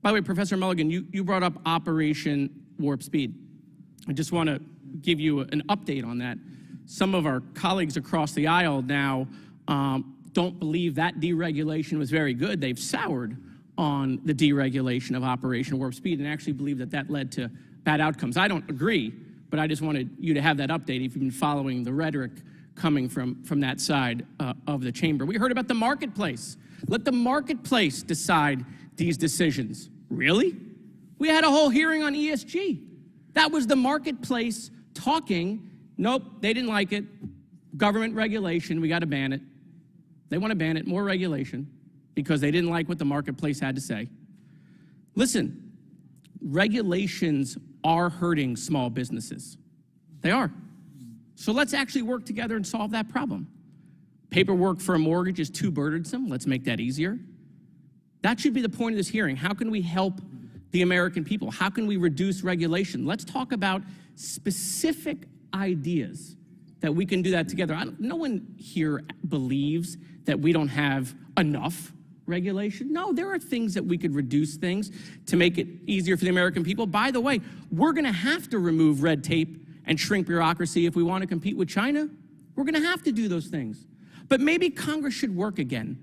By the way, Professor Mulligan, you brought up Operation Warp Speed. I just want to give you an update on that. Some of our colleagues across the aisle now don't believe that deregulation was very good. They've soured on the deregulation of Operation Warp Speed and actually believe that that led to bad outcomes. I don't agree, but I just wanted you to have that update if you've been following the rhetoric coming from that side of the chamber. We heard about the marketplace. Let the marketplace decide these decisions. Really? We had a whole hearing on ESG. That was the marketplace talking. Nope, they didn't like it. Government regulation, we got to ban it. They want to ban it, more regulation, because they didn't like what the marketplace had to say. Listen, regulations are hurting small businesses. They are. So let's actually work together and solve that problem. Paperwork for a mortgage is too burdensome. Let's make that easier. That should be the point of this hearing. How can we help the American people? How can we reduce regulation? Let's talk about specific ideas that we can do that together. No one here believes that we don't have enough regulation. No, there are things that we could reduce things to make it easier for the American people. By the way, we're going to have to remove red tape and shrink bureaucracy if we want to compete with China. We're going to have to do those things. But maybe Congress should work again.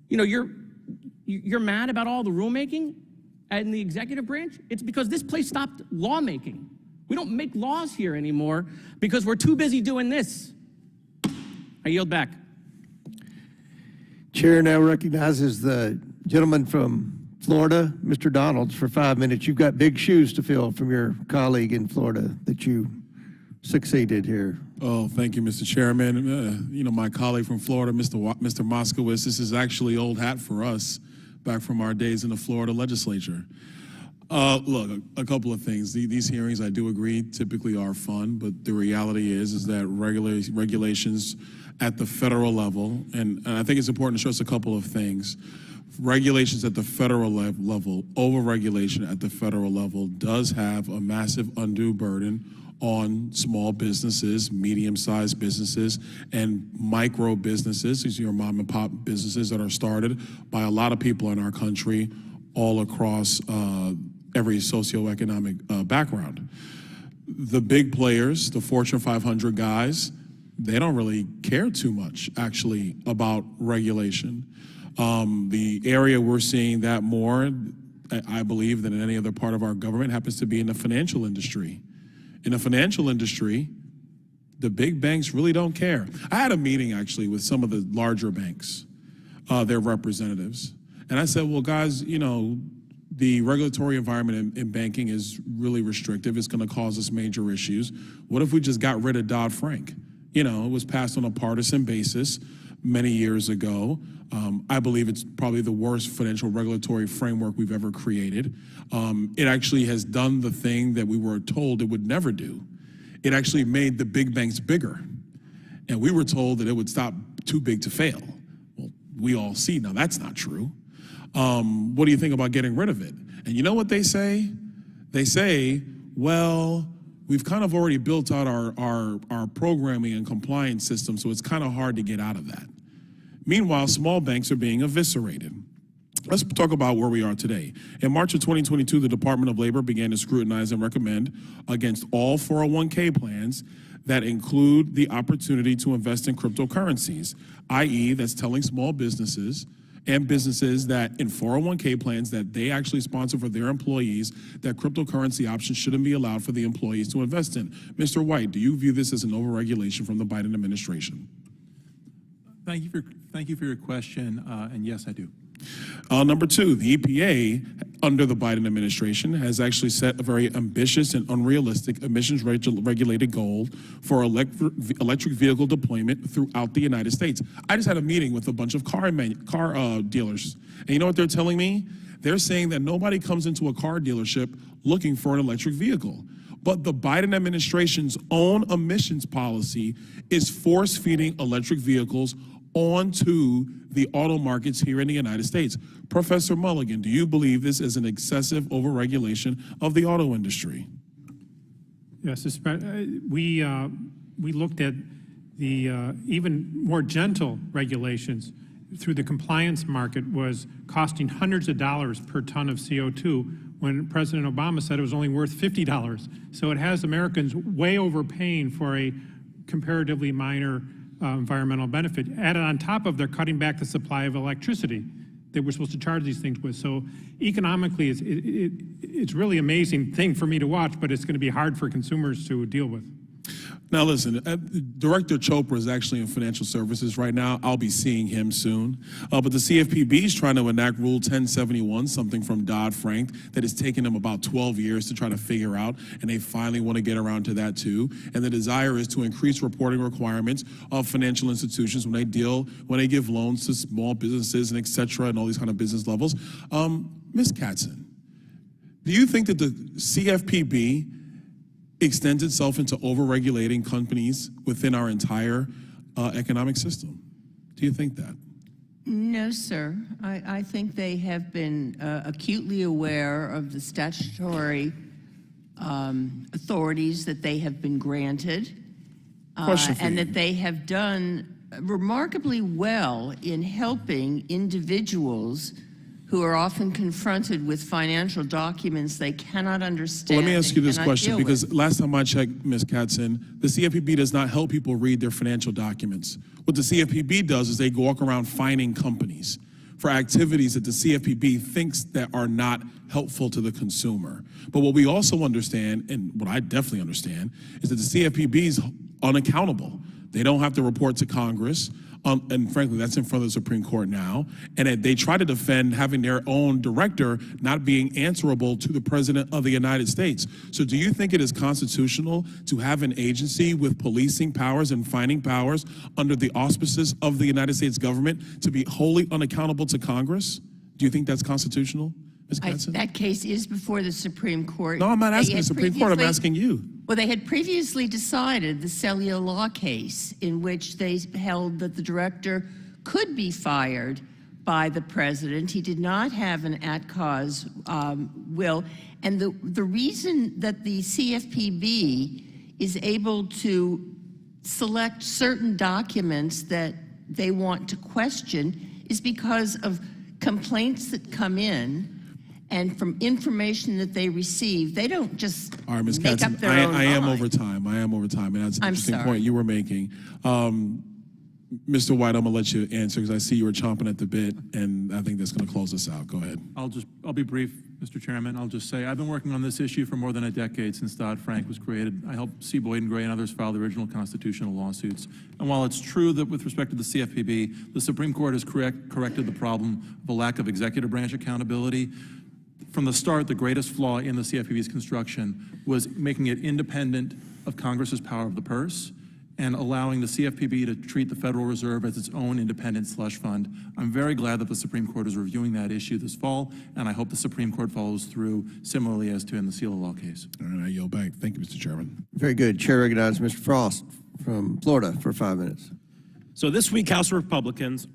You know, you're mad about all the rulemaking in the executive branch. It's because this place stopped lawmaking. We don't make laws here anymore because we're too busy doing this. I yield back. Chair now recognizes the gentleman from Florida, Mr. Donalds, for 5 minutes. You've got big shoes to fill from your colleague in Florida that you succeeded here. Oh, thank you, Mr. Chairman. You know, my colleague from Florida, Mr. Moskowitz, this is actually old hat for us back from our days in the Florida legislature. Look, a couple of things. These hearings, I do agree, typically are fun, but the reality is that regulations at the federal level, and I think it's important to stress a couple of things. Regulations at the federal level, over-regulation at the federal level does have a massive undue burden on small businesses, medium-sized businesses, and micro businesses. These are your mom and pop businesses that are started by a lot of people in our country all across every socioeconomic background. The big players, the Fortune 500 guys, they don't really care too much, actually, about regulation. The area we're seeing that more, I believe, than in any other part of our government happens to be in the financial industry. In the financial industry, the big banks really don't care. I had a meeting, actually, with some of the larger banks, their representatives. And I said, well, guys, you know, the regulatory environment in banking is really restrictive. It's going to cause us major issues. What if we just got rid of Dodd-Frank? You know, it was passed on a partisan basis many years ago. I believe it's probably the worst financial regulatory framework we've ever created. It actually has done the thing that we were told it would never do. It actually made the big banks bigger. And we were told that it would stop too big to fail. Well, we all see now that's not true. What do you think about getting rid of it? And you know what they say? They say, well, we've kind of already built out our programming and compliance system, so it's kind of hard to get out of that. Meanwhile, small banks are being eviscerated. Let's talk about where we are today. In March of 2022, the Department of Labor began to scrutinize and recommend against all 401k plans that include the opportunity to invest in cryptocurrencies, i.e., that's telling small businesses and businesses that in 401k plans that they actually sponsor for their employees, that cryptocurrency options shouldn't be allowed for the employees to invest in. Mr. White, do you view this as an overregulation from the Biden administration? Thank you for your question, and yes, I do. Number two, the EPA, under the Biden administration, has actually set a very ambitious and unrealistic emissions regulated goal for electric vehicle deployment throughout the United States. I just had a meeting with a bunch of car dealers, and you know what they're telling me? They're saying that nobody comes into a car dealership looking for an electric vehicle. But the Biden administration's own emissions policy is force-feeding electric vehicles onto the auto markets here in the United States. Professor Mulligan, do you believe this is an excessive overregulation of the auto industry? Yes, we looked at the even more gentle regulations through the compliance market was costing hundreds of dollars per ton of CO2 when President Obama said it was only worth $50. So it has Americans way overpaying for a comparatively minor environmental benefit. Added on top of, they're cutting back the supply of electricity that we're supposed to charge these things with. So economically, it's really amazing thing for me to watch, but it's going to be hard for consumers to deal with. Now listen, Director Chopra is actually in financial services right now. I'll be seeing him soon. But the CFPB is trying to enact Rule 1071, something from Dodd-Frank that has taken them about 12 years to try to figure out, and they finally want to get around to that too. And the desire is to increase reporting requirements of financial institutions when they give loans to small businesses and et cetera, and all these kind of business levels. Ms. Katzen, do you think that the CFPB extends itself into over-regulating companies within our entire economic system? Do you think that? No, sir. I think they have been acutely aware of the statutory authorities that they have been granted, and that they have done remarkably well in helping individuals who are often confronted with financial documents they cannot understand. Well, let me ask you this question, because last time I checked, Ms. Katzen, the CFPB does not help people read their financial documents. What the CFPB does is they walk around fining companies for activities that the CFPB thinks that are not helpful to the consumer. But what we also understand, and what I definitely understand, is that the CFPB is unaccountable. They don't have to report to Congress. And frankly, that's in front of the Supreme Court now. And they try to defend having their own director not being answerable to the President of the United States. So do you think it is constitutional to have an agency with policing powers and finding powers under the auspices of the United States government to be wholly unaccountable to Congress? Do you think that's constitutional, Ms. Katzen? That case is before the Supreme Court. No, I'm not asking the Supreme Court. I'm asking you. Well, they had previously decided the cellular law case in which they held that the director could be fired by the president. He did not have an at-cause will. And the reason that the CFPB is able to select certain documents that they want to question is because of complaints that come in. And from information that they receive, they don't just All right, Ms. make Katzen, up their own I am mind. over time. And that's an I'm interesting sorry. point you were making. Mr. White, I'm gonna let you answer because I see you were chomping at the bit, and I think that's gonna close us out. Go ahead. I'll be brief, Mr. Chairman. I'll just say I've been working on this issue for more than a decade since Dodd-Frank was created. I helped C. Boyd and Gray and others file the original constitutional lawsuits. And while it's true that with respect to the CFPB, the Supreme Court has corrected the problem of a lack of executive branch accountability, from the start, the greatest flaw in the CFPB's construction was making it independent of Congress's power of the purse and allowing the CFPB to treat the Federal Reserve as its own independent slush fund. I'm very glad that the Supreme Court is reviewing that issue this fall, and I hope the Supreme Court follows through similarly as to in the seal of law case. All right, I yield back. Thank you, Mr. Chairman. Very good. Chair recognizes Mr. Frost from Florida for 5 minutes. So this week, House Republicans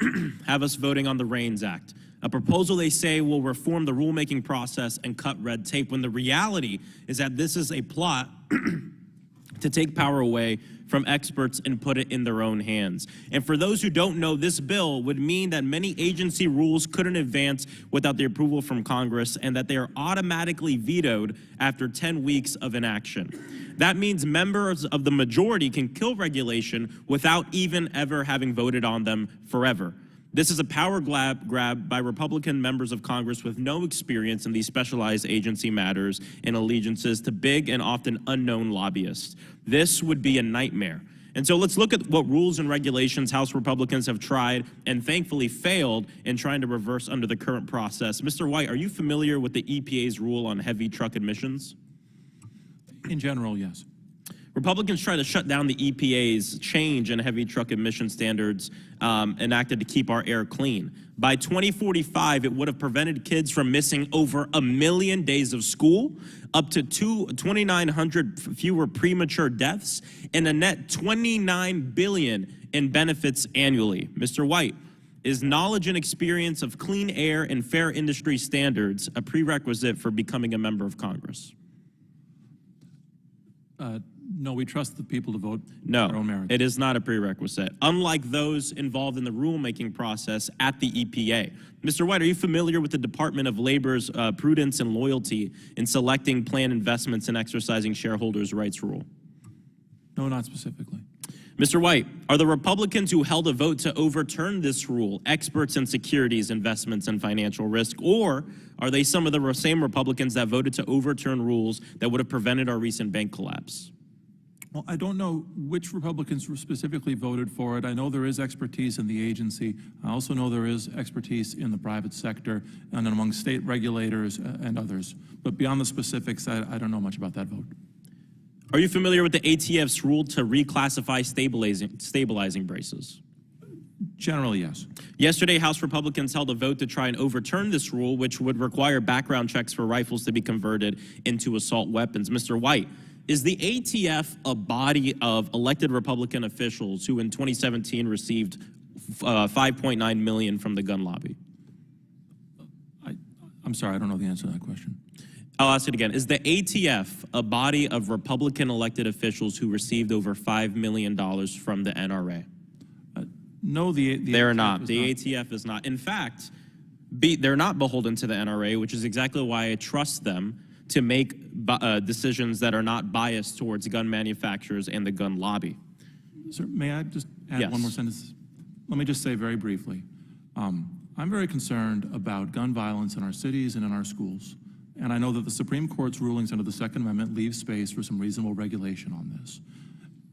have us voting on the REINS Act, a proposal they say will reform the rulemaking process and cut red tape, when the reality is that this is a plot to take power away from experts and put it in their own hands. And for those who don't know, this bill would mean that many agency rules couldn't advance without the approval from Congress, and that they are automatically vetoed after 10 weeks of inaction. That means members of the majority can kill regulation without even ever having voted on them forever. This is a power grab by Republican members of Congress with no experience in these specialized agency matters and allegiances to big and often unknown lobbyists. This would be a nightmare. And so let's look at what rules and regulations House Republicans have tried and thankfully failed in trying to reverse under the current process. Mr. White, are you familiar with the EPA's rule on heavy truck emissions? In general, yes. Republicans try to shut down the EPA's change in heavy truck emission standards enacted to keep our air clean. By 2045, it would have prevented kids from missing over 1 million days of school, up to 2,900 fewer premature deaths, and a net $29 billion in benefits annually. Mr. White, is knowledge and experience of clean air and fair industry standards a prerequisite for becoming a member of Congress? No, we trust the people to vote No, their own merits. it is not a prerequisite, unlike those involved in the rulemaking process at the EPA. Mr. White, are you familiar with the Department of Labor's prudence and loyalty in selecting planned investments and exercising shareholders' rights rule? No, not specifically. Mr. White, are the Republicans who held a vote to overturn this rule experts in securities, investments, and financial risk, or are they some of the same Republicans that voted to overturn rules that would have prevented our recent bank collapse? Well, I don't know which Republicans specifically voted for it. I know there is expertise in the agency. I also know there is expertise in the private sector and among state regulators and others. But beyond the specifics, I don't know much about that vote. Are you familiar with the ATF's rule to reclassify stabilizing braces? Generally, yes. Yesterday, House Republicans held a vote to try and overturn this rule, which would require background checks for rifles to be converted into assault weapons. Mr. White, is the ATF a body of elected Republican officials who in 2017 received $5.9 million from the gun lobby? I'm sorry, I don't know the answer to that question. I'll ask it again. Is the ATF a body of Republican elected officials who received over $5 million from the NRA? No, the they're ATF not. is The ATF is not. In fact, they're not beholden to the NRA, which is exactly why I trust them to make decisions that are not biased towards gun manufacturers and the gun lobby. Sir, may I just add one more sentence? Let me just say very briefly, I'm very concerned about gun violence in our cities and in our schools. And I know that the Supreme Court's rulings under the Second Amendment leave space for some reasonable regulation on this.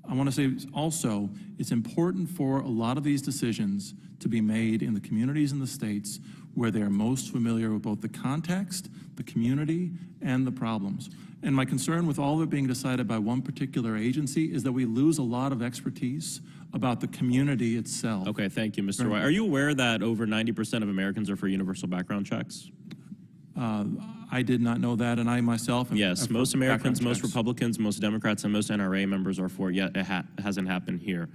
I want to say also, it's important for a lot of these decisions to be made in the communities and the states where they are most familiar with both the context, the community, and the problems. And my concern with all of it being decided by one particular agency is that we lose a lot of expertise about the community itself. Okay, thank you, Mr. White. Are you aware that over 90% of Americans are for universal background checks? I did not know that, and I myself... Yes, most Americans, most Republicans, most Democrats, and most NRA members are for it, yet it hasn't happened here.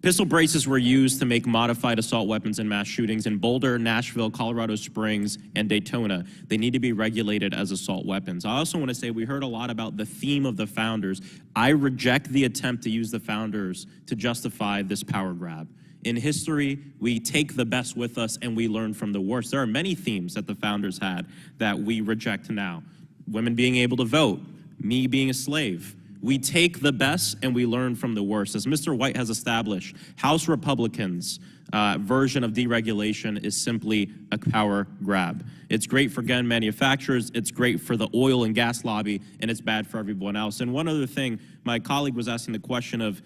Pistol braces were used to make modified assault weapons in mass shootings in Boulder, Nashville, Colorado Springs, and Daytona. They need to be regulated as assault weapons. I also want to say we heard a lot about the theme of the founders. I reject the attempt to use the founders to justify this power grab. In history, we take the best with us and we learn from the worst. There are many themes that the founders had that we reject now. Women being able to vote, me being a slave. We take the best and we learn from the worst. As Mr. White has established, House Republicans' version of deregulation is simply a power grab. It's great for gun manufacturers, it's great for the oil and gas lobby, and it's bad for everyone else. And one other thing, my colleague was asking the question of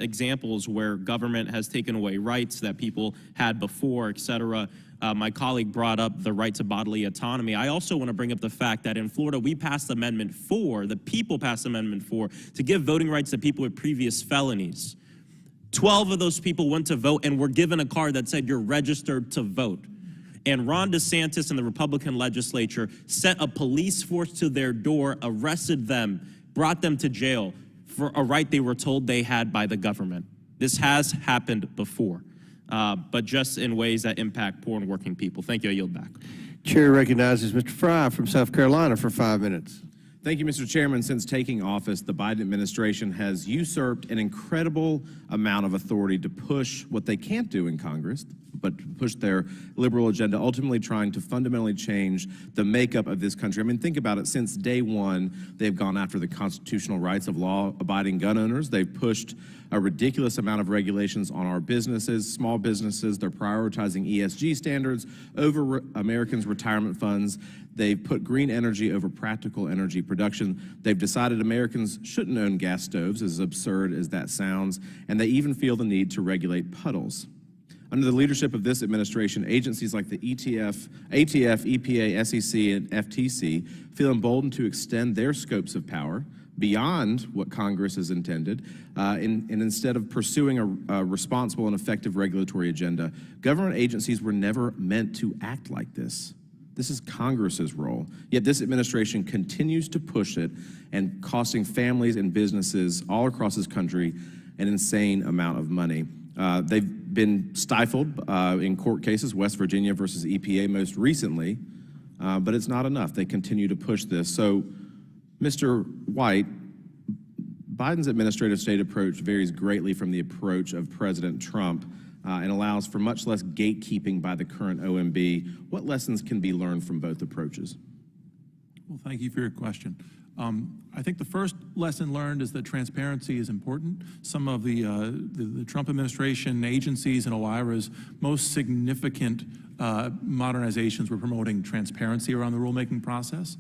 examples where government has taken away rights that people had before, et cetera. My colleague brought up the right to bodily autonomy. I also want to bring up the fact that in Florida, we passed Amendment 4, the people passed Amendment 4, to give voting rights to people with previous felonies. 12 of those people went to vote and were given a card that said you're registered to vote. And Ron DeSantis and the Republican legislature sent a police force to their door, arrested them, brought them to jail for a right they were told they had by the government. This has happened before. But just in ways that impact poor and working people. Thank you. I yield back. Chair recognizes Mr. Fry from South Carolina for 5 minutes. Thank you, Mr. Chairman. Since taking office, the Biden administration has usurped an incredible amount of authority to push what they can't do in Congress, but push their liberal agenda, ultimately trying to fundamentally change the makeup of this country. I mean, think about it. Since day one, they've gone after the constitutional rights of law-abiding gun owners. They've pushed a ridiculous amount of regulations on our businesses, small businesses. They're prioritizing ESG standards over Americans' retirement funds. They've put green energy over practical energy production. They've decided Americans shouldn't own gas stoves, as absurd as that sounds, and they even feel the need to regulate puddles. Under the leadership of this administration, agencies like the ATF, EPA, SEC, and FTC feel emboldened to extend their scopes of power beyond what Congress has intended, and instead of pursuing a responsible and effective regulatory agenda. Government agencies were never meant to act like this. This is Congress's role, yet this administration continues to push it and costing families and businesses all across this country an insane amount of money. They've been stifled in court cases, West Virginia versus EPA most recently, but it's not enough. They continue to push this. So, Mr. White, Biden's administrative state approach varies greatly from the approach of President Trump and allows for much less gatekeeping by the current OMB. What lessons can be learned from both approaches? Well, thank you for your question. I think the first lesson learned is that transparency is important. Some of the Trump administration agencies and OIRA's most significant modernizations were promoting transparency around the rulemaking process.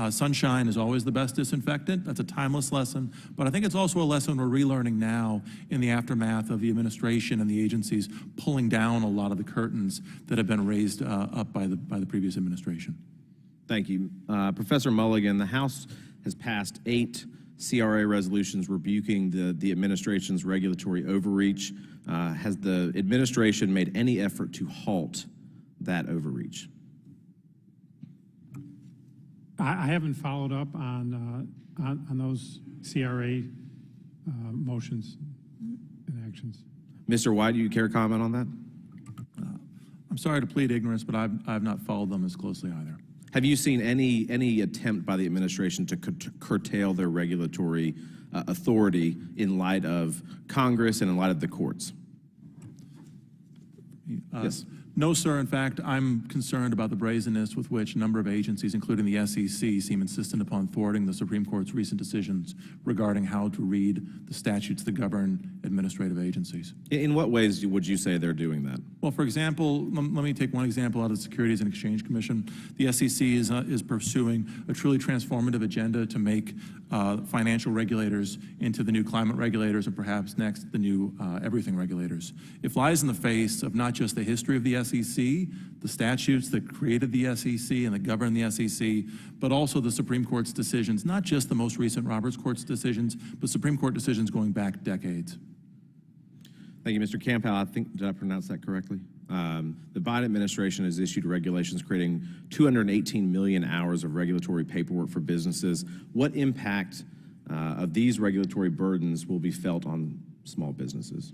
Sunshine is always the best disinfectant. That's a timeless lesson. But I think it's also a lesson we're relearning now in the aftermath of the administration and the agencies pulling down a lot of the curtains that have been raised up by the previous administration. Thank you. Professor Mulligan, the House has passed 8 CRA resolutions rebuking the administration's regulatory overreach. Has the administration made any effort to halt that overreach? I haven't followed up on those CRA motions and actions. Mr. White, do you care to comment on that? I'm sorry to plead ignorance, but I've not followed them as closely either. Have you seen any attempt by the administration to curtail their regulatory authority in light of Congress and in light of the courts? Yes. No, sir. In fact, I'm concerned about the brazenness with which a number of agencies, including the SEC, seem insistent upon thwarting the Supreme Court's recent decisions regarding how to read the statutes that govern administrative agencies. In what ways would you say they're doing that? Well, for example, let me take one example out of the Securities and Exchange Commission. The SEC is pursuing a truly transformative agenda to make financial regulators into the new climate regulators and perhaps next the new everything regulators. It flies in the face of not just the history of the SEC, the statutes that created the SEC and that govern the SEC, but also the Supreme Court's decisions, not just the most recent Roberts Court's decisions, but Supreme Court decisions going back decades. Thank you, Mr. Campbell. I think, did I pronounce that correctly? The Biden administration has issued regulations creating 218 million hours of regulatory paperwork for businesses. What impact of these regulatory burdens will be felt on small businesses?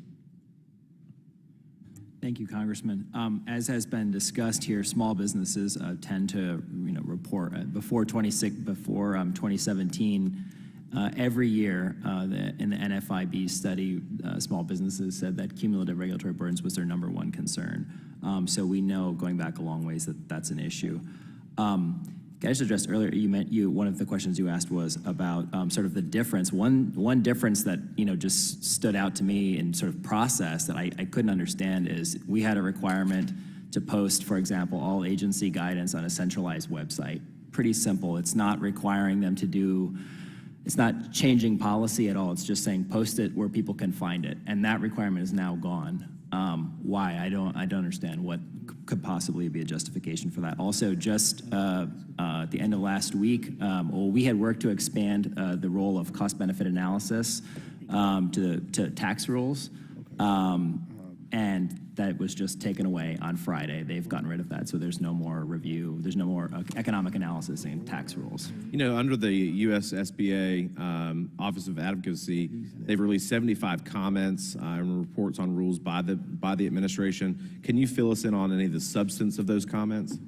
Thank you, Congressman. As has been discussed here, small businesses tend to, report before 2017. Every year, in the NFIB study, small businesses said that cumulative regulatory burdens was their #1 concern. So we know, going back a long ways, that that's an issue. I just addressed earlier, one of the questions you asked was about sort of the difference. One difference that just stood out to me in sort of process that I couldn't understand is we had a requirement to post, for example, all agency guidance on a centralized website. Pretty simple. It's not requiring them to do. It's not changing policy at all. It's just saying post it where people can find it, and that requirement is now gone. Why? I don't understand what could possibly be a justification for that. Also, just at the end of last week, we had worked to expand the role of cost-benefit analysis to tax rules, and that was just taken away on Friday. They've gotten rid of that, so there's no more review. There's no more economic analysis in tax rules. Under the U.S. SBA Office of Advocacy, they've released 75 comments and reports on rules by the administration. Can you fill us in on any of the substance of those comments?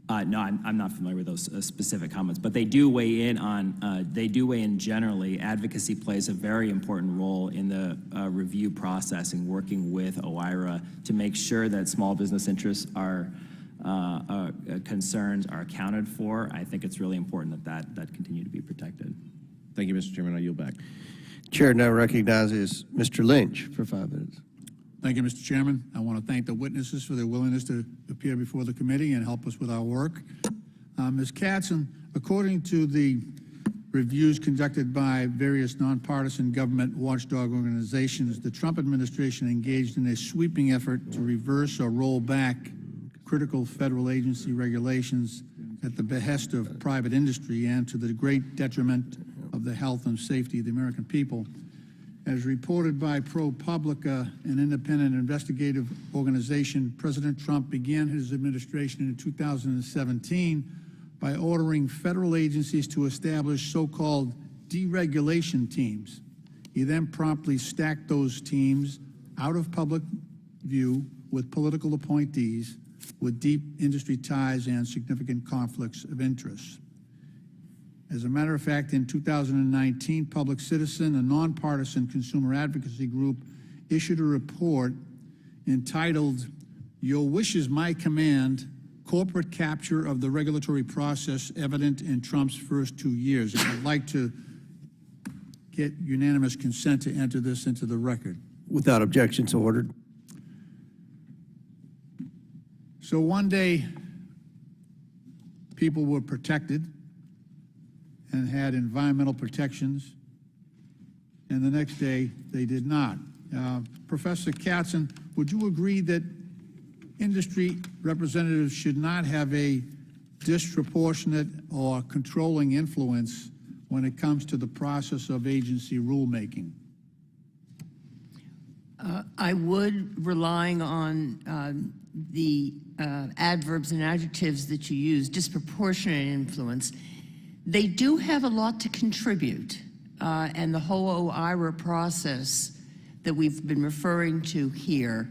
No, I'm not familiar with those specific comments, but they do weigh in on. They do weigh in generally. Advocacy plays a very important role in the review process and working with OIRA to make sure that small business interests concerns are accounted for. I think it's really important that continue to be protected. Thank you, Mr. Chairman. I yield back. Chair now recognizes Mr. Lynch for 5 minutes. Thank you, Mr. Chairman. I want to thank the witnesses for their willingness to appear before the committee and help us with our work. Ms. Katzen, according to the reviews conducted by various nonpartisan government watchdog organizations, the Trump administration engaged in a sweeping effort to reverse or roll back critical federal agency regulations at the behest of private industry and to the great detriment of the health and safety of the American people. As reported by ProPublica, an independent investigative organization, President Trump began his administration in 2017 by ordering federal agencies to establish so-called deregulation teams. He then promptly stacked those teams out of public view with political appointees with deep industry ties and significant conflicts of interest. As a matter of fact, in 2019, Public Citizen, a nonpartisan consumer advocacy group, issued a report entitled, "Your Wish is My Command, Corporate Capture of the Regulatory Process Evident in Trump's First 2 Years." And I'd like to get unanimous consent to enter this into the record. Without objections, ordered. So one day, people were protected and had environmental protections, and the next day they did not. Professor Katzen, would you agree that industry representatives should not have a disproportionate or controlling influence when it comes to the process of agency rulemaking? I would, relying on the adverbs and adjectives that you use, disproportionate influence. They do have a lot to contribute, and the whole OIRA process that we've been referring to here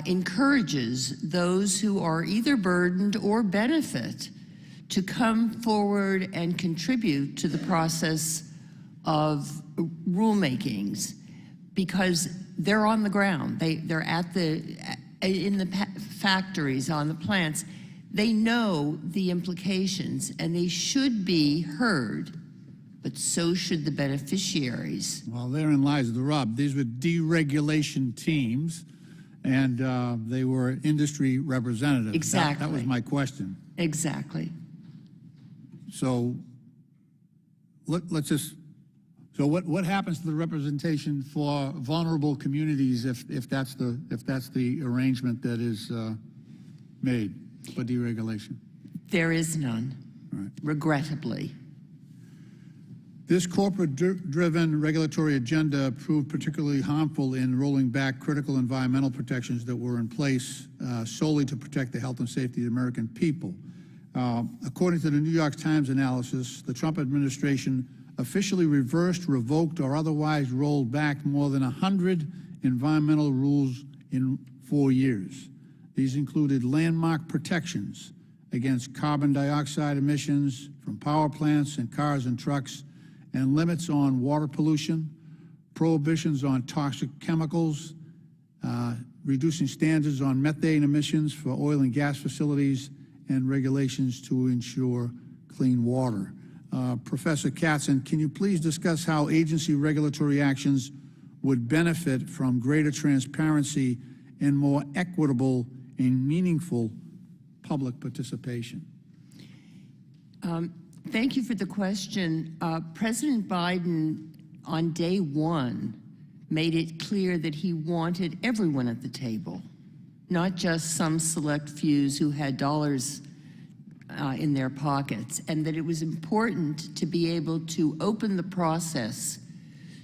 encourages those who are either burdened or benefit to come forward and contribute to the process of rulemakings because they're on the ground. They're at in the factories, on the plants, they know the implications and they should be heard, but so should the beneficiaries. Well, therein lies the rub. These were deregulation teams, and they were industry representatives. Exactly. That was my question. Exactly. So let's just, so what happens to the representation for vulnerable communities if that's the arrangement that is made for deregulation? There is none, Right. regrettably. This corporate-driven regulatory agenda proved particularly harmful in rolling back critical environmental protections that were in place solely to protect the health and safety of the American people. According to the New York Times analysis, the Trump administration officially reversed, revoked, or otherwise rolled back more than 100 environmental rules in 4 years. These included landmark protections against carbon dioxide emissions from power plants and cars and trucks, and limits on water pollution, prohibitions on toxic chemicals, reducing standards on methane emissions for oil and gas facilities, and regulations to ensure clean water. Professor Katzen, can you please discuss how agency regulatory actions would benefit from greater transparency and more equitable and meaningful public participation? Thank you for the question. President Biden, on day one, made it clear that he wanted everyone at the table, not just some select few who had dollars in their pockets, and that it was important to be able to open the process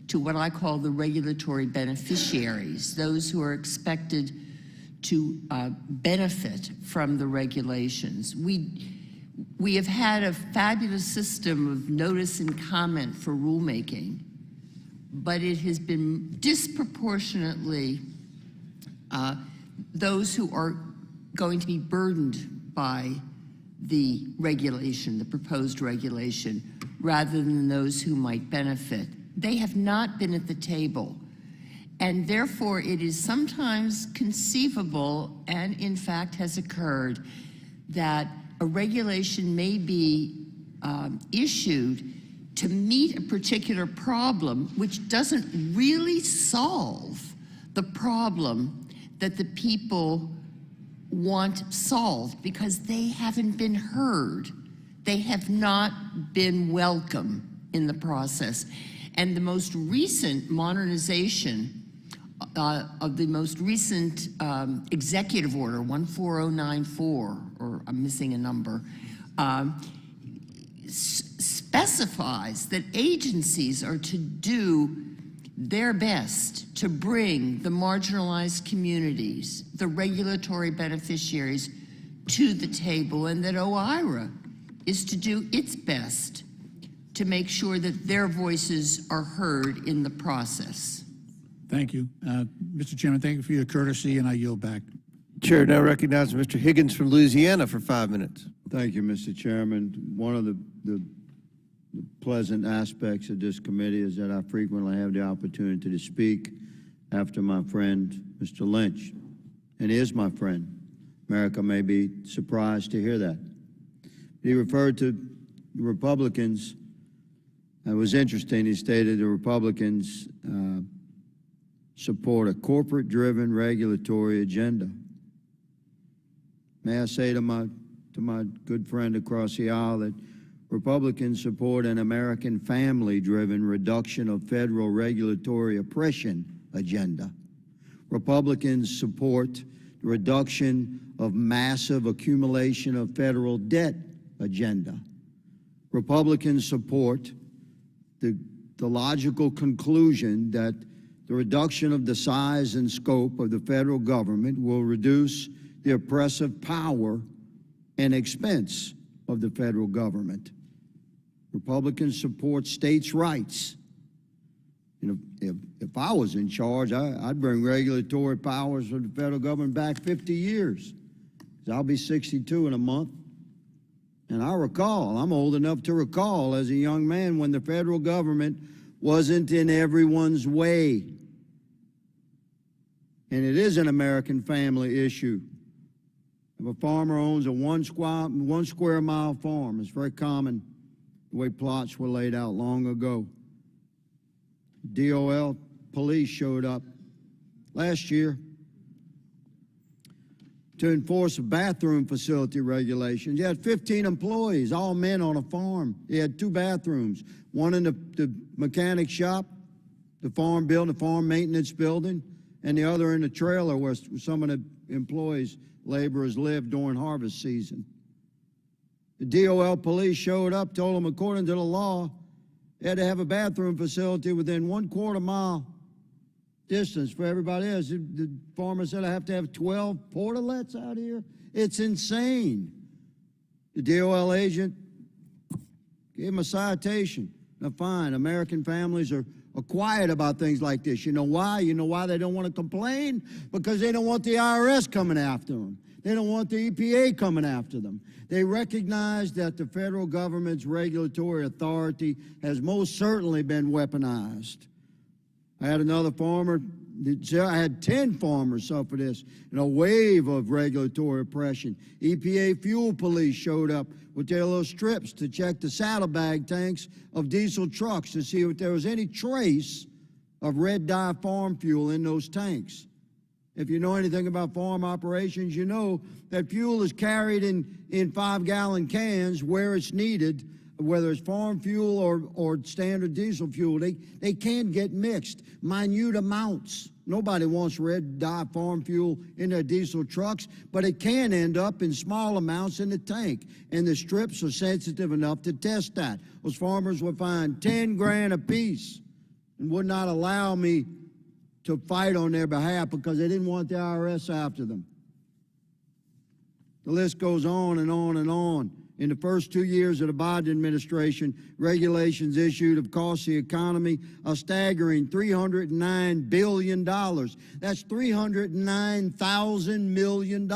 to what I call the regulatory beneficiaries, those who are expected to benefit from the regulations. We have had a fabulous system of notice and comment for rulemaking, but it has been disproportionately those who are going to be burdened by the regulation, the proposed regulation, rather than those who might benefit. They have not been at the table, and therefore it is sometimes conceivable, and in fact has occurred, that a regulation may be issued to meet a particular problem which doesn't really solve the problem that the people want solved, because they haven't been heard. They have not been welcome in the process. And the most recent modernization of the most recent executive order, 14094, or I'm missing a number, specifies that agencies are to do their best to bring the marginalized communities, the regulatory beneficiaries, to the table, and that OIRA is to do its best to make sure that their voices are heard in the process. Thank you. Mr. Chairman, thank you for your courtesy, and I yield back. Chair now recognizes Mr. Higgins from Louisiana for 5 minutes. Thank you, Mr. Chairman. One of the pleasant aspects of this committee is that I frequently have the opportunity to speak after my friend, Mr. Lynch. And he is my friend. America may be surprised to hear that. He referred to the Republicans. It was interesting. He stated the Republicans support a corporate-driven regulatory agenda. May I say to my good friend across the aisle that Republicans support an American family-driven reduction of federal regulatory oppression agenda. Republicans support the reduction of massive accumulation of federal debt agenda. Republicans support the logical conclusion that the reduction of the size and scope of the federal government will reduce the oppressive power and expense of the federal government. Republicans support states' rights. You know, if I was in charge, I'd bring regulatory powers of the federal government back 50 years. 'Cause I'll be 62 in a month. And I recall, I'm old enough to recall as a young man when the federal government wasn't in everyone's way. and it is an American family issue. If a farmer owns a one square mile farm, it's very common the way plots were laid out long ago. DOL police showed up last year to enforce bathroom facility regulations. You had 15 employees, all men on a farm. You had 2 bathrooms, one in the mechanic shop, the farm building, the farm maintenance building, and the other in the trailer where some of the employees, laborers live during harvest season. The DOL police showed up, told them according to the law, they had to have a bathroom facility within 1/4 mile distance for everybody else. The farmer said, I have to have 12 portalets out here. It's insane. The DOL agent gave him a citation. Now, fine, American families are quiet about things like this. You know why? You know why they don't want to complain? Because they don't want the IRS coming after them. They don't want the EPA coming after them. They recognize that the federal government's regulatory authority has most certainly been weaponized. I had another farmer, I had 10 farmers suffer this in a wave of regulatory oppression. EPA fuel police showed up with their little strips to check the saddlebag tanks of diesel trucks to see if there was any trace of red dye farm fuel in those tanks. If you know anything about farm operations, you know that fuel is carried in 5-gallon cans where it's needed, whether it's farm fuel or standard diesel fuel. They can get mixed, minute amounts. Nobody wants red dye farm fuel in their diesel trucks, but it can end up in small amounts in the tank, and the strips are sensitive enough to test that. Those farmers would find 10 grand a piece and would not allow me to fight on their behalf because they didn't want the IRS after them. The list goes on and on and on. In the first 2 years of the Biden administration, regulations issued have cost the economy a staggering $309 billion. That's $309,000 million.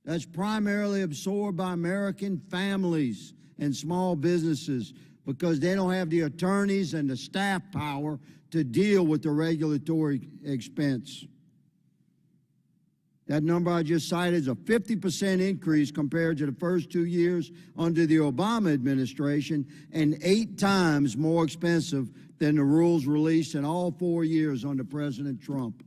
That's primarily absorbed by American families and small businesses because they don't have the attorneys and the staff power to deal with the regulatory expense. That number I just cited is a 50% increase compared to the first 2 years under the Obama administration and 8 times more expensive than the rules released in all 4 years under President Trump.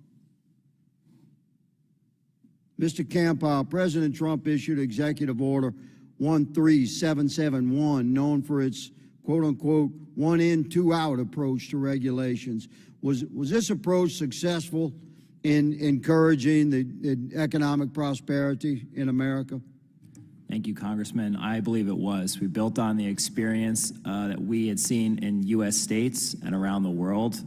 Mr. Campbell, President Trump issued Executive Order 13771, known for its quote-unquote one-in, two-out approach to regulations. Was this approach successful in encouraging the economic prosperity in America? Thank you, Congressman. I believe it was. We built on the experience that we had seen in U.S. states and around the world.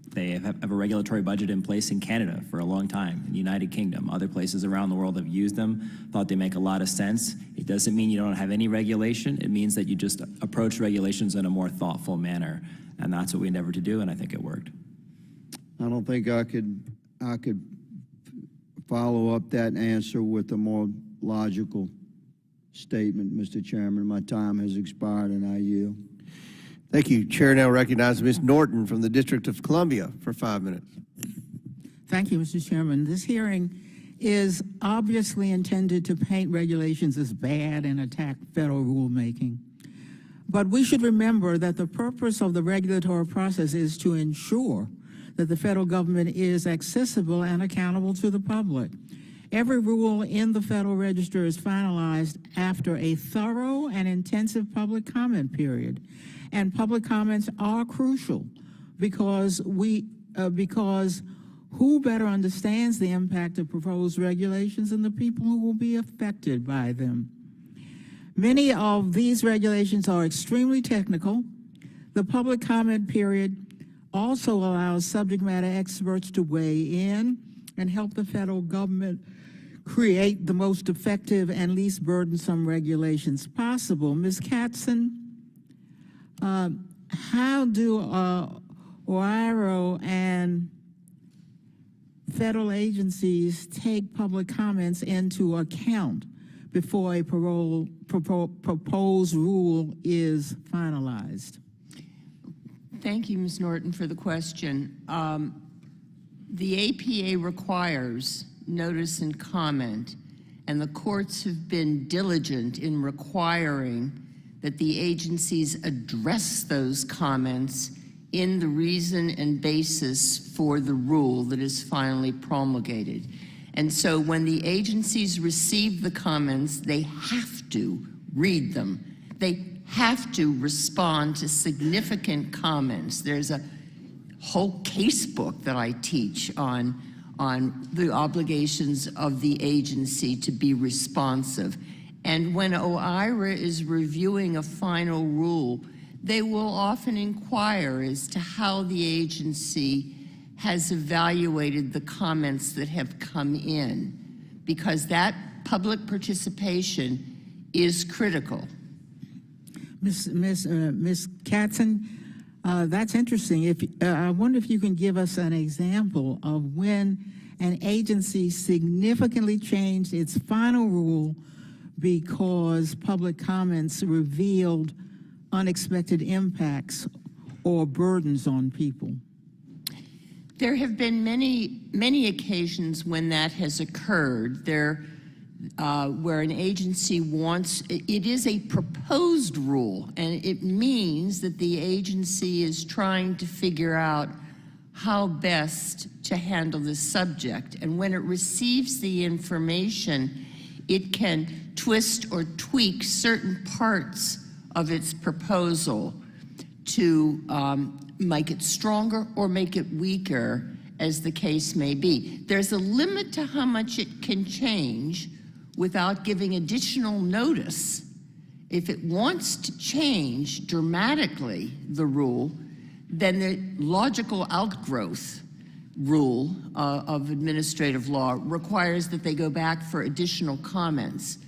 They have a regulatory budget in place in Canada for a long time, in the United Kingdom. Other places around the world have used them, thought they make a lot of sense. It doesn't mean you don't have any regulation. It means that you just approach regulations in a more thoughtful manner. And that's what we endeavored to do, and I think it worked. I don't think I could follow up that answer with a more logical statement, Mr. Chairman. My time has expired, and I yield. Thank you. Chair now recognizes Ms. Norton from the District of Columbia for 5 minutes. Thank you, Mr. Chairman. This hearing is obviously intended to paint regulations as bad and attack federal rulemaking. But we should remember that the purpose of the regulatory process is to ensure that the federal government is accessible and accountable to the public. Every rule in the Federal Register is finalized after a thorough and intensive public comment period. And public comments are crucial because who better understands the impact of proposed regulations than the people who will be affected by them. Many of these regulations are extremely technical. The public comment period also allows subject matter experts to weigh in and help the federal government create the most effective and least burdensome regulations possible. Ms. Katzen, how do OIRO and federal agencies take public comments into account before a proposed rule is finalized? Thank you, Ms. Norton, for the question. The APA requires notice and comment, and the courts have been diligent in requiring that the agencies address those comments in the reason and basis for the rule that is finally promulgated. And so when the agencies receive the comments, they have to read them. They have to respond to significant comments. There's a whole casebook that I teach on the obligations of the agency to be responsive. And when OIRA is reviewing a final rule, they will often inquire as to how the agency has evaluated the comments that have come in, because that public participation is critical. Ms. Katzen, that's interesting. I wonder if you can give us an example of when an agency significantly changed its final rule because public comments revealed unexpected impacts or burdens on people. There have been many occasions when that has occurred. Where an agency wants, it is a proposed rule, and it means that the agency is trying to figure out how best to handle this subject. And when it receives the information, it can twist or tweak certain parts of its proposal to make it stronger or make it weaker, as the case may be. There's a limit to how much it can change without giving additional notice. If it wants to change dramatically the rule, then the logical outgrowth rule of administrative law requires that they go back for additional comments.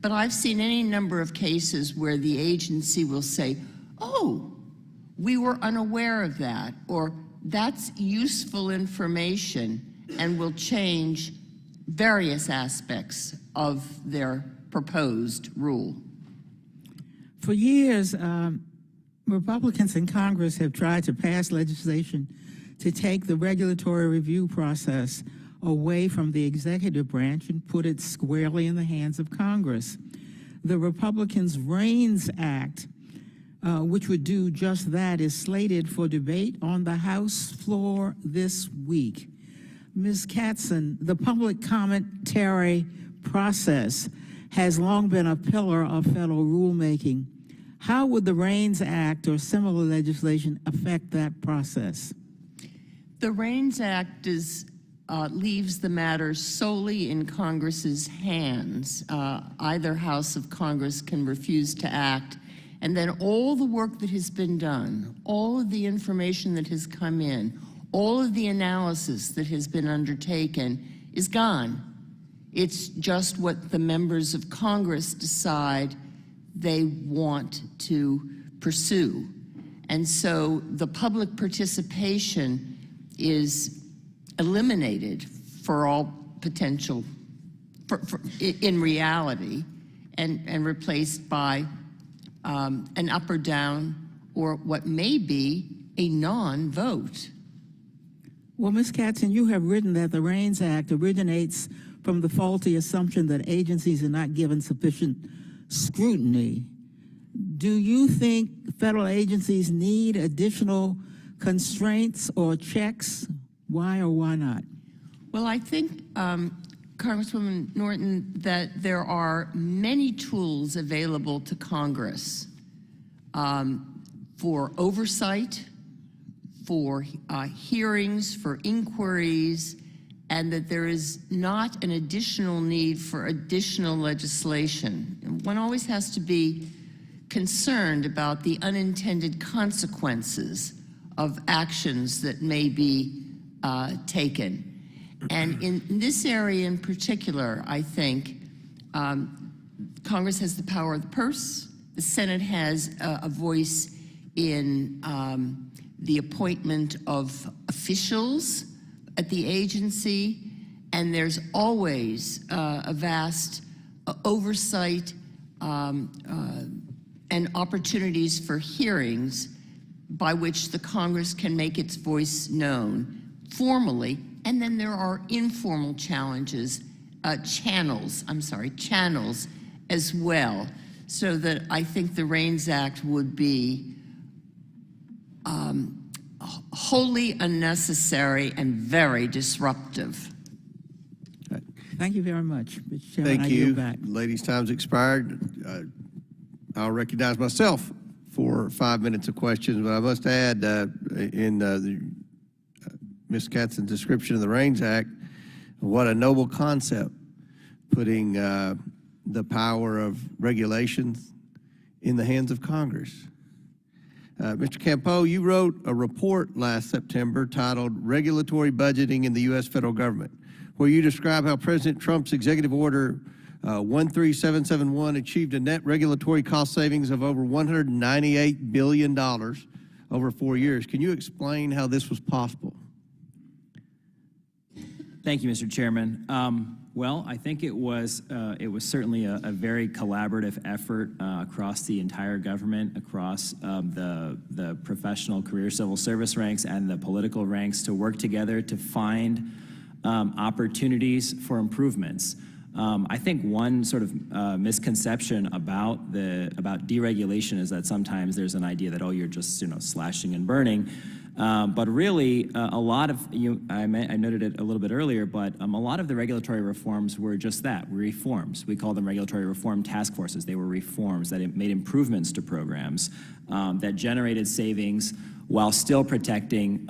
But I've seen any number of cases where the agency will say, oh, we were unaware of that, or that's useful information, and will change various aspects of their proposed rule. For years, Republicans in Congress have tried to pass legislation to take the regulatory review process away from the executive branch and put it squarely in the hands of Congress. The Republicans' REINS Act, which would do just that, is slated for debate on the House floor this week. Ms. Katzen, the public commentary process has long been a pillar of federal rulemaking. How would the REINS Act or similar legislation affect that process? The REINS Act leaves the matter solely in Congress's hands. Either House of Congress can refuse to act, and then all the work that has been done, all of the information that has come in, all of the analysis that has been undertaken is gone. It's just what the members of Congress decide they want to pursue. And so the public participation is eliminated for all potential, in reality, and replaced by an up or down, or what may be a non-vote. Well, Ms. Katzen, you have written that the REINS Act originates from the faulty assumption that agencies are not given sufficient scrutiny. Do you think federal agencies need additional constraints or checks? Why or why not? Well, I think, Congresswoman Norton, that there are many tools available to Congress for oversight, for hearings, for inquiries, and that there is not an additional need for additional legislation. One always has to be concerned about the unintended consequences of actions that may be taken. And in this area in particular, I think Congress has the power of the purse. The Senate has a voice in the appointment of officials at the agency, and there's always a vast oversight and opportunities for hearings by which the Congress can make its voice known formally And then there are informal channels as well. So that I think the REINS Act would be wholly unnecessary and very disruptive. Thank you very much, Mr. Chairman. Thank I you. yield back. Ladies' time's expired. I'll recognize myself for 5 minutes of questions, but I must add, Ms. Katzen's description of the REINS Act, what a noble concept, putting the power of regulations in the hands of Congress. Mr. Campeau, you wrote a report last September titled Regulatory Budgeting in the U.S. Federal Government, where you describe how President Trump's Executive Order 13771 achieved a net regulatory cost savings of over $198 billion over 4 years. Can you explain how this was possible? Thank you, Mr. Chairman. Well, I think it was certainly a very collaborative effort across the entire government, across the professional career civil service ranks and the political ranks to work together to find opportunities for improvements. I think one sort of misconception about deregulation is that sometimes there's an idea that, oh, you're just slashing and burning. But really, a lot of I noted it a little bit earlier, but a lot of the regulatory reforms were just that, reforms. We call them regulatory reform task forces. They were reforms that made improvements to programs that generated savings while still protecting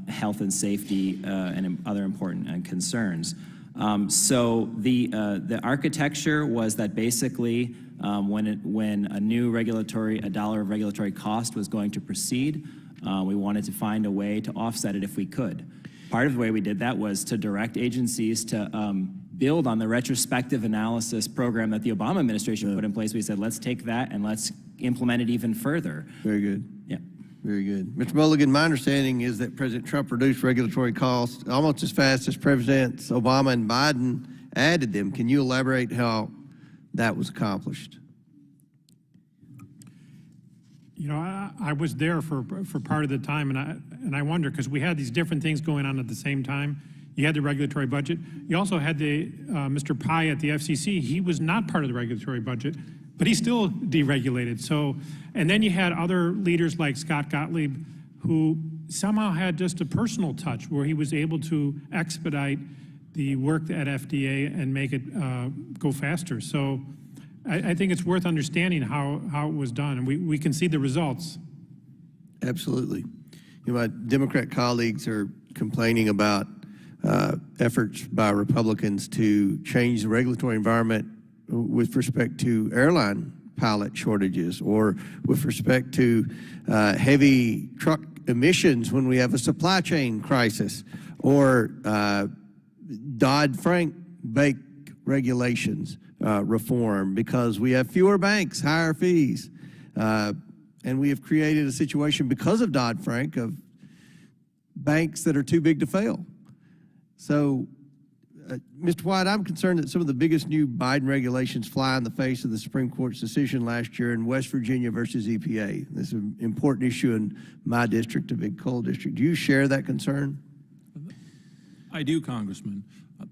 health and safety and other important concerns. So the architecture was that basically when a dollar of regulatory cost was going to proceed, we wanted to find a way to offset it if we could. Part of the way we did that was to direct agencies to build on the retrospective analysis program that the Obama administration put in place. We said, let's take that and let's implement it even further. Very good. Yeah. Very good. Mr. Mulligan, my understanding is that President Trump reduced regulatory costs almost as fast as Presidents Obama and Biden added them. Can you elaborate how that was accomplished? You know, I was there for part of the time, and I wonder, because we had these different things going on at the same time. You had the regulatory budget. You also had the Mr. Pai at the FCC. He was not part of the regulatory budget, but he still deregulated. So, and then you had other leaders like Scott Gottlieb, who somehow had just a personal touch where he was able to expedite the work at FDA and make it go faster. So I think it's worth understanding how it was done, and we can see the results. Absolutely. You know, my Democrat colleagues are complaining about efforts by Republicans to change the regulatory environment with respect to airline pilot shortages or with respect to heavy truck emissions when we have a supply chain crisis, or Dodd-Frank bank regulations reform because we have fewer banks, higher fees. And we have created a situation because of Dodd-Frank of banks that are too big to fail. So, Mr. White, I'm concerned that some of the biggest new Biden regulations fly in the face of the Supreme Court's decision last year in West Virginia versus EPA. This is an important issue in my district, a big coal district. Do you share that concern? I do, Congressman.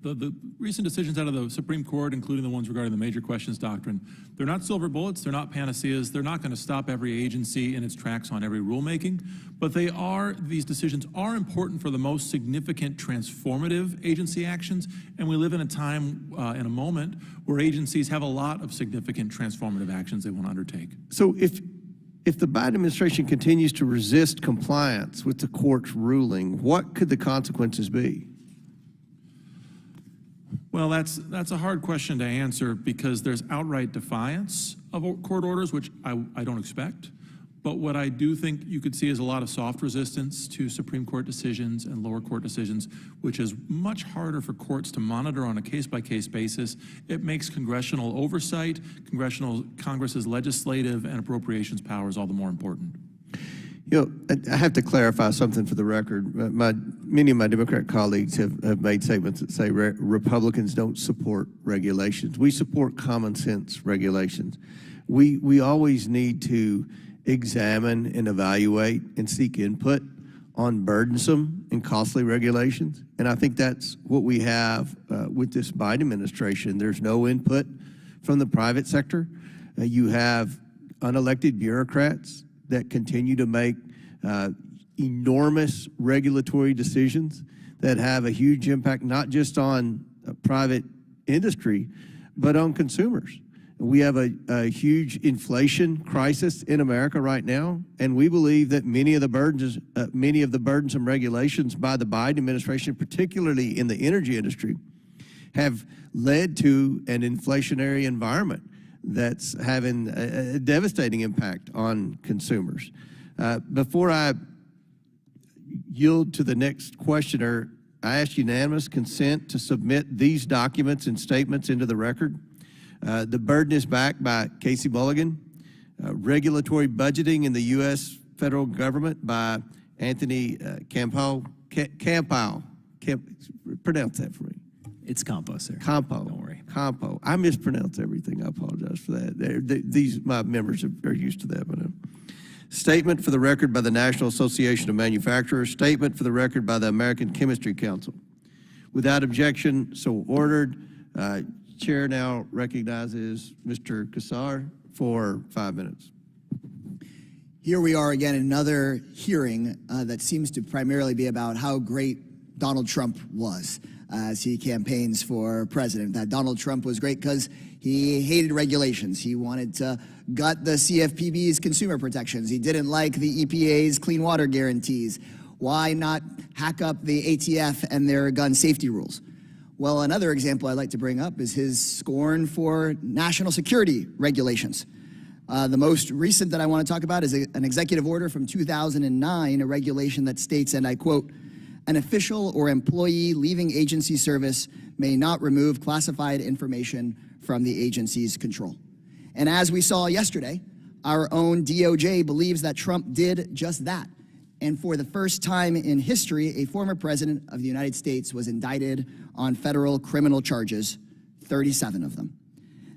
The recent decisions out of the Supreme Court, including the ones regarding the major questions doctrine, they're not silver bullets, they're not panaceas, they're not going to stop every agency in its tracks on every rulemaking, but these decisions are important for the most significant transformative agency actions, and we live in a time, in a moment, where agencies have a lot of significant transformative actions they want to undertake. So if the Biden administration continues to resist compliance with the court's ruling, what could the consequences be? Well, that's a hard question to answer because there's outright defiance of court orders, which I don't expect. But what I do think you could see is a lot of soft resistance to Supreme Court decisions and lower court decisions, which is much harder for courts to monitor on a case-by-case basis. It makes congressional oversight, Congress's legislative and appropriations powers all the more important. You know, I have to clarify something for the record. Many of my Democrat colleagues have made statements that say Republicans don't support regulations. We support common sense regulations. We always need to examine and evaluate and seek input on burdensome and costly regulations. And I think that's what we have with this Biden administration. There's no input from the private sector. You have unelected bureaucrats that continue to make enormous regulatory decisions that have a huge impact, not just on private industry, but on consumers. We have a huge inflation crisis in America right now, and we believe that many of the burdensome regulations by the Biden administration, particularly in the energy industry, have led to an inflationary environment that's having a devastating impact on consumers. Before I yield to the next questioner, I ask unanimous consent to submit these documents and statements into the record. The burden is backed by Casey Mulligan. Regulatory budgeting in the U.S. federal government by Anthony Campo. Pronounce that for me. It's Campo, sir. Campo. Don't worry. Campo. I mispronounce everything. I apologize for that. These my members are used to that. But, statement for the record by the National Association of Manufacturers. Statement for the record by the American Chemistry Council. Without objection, so ordered. Chair now recognizes Mr. Kassar for 5 minutes. Here we are again, another hearing that seems to primarily be about how great Donald Trump was as he campaigns for president. That Donald Trump was great because he hated regulations. He wanted to gut the CFPB's consumer protections. He didn't like the EPA's clean water guarantees. Why not hack up the ATF and their gun safety rules? Well, another example I'd like to bring up is his scorn for national security regulations. The most recent that I want to talk about is an executive order from 2009, a regulation that states, and I quote, "An official or employee leaving agency service may not remove classified information from the agency's control." And as we saw yesterday, our own DOJ believes that Trump did just that. And for the first time in history, a former president of the United States was indicted on federal criminal charges, 37 of them.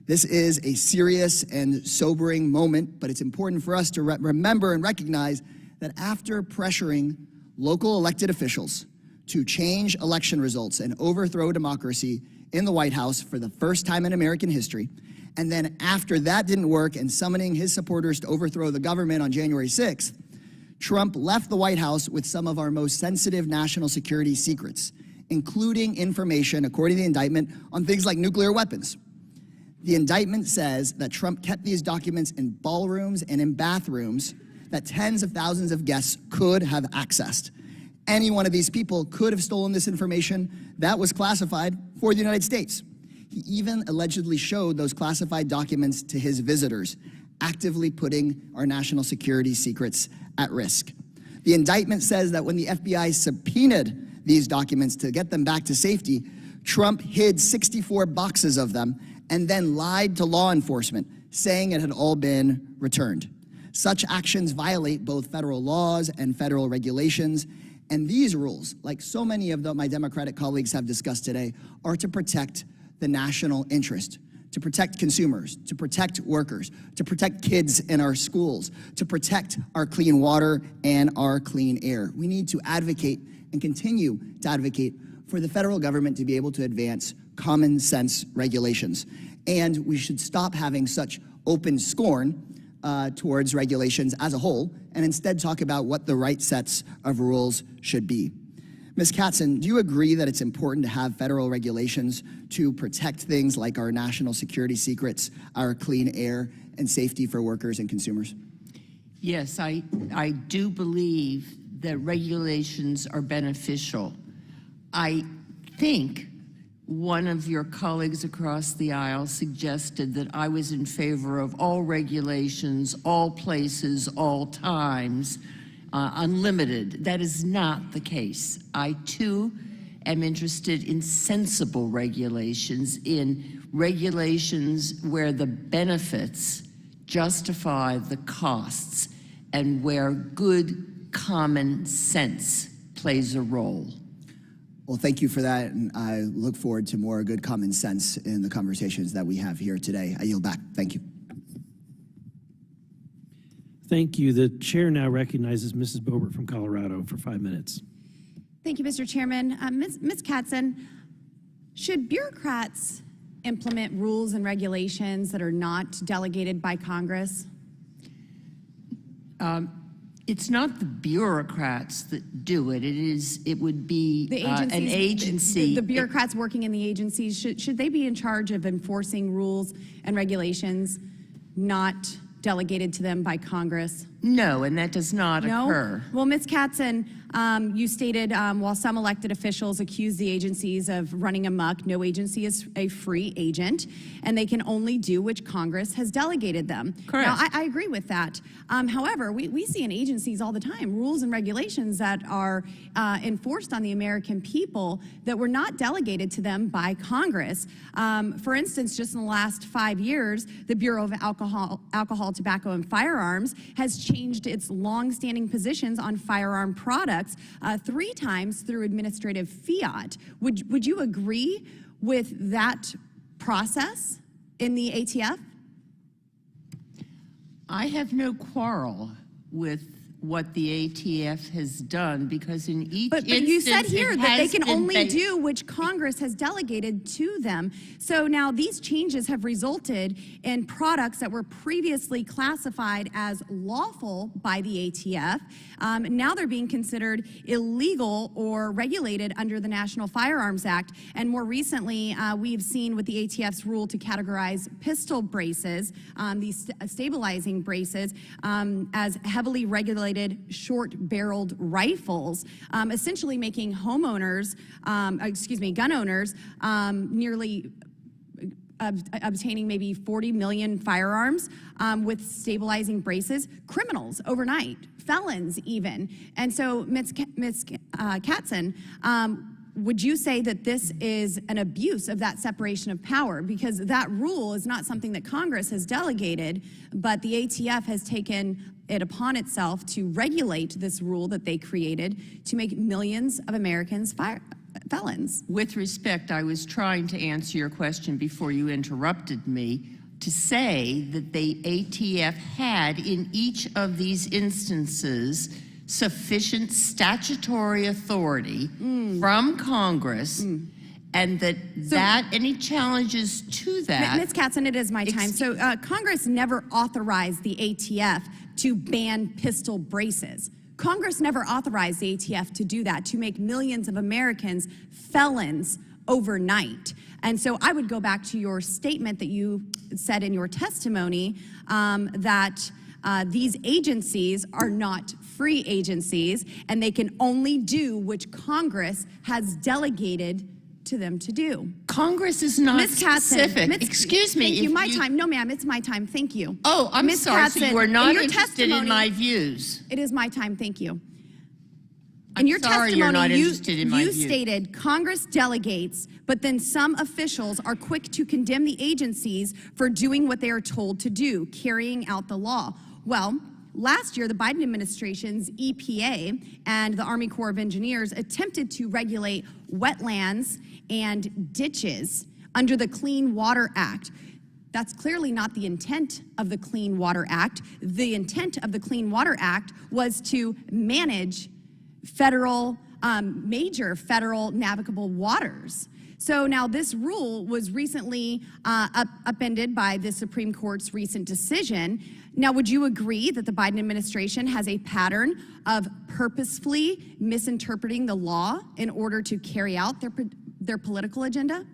This is a serious and sobering moment, but it's important for us to remember and recognize that after pressuring local elected officials to change election results and overthrow democracy in the White House for the first time in American history, and then after that didn't work and summoning his supporters to overthrow the government on January 6th, Trump left the White House with some of our most sensitive national security secrets, including information, according to the indictment, on things like nuclear weapons. The indictment says that Trump kept these documents in ballrooms and in bathrooms that tens of thousands of guests could have accessed. Any one of these people could have stolen this information that was classified for the United States. He even allegedly showed those classified documents to his visitors, actively putting our national security secrets at risk. The indictment says that when the FBI subpoenaed these documents to get them back to safety, Trump hid 64 boxes of them and then lied to law enforcement, saying it had all been returned. Such actions violate both federal laws and federal regulations, and these rules, like so many of my Democratic colleagues have discussed today, are to protect the national interest, to protect consumers, to protect workers, to protect kids in our schools, to protect our clean water and our clean air. We need to advocate and continue to advocate for the federal government to be able to advance common sense regulations. And we should stop having such open scorn towards regulations as a whole and instead talk about what the right sets of rules should be. Ms. Katzen, do you agree that it's important to have federal regulations to protect things like our national security secrets, our clean air, and safety for workers and consumers? Yes, I do believe that regulations are beneficial. I think one of your colleagues across the aisle suggested that I was in favor of all regulations, all places, all times, unlimited. That is not the case. I, too, am interested in sensible regulations, in regulations where the benefits justify the costs and where good common sense plays a role. Well, thank you for that, and I look forward to more good common sense in the conversations that we have here today. I yield back. Thank you. Thank you. The chair now recognizes Mrs. Boebert from Colorado for 5 minutes. Thank you, Mr. Chairman. Ms. Katzen, should bureaucrats implement rules and regulations that are not delegated by Congress? It's not the bureaucrats that do it. It would be an agency. The bureaucrats working in the agencies, should they be in charge of enforcing rules and regulations not delegated to them by Congress? No, and that does not occur. Well, Ms. Katzen, you stated while some elected officials accuse the agencies of running amok, no agency is a free agent, and they can only do which Congress has delegated them. Correct. Now, I agree with that. However, we see in agencies all the time rules and regulations that are enforced on the American people that were not delegated to them by Congress. For instance, just in the last 5 years, the Bureau of Alcohol, Tobacco, and Firearms has changed its long-standing positions on firearm products 3 times through administrative fiat. Would you agree with that process in the ATF? I have no quarrel with what the ATF has done because in each but you said here that they can only do do which Congress has delegated to them. So now these changes have resulted in products that were previously classified as lawful by the ATF. Now they're being considered illegal or regulated under the National Firearms Act. And more recently, we've seen with the ATF's rule to categorize pistol braces, these stabilizing braces, as heavily regulated short-barreled rifles, essentially making gun owners nearly obtaining maybe 40 million firearms with stabilizing braces, criminals overnight, felons even. And so, Ms. Katzen, would you say that this is an abuse of that separation of power? Because that rule is not something that Congress has delegated, but the ATF has taken it upon itself to regulate this rule that they created to make millions of Americans felons. With respect, I was trying to answer your question before you interrupted me to say that the ATF had in each of these instances sufficient statutory authority from Congress and that any challenges to that. Ms. Katzen, it is my time. So Congress never authorized the ATF to ban pistol braces. Congress never authorized the ATF to do that, to make millions of Americans felons overnight. And so I would go back to your statement that you said in your testimony that these agencies are not free agencies and they can only do which Congress has delegated to them to do. Congress is not specific. Excuse me. Thank you. My time. No, ma'am. It's my time. Thank you. Oh, I'm Ms. sorry. Katzen, So you are not in interested in my views. It is my time. Thank you. I'm sorry you're not interested in my you views. stated Congress delegates, but then some officials are quick to condemn the agencies for doing what they are told to do, carrying out the law. Well, last year, the Biden administration's EPA and the Army Corps of Engineers attempted to regulate wetlands and ditches under the Clean Water Act. That's clearly not the intent of the Clean Water Act. The intent of the Clean Water Act was to manage major federal navigable waters. So now this rule was recently upended by the Supreme Court's recent decision. Now, would you agree that the Biden administration has a pattern of purposefully misinterpreting the law in order to carry out their political agenda?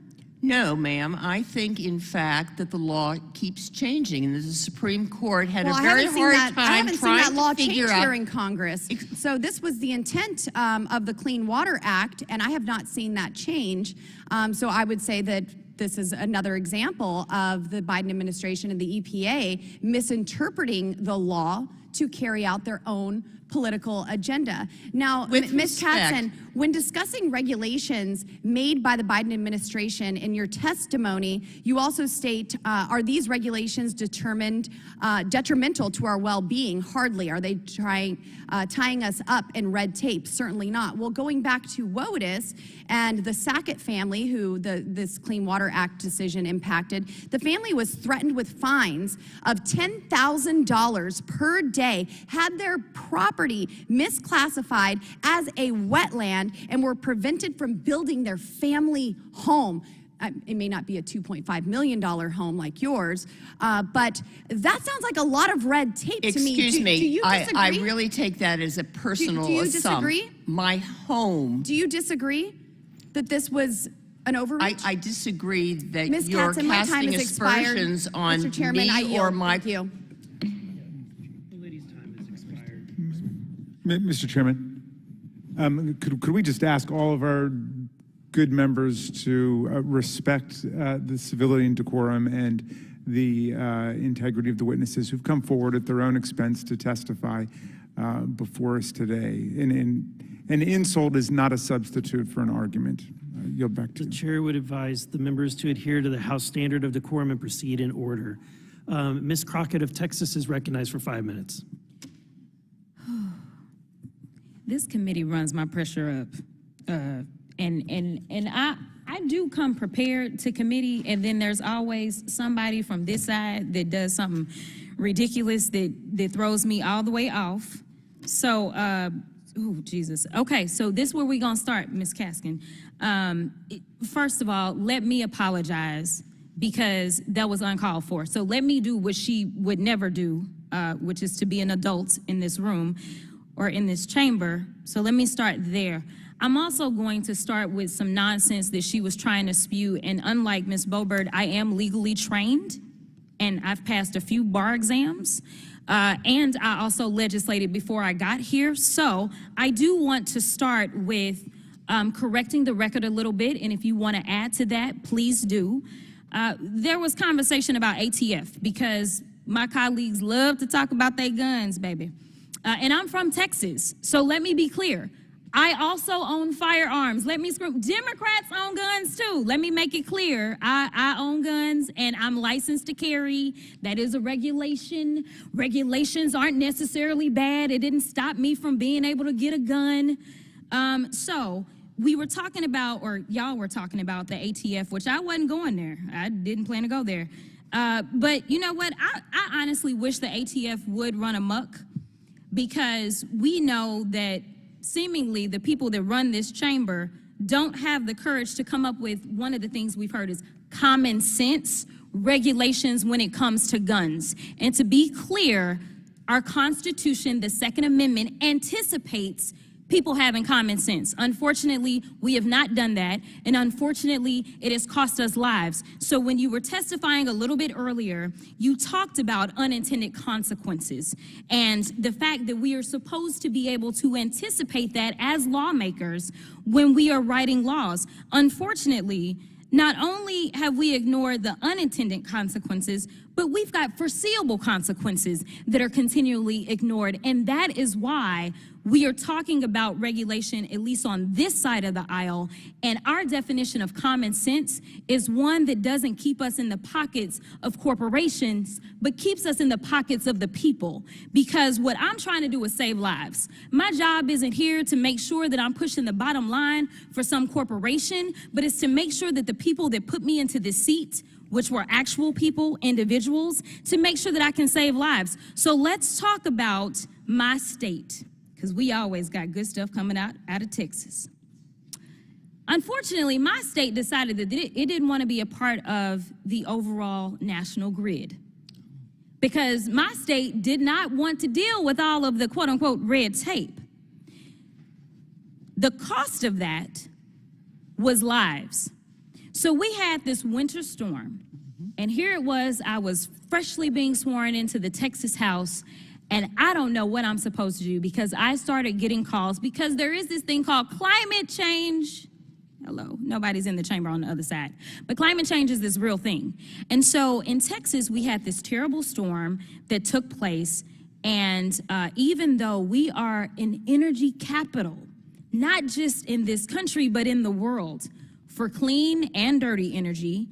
No, ma'am. I think, in fact, that the law keeps changing, and the Supreme Court had a very hard time I haven't seen that law change here in Congress. So this was the intent of the Clean Water Act, and I have not seen that change. So I would say that this is another example of the Biden administration and the EPA misinterpreting the law to carry out their own political agenda. Now, With Ms. respect- Katzen, when discussing regulations made by the Biden administration in your testimony, you also state, are these regulations detrimental to our well-being? Hardly. Are they tying us up in red tape? Certainly not. Well, going back to WOTUS and the Sackett family, who this Clean Water Act decision impacted, the family was threatened with fines of $10,000 per day, had their property misclassified as a wetland, and were prevented from building their family home. It may not be a $2.5 million home like yours, but that sounds like a lot of red tape to me. Excuse me, do you disagree? I really take that as a personal do you assault. disagree? My home. Do you disagree that this was an overreach? I disagree that Ms. you're Katzen, my time casting has expired. aspersions on Mr. Chairman, I me yield. or my... Thank you. Mr. Chairman, could we just ask all of our good members to respect the civility and decorum and the integrity of the witnesses who've come forward at their own expense to testify before us today? An insult is not a substitute for an argument. Yield back to you. The chair would advise the members to adhere to the House standard of decorum and proceed in order. Ms. Crockett of Texas is recognized for 5 minutes. This committee runs my pressure up, and I do come prepared to committee, and then there's always somebody from this side that does something ridiculous that throws me all the way off. So, oh Jesus. Okay, so this is where we're gonna start, Ms. Kaskin. First of all, let me apologize because that was uncalled for. So let me do what she would never do, which is to be an adult in this room or in this chamber. So let me start there. I'm also going to start with some nonsense that she was trying to spew, and unlike Ms. Boebert, I am legally trained, and I've passed a few bar exams, and I also legislated before I got here. So I do want to start with correcting the record a little bit, and if you want to add to that, please do. There was conversation about ATF, because my colleagues love to talk about their guns, baby. And I'm from Texas, so let me be clear. I also own firearms. Let me scream. Democrats own guns too. Let me make it clear. I own guns and I'm licensed to carry. That is a regulation. Regulations aren't necessarily bad. It didn't stop me from being able to get a gun. So we were talking about, or y'all were talking about the ATF, which I wasn't going there. I didn't plan to go there. But you know what? I honestly wish the ATF would run amok, because we know that seemingly the people that run this chamber don't have the courage to come up with one of the things we've heard is common sense regulations when it comes to guns. And to be clear, our Constitution, the Second Amendment, anticipates people having common sense. Unfortunately, we have not done that, and unfortunately, it has cost us lives. So when you were testifying a little bit earlier, you talked about unintended consequences and the fact that we are supposed to be able to anticipate that as lawmakers when we are writing laws. Unfortunately, not only have we ignored the unintended consequences, but we've got foreseeable consequences that are continually ignored. And that is why we are talking about regulation, at least on this side of the aisle. And our definition of common sense is one that doesn't keep us in the pockets of corporations, but keeps us in the pockets of the people. Because what I'm trying to do is save lives. My job isn't here to make sure that I'm pushing the bottom line for some corporation, but it's to make sure that the people that put me into this seat, which were actual people, individuals, to make sure that I can save lives. So let's talk about my state, because we always got good stuff coming out of Texas. Unfortunately, my state decided that it didn't want to be a part of the overall national grid, because my state did not want to deal with all of the quote-unquote red tape. The cost of that was lives. So we had this winter storm, and here it was, I was freshly being sworn into the Texas House, and I don't know what I'm supposed to do, because I started getting calls, because there is this thing called climate change. Hello, nobody's in the chamber on the other side. But climate change is this real thing. And so in Texas, we had this terrible storm that took place, And even though we are an energy capital, not just in this country, but in the world, for clean and dirty energy,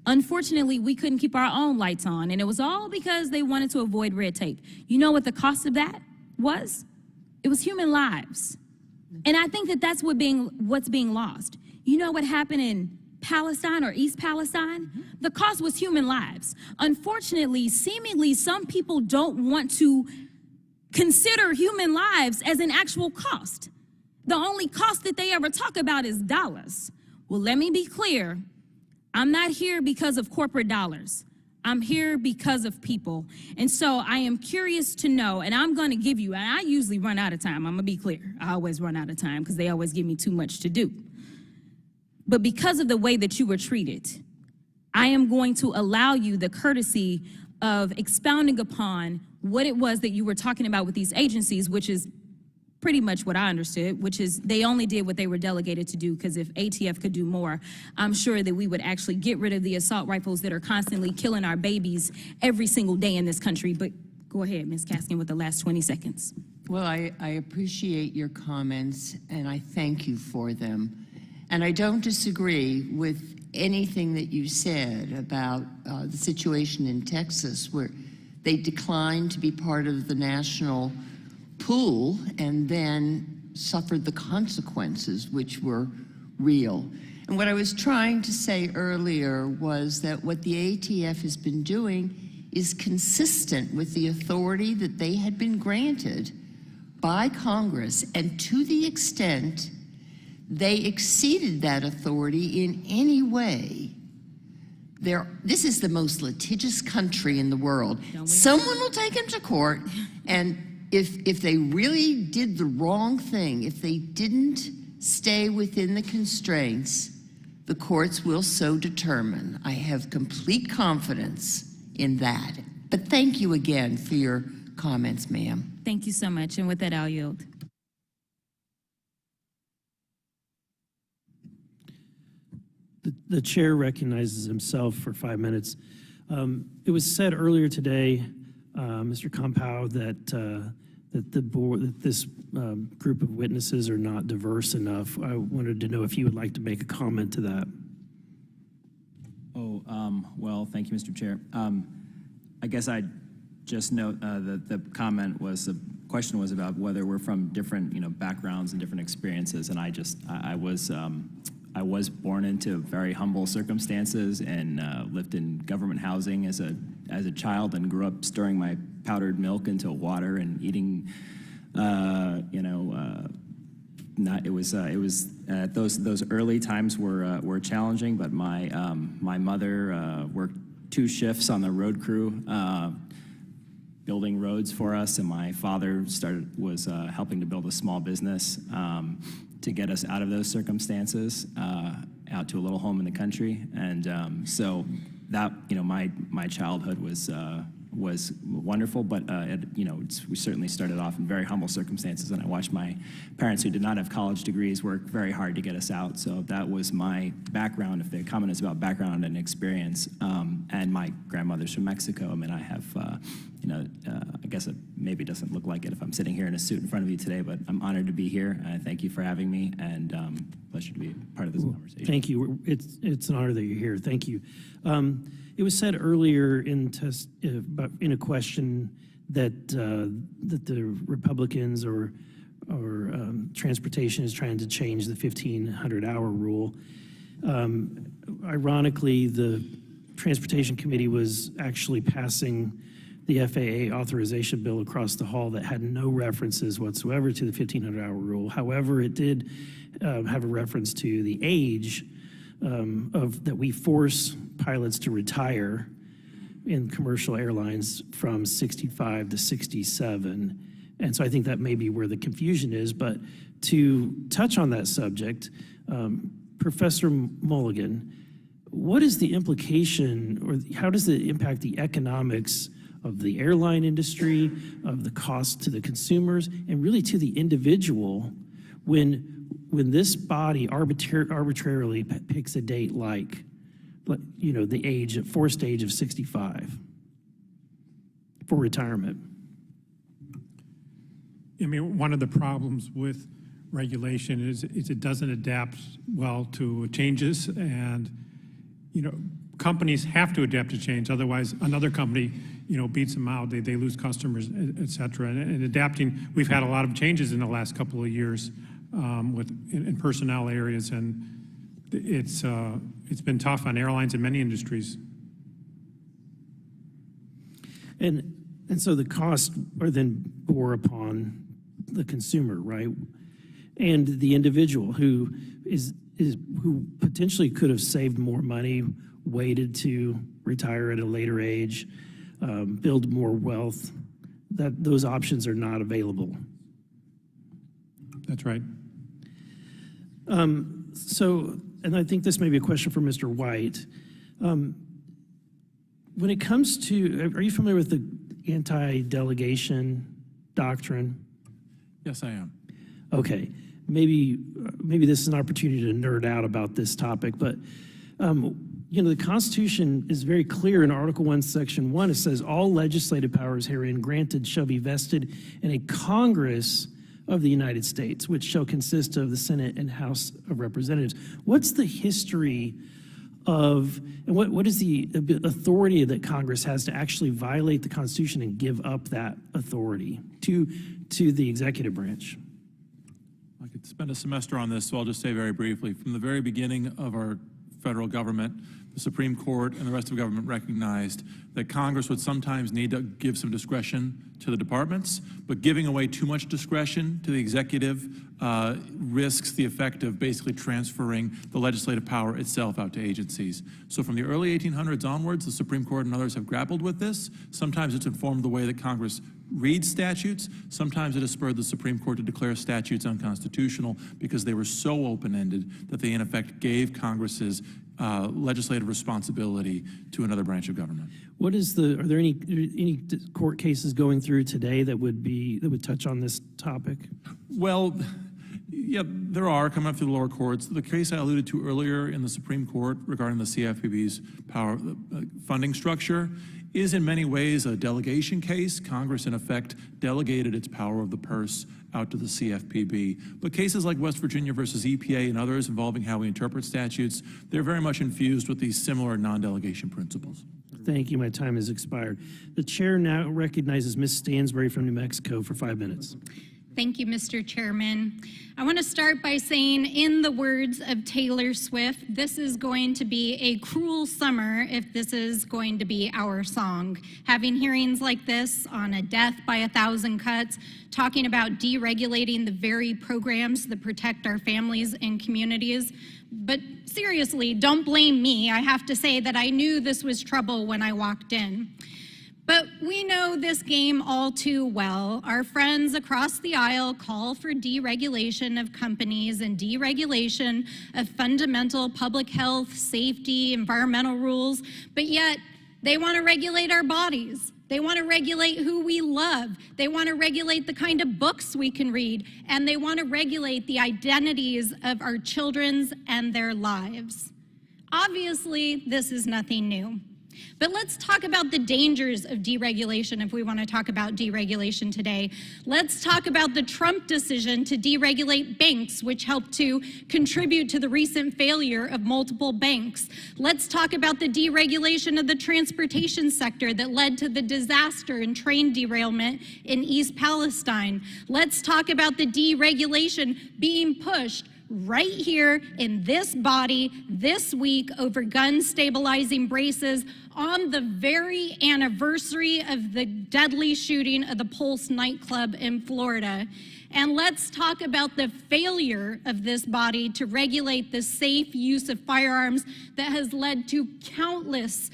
unfortunately, we couldn't keep our own lights on. And it was all because they wanted to avoid red tape. You know what the cost of that was? It was human lives. And I think that that's what's being lost. You know what happened in Palestine or East Palestine? The cost was human lives. Unfortunately, seemingly, some people don't want to consider human lives as an actual cost. The only cost that they ever talk about is dollars. Well, let me be clear. I'm not here because of corporate dollars. I'm here because of people. And so I am curious to know, and I'm going to give you, and I usually run out of time. I'm going to be clear. I always run out of time because they always give me too much to do. But because of the way that you were treated, I am going to allow you the courtesy of expounding upon what it was that you were talking about with these agencies, which is pretty much what I understood, which is they only did what they were delegated to do, because if ATF could do more, I'm sure that we would actually get rid of the assault rifles that are constantly killing our babies every single day in this country. But go ahead, Ms. Kaskin, with the last 20 seconds. Well, I appreciate your comments, and I thank you for them. And I don't disagree with anything that you said about the situation in Texas, where they declined to be part of the national pool and then suffered the consequences, which were real. And what I was trying to say earlier was that what the ATF has been doing is consistent with the authority that they had been granted by Congress, and to the extent they exceeded that authority in any way. This is the most litigious country in the world. Someone will take them to court, and if they really did the wrong thing, if they didn't stay within the constraints, the courts will so determine. I have complete confidence in that. But thank you again for your comments, ma'am. Thank you so much. And with that, I'll yield. The chair recognizes himself for 5 minutes. It was said earlier today, Mr. Compow, that the board, that this group of witnesses are not diverse enough. I wanted to know if you would like to make a comment to that. Well, thank you, Mr. Chair. I guess I'd just note that the question was about whether we're from different, backgrounds and different experiences, and I was born into very humble circumstances and lived in government housing as a child, and grew up stirring my powdered milk into water and eating, those early times were challenging, but my mother worked 2 shifts on the road crew, building roads for us, and my father was helping to build a small business to get us out of those circumstances, out to a little home in the country. And so that, my childhood was wonderful, but we certainly started off in very humble circumstances, and I watched my parents, who did not have college degrees, work very hard to get us out. So that was my background. If the comment is about background and experience, and my grandmother's from Mexico. I mean, I have, I guess it maybe doesn't look like it if I'm sitting here in a suit in front of you today, but I'm honored to be here. Thank you for having me, and pleasure to be part of this conversation. Thank you. It's an honor that you're here. Thank you. It was said earlier in a question that the Republicans or transportation is trying to change the 1,500-hour rule. Ironically, the Transportation Committee was actually passing the FAA authorization bill across the hall that had no references whatsoever to the 1,500-hour rule. However, it did have a reference to the age that we force pilots to retire in commercial airlines from 65 to 67. And so I think that may be where the confusion is. But to touch on that subject, Professor Mulligan, what is the implication, or how does it impact the economics of the airline industry, of the cost to the consumers, and really to the individual when this body arbitrarily picks a date like the forced age of 65 for retirement? I mean, one of the problems with regulation is it doesn't adapt well to changes, and companies have to adapt to change. Otherwise, another company beats them out. They lose customers, et cetera. And adapting, we've had a lot of changes in the last couple of years in personnel areas, and it's been tough on airlines and many industries. And so the costs are then bore upon the consumer, right? And the individual who potentially could have saved more money, waited to retire at a later age, build more wealth. That those options are not available. That's right. So, and I think this may be a question for Mr. White. When it comes to, are you familiar with the anti-delegation doctrine? Yes, I am. Okay, maybe this is an opportunity to nerd out about this topic, but the Constitution is very clear in Article 1, Section 1. It says, all legislative powers herein granted shall be vested in a Congress of the United States, which shall consist of the Senate and House of Representatives. What's the history of, and what is the authority that Congress has to actually violate the Constitution and give up that authority to the executive branch? I could spend a semester on this, so I'll just say very briefly. From the very beginning of our federal government, the Supreme Court and the rest of government recognized that Congress would sometimes need to give some discretion to the departments, but giving away too much discretion to the executive risks the effect of basically transferring the legislative power itself out to agencies. So from the early 1800s onwards, the Supreme Court and others have grappled with this. Sometimes it's informed the way that Congress reads statutes. Sometimes it has spurred the Supreme Court to declare statutes unconstitutional because they were so open-ended that they in effect gave Congress's legislative responsibility to another branch of government. Are there any court cases going through today that would touch on this topic? Well, yeah, there are coming up through the lower courts. The case I alluded to earlier in the Supreme Court regarding the CFPB's power funding structure is in many ways a delegation case. Congress, in effect, delegated its power of the purse out to the CFPB. But cases like West Virginia versus EPA and others involving how we interpret statutes, they're very much infused with these similar non-delegation principles. Thank you. My time has expired. The chair now recognizes Ms. Stansbury from New Mexico for 5 minutes. Thank you, Mr. Chairman. I want to start by saying, in the words of Taylor Swift, this is going to be a cruel summer if this is going to be our song. Having hearings like this on a death by 1,000 cuts, talking about deregulating the very programs that protect our families and communities. But seriously, don't blame me. I have to say that I knew this was trouble when I walked in. But we know this game all too well. Our friends across the aisle call for deregulation of companies and deregulation of fundamental public health, safety, environmental rules, but yet they want to regulate our bodies. They want to regulate who we love. They want to regulate the kind of books we can read, and they want to regulate the identities of our children's and their lives. Obviously, this is nothing new. But let's talk about the dangers of deregulation if we want to talk about deregulation today. Let's talk about the Trump decision to deregulate banks, which helped to contribute to the recent failure of multiple banks. Let's talk about the deregulation of the transportation sector that led to the disaster and train derailment in East Palestine. Let's talk about the deregulation being pushed right here in this body this week over gun stabilizing braces on the very anniversary of the deadly shooting of the Pulse nightclub in Florida. And let's talk about the failure of this body to regulate the safe use of firearms that has led to countless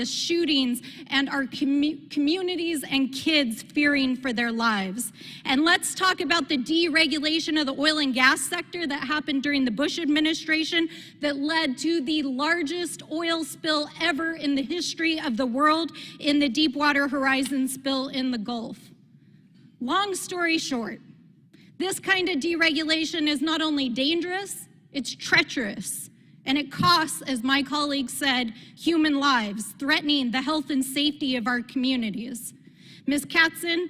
shootings and our communities and kids fearing for their lives. And let's talk about the deregulation of the oil and gas sector that happened during the Bush administration that led to the largest oil spill ever in the history of the world in the Deepwater Horizon spill in the Gulf. Long story short, this kind of deregulation is not only dangerous, it's treacherous. And it costs, as my colleague said, human lives, threatening the health and safety of our communities. Ms. Katzen,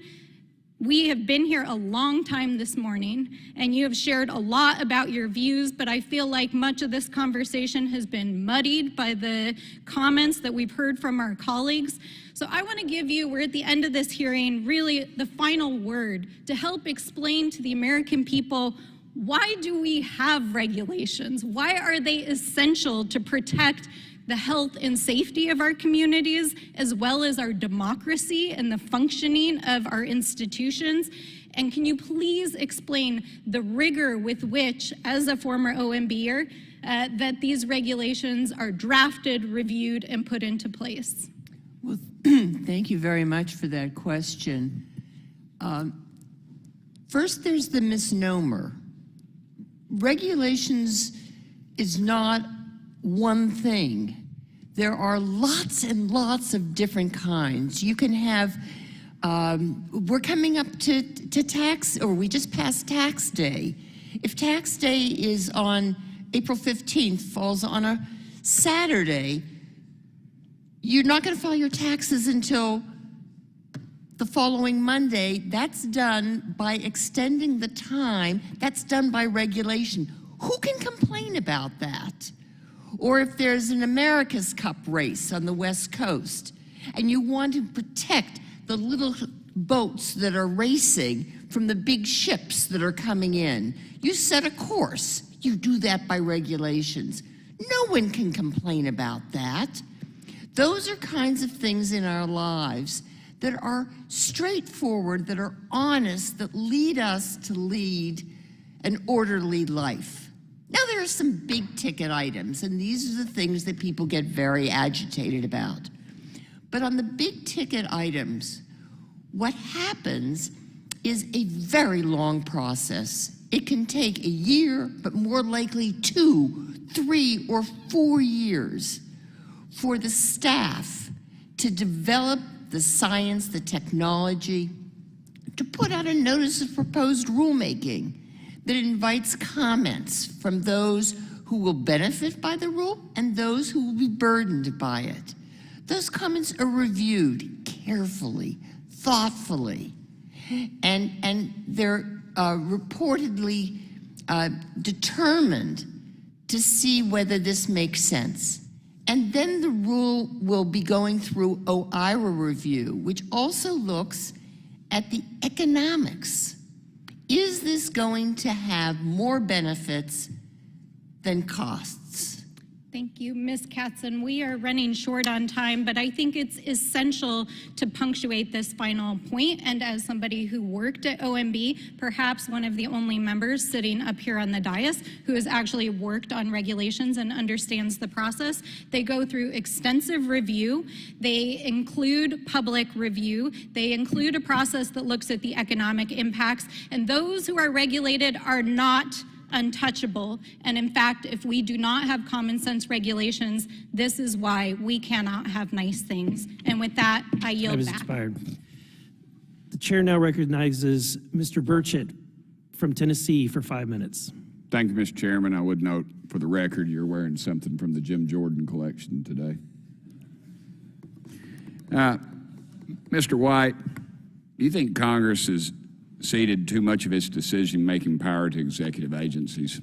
We have been here a long time this morning, and you have shared a lot about your views, but I feel like much of this conversation has been muddied by the comments that we've heard from our colleagues. So I want to give you, we're at the end of this hearing, really the final word to help explain to the American people, why do we have regulations? Why are they essential to protect the health and safety of our communities, as well as our democracy and the functioning of our institutions? And can you please explain the rigor with which, as a former OMBer, that these regulations are drafted, reviewed, and put into place? Well, thank you very much for that question. First, there's the misnomer. Regulations is not one thing. There are lots and lots of different kinds. You can have, we're coming up to tax, or we just passed tax day. If tax day is on April 15th, falls on a Saturday, you're not going to file your taxes until the following Monday. That's done by extending the time. That's done by regulation. Who can complain about that? Or if there's an America's Cup race on the West Coast and you want to protect the little boats that are racing from the big ships that are coming in, you set a course. You do that by regulations. No one can complain about that. Those are kinds of things in our lives that are straightforward, that are honest, that lead us to lead an orderly life. Now, there are some big ticket items, and these are the things that people get very agitated about. But on the big ticket items, what happens is a very long process. It can take a year, but more likely 2, 3, or 4 years for the staff to develop the science, the technology, to put out a notice of proposed rulemaking that invites comments from those who will benefit by the rule and those who will be burdened by it. Those comments are reviewed carefully, thoughtfully, and they're reportedly determined to see whether this makes sense. And then the rule will be going through OIRA review, which also looks at the economics. Is this going to have more benefits than costs? Thank you, Ms. Katzen. We are running short on time, but I think it's essential to punctuate this final point. And as somebody who worked at OMB, perhaps one of the only members sitting up here on the dais who has actually worked on regulations and understands the process, they go through extensive review. They include public review. They include a process that looks at the economic impacts. And those who are regulated are not untouchable. And in fact, if we do not have common sense regulations, this is why we cannot have nice things. And with that, I yield back. Expired. The chair now recognizes Mr. Burchett from Tennessee for 5 minutes. Thank you, Mr. Chairman. I would note for the record, you're wearing something from the Jim Jordan collection today. Mr. White, do you think Congress has ceded too much of its decision-making power to executive agencies?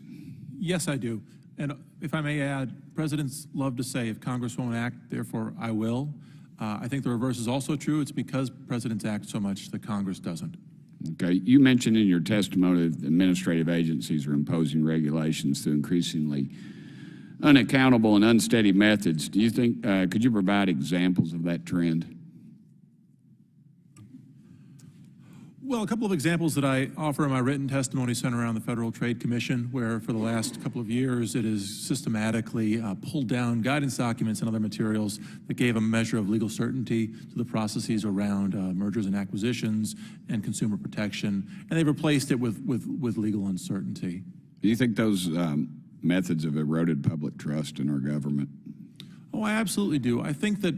Yes, I do. And if I may add, presidents love to say, if Congress won't act, therefore I will. I think the reverse is also true. It's because presidents act so much that Congress doesn't. Okay. You mentioned in your testimony that administrative agencies are imposing regulations through increasingly unaccountable and unsteady methods. Do you think, could you provide examples of that trend? Well, a couple of examples that I offer in my written testimony center around the Federal Trade Commission, where for the last couple of years it has systematically pulled down guidance documents and other materials that gave a measure of legal certainty to the processes around mergers and acquisitions and consumer protection, and they've replaced it with legal uncertainty. Do you think those methods have eroded public trust in our government? Oh, I absolutely do. I think that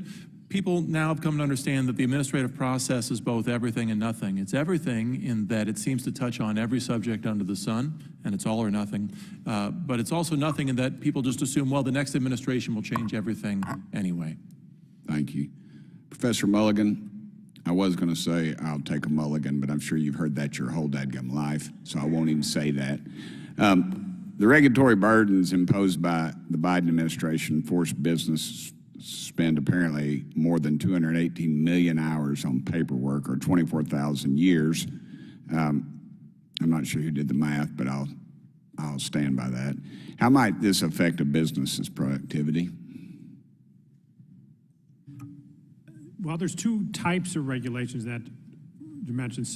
people now have come to understand that the administrative process is both everything and nothing. It's everything in that it seems to touch on every subject under the sun, and it's all or nothing. But it's also nothing in that people just assume, well, the next administration will change everything anyway. Thank you. Professor Mulligan, I was going to say I'll take a mulligan, but I'm sure you've heard that your whole dadgum life, so I won't even say that. The regulatory burdens imposed by the Biden administration forced business spend apparently more than 218 million hours on paperwork, or 24,000 years. I'm not sure who did the math, but I'll stand by that. How might this affect a business's productivity? Well, there's two types of regulations that you mentioned.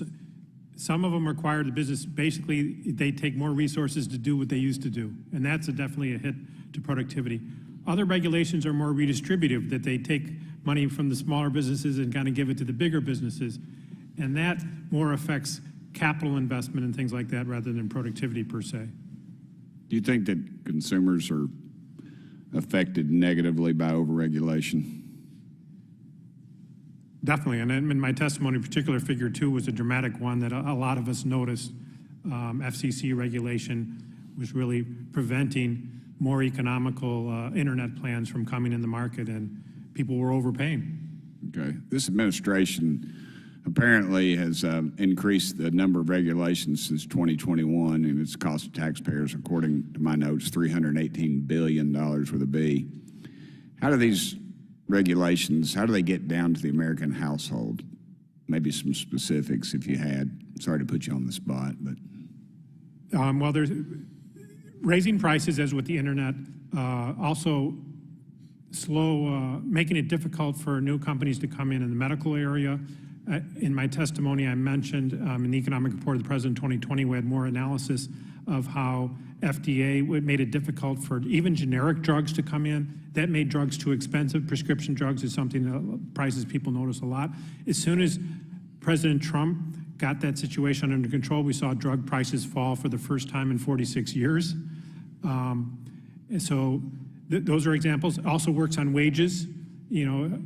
Some of them require the business, basically, they take more resources to do what they used to do, and that's definitely a hit to productivity. Other regulations are more redistributive, that they take money from the smaller businesses and kind of give it to the bigger businesses, and that more affects capital investment and things like that rather than productivity per se. Do you think that consumers are affected negatively by overregulation? Definitely, and in my testimony, particular figure 2 was a dramatic one that a lot of us noticed. FCC regulation was really preventing more economical internet plans from coming in the market, and people were overpaying. Okay. This administration apparently has increased the number of regulations since 2021, and it's cost taxpayers, according to my notes, $318 billion with a B. How do these regulations, how do they get down to the American household? Maybe some specifics if you had. Sorry to put you on the spot, but. Well, there's raising prices as with the internet, also making it difficult for new companies to come in the medical area. In my testimony, I mentioned in the economic report of the President 2020, we had more analysis of how FDA made it difficult for even generic drugs to come in. That made drugs too expensive. Prescription drugs is something that prices people notice a lot. As soon as President Trump got that situation under control, we saw drug prices fall for the first time in 46 years. And so those are examples. It also works on wages. You know,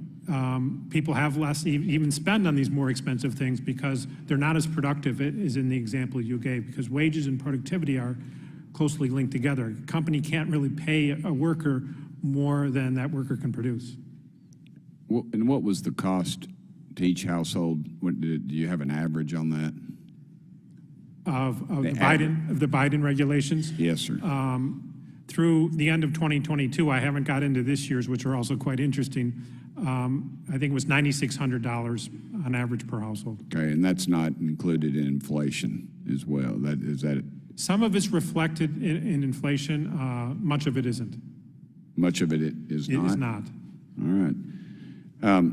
people have less even spend on these more expensive things because they're not as productive as in the example you gave, because wages and productivity are closely linked together. A company can't really pay a worker more than that worker can produce. And what was the cost to each household? Do you have an average on that? Of the Biden regulations? Yes, sir. Through the end of 2022, I haven't got into this year's, which are also quite interesting. I think it was $9,600 on average per household. Okay, and that's not included in inflation as well. Is that? Some of it's reflected in inflation. Much of it isn't. Much of it is not? It is not. All right. I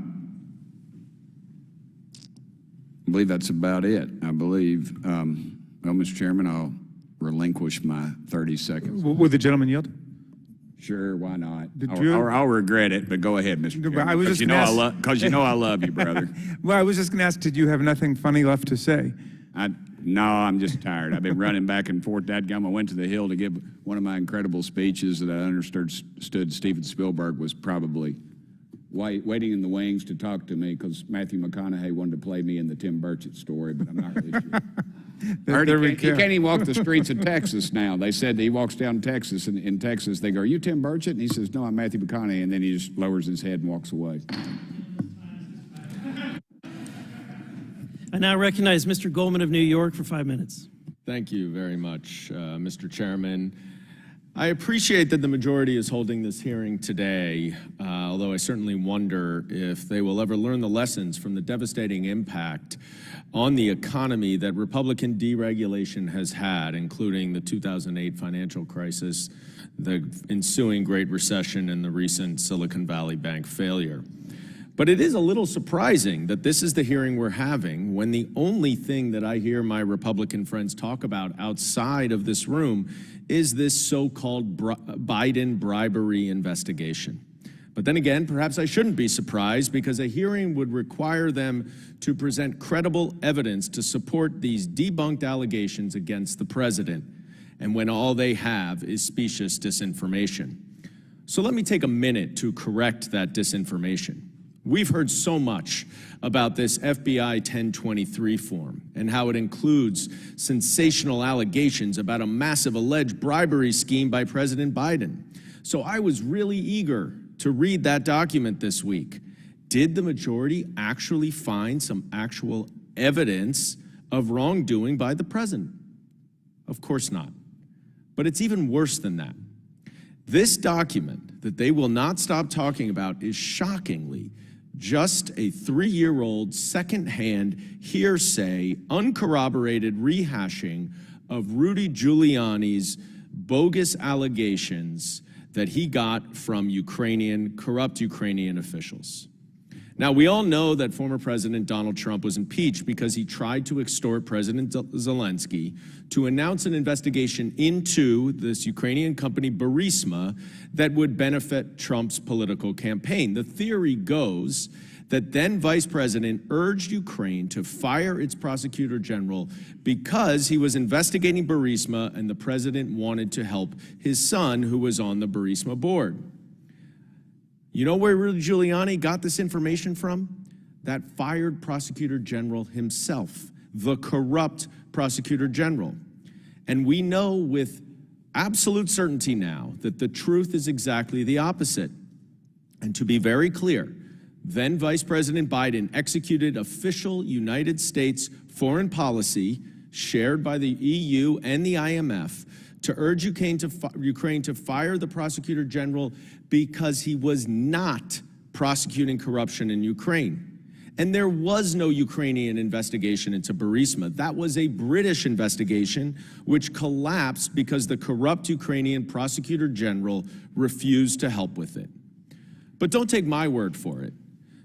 believe that's about it. I believe, well, Mr. Chairman, I'll relinquish my 30 seconds. Would the gentleman yield? Sure, why not? Or I'll regret it, but go ahead, Mr. Chairman. I was just Because you know I love you, brother. Well, I was just going to ask, did you have nothing funny left to say? No, I'm just tired. I've been running back and forth. Dadgum, I went to the Hill to give one of my incredible speeches that I understood Steven Spielberg was probably waiting in the wings to talk to me because Matthew McConaughey wanted to play me in the Tim Burchett story, but I'm not really sure. He can't even walk the streets of Texas now. They said that he walks down Texas, and in Texas they go, "Are you Tim Burchett?" And he says, "No, I'm Matthew McConaughey," and then he just lowers his head and walks away. I now recognize Mr. Goldman of New York for 5 minutes. Thank you very much, Mr. Chairman. I appreciate that the majority is holding this hearing today, although I certainly wonder if they will ever learn the lessons from the devastating impact on the economy that Republican deregulation has had, including the 2008 financial crisis, the ensuing Great Recession, and the recent Silicon Valley Bank failure. But it is a little surprising that this is the hearing we're having when the only thing that I hear my Republican friends talk about outside of this room is this so-called Biden bribery investigation. But then again, perhaps I shouldn't be surprised because a hearing would require them to present credible evidence to support these debunked allegations against the president, and when all they have is specious disinformation. So let me take a minute to correct that disinformation. We've heard so much about this FBI 1023 form and how it includes sensational allegations about a massive alleged bribery scheme by President Biden. So I was really eager to read that document this week. Did the majority actually find some actual evidence of wrongdoing by the president? Of course not. But it's even worse than that. This document that they will not stop talking about is shockingly just a 3-year-old second-hand hearsay, uncorroborated rehashing of Rudy Giuliani's bogus allegations that he got from corrupt Ukrainian officials. Now, we all know that former President Donald Trump was impeached because he tried to extort President Zelensky to announce an investigation into this Ukrainian company Burisma that would benefit Trump's political campaign. The theory goes that then Vice President urged Ukraine to fire its prosecutor general because he was investigating Burisma and the president wanted to help his son, who was on the Burisma board. You know where Rudy Giuliani got this information from? That fired prosecutor general himself, the corrupt prosecutor general. And we know with absolute certainty now that the truth is exactly the opposite. And to be very clear, then Vice President Biden executed official United States foreign policy shared by the EU and the IMF to urge Ukraine to fire the prosecutor general because he was not prosecuting corruption in Ukraine. And there was no Ukrainian investigation into Burisma. That was a British investigation which collapsed because the corrupt Ukrainian prosecutor general refused to help with it. But don't take my word for it,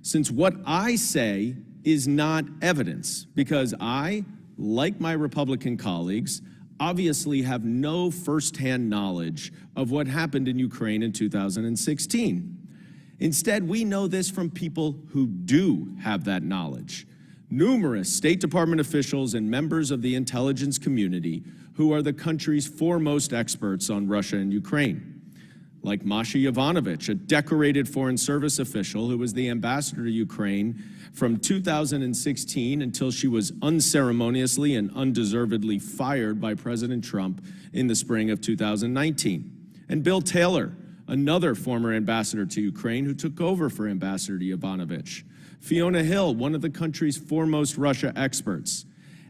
since what I say is not evidence, because I, like my Republican colleagues, obviously have no firsthand knowledge of what happened in Ukraine in 2016. Instead, we know this from people who do have that knowledge. Numerous State Department officials and members of the intelligence community who are the country's foremost experts on Russia and Ukraine. Like Masha Yovanovitch, a decorated Foreign Service official who was the ambassador to Ukraine from 2016 until she was unceremoniously and undeservedly fired by President Trump in the spring of 2019. And Bill Taylor, another former ambassador to Ukraine who took over for Ambassador Yovanovitch. Fiona Hill, one of the country's foremost Russia experts.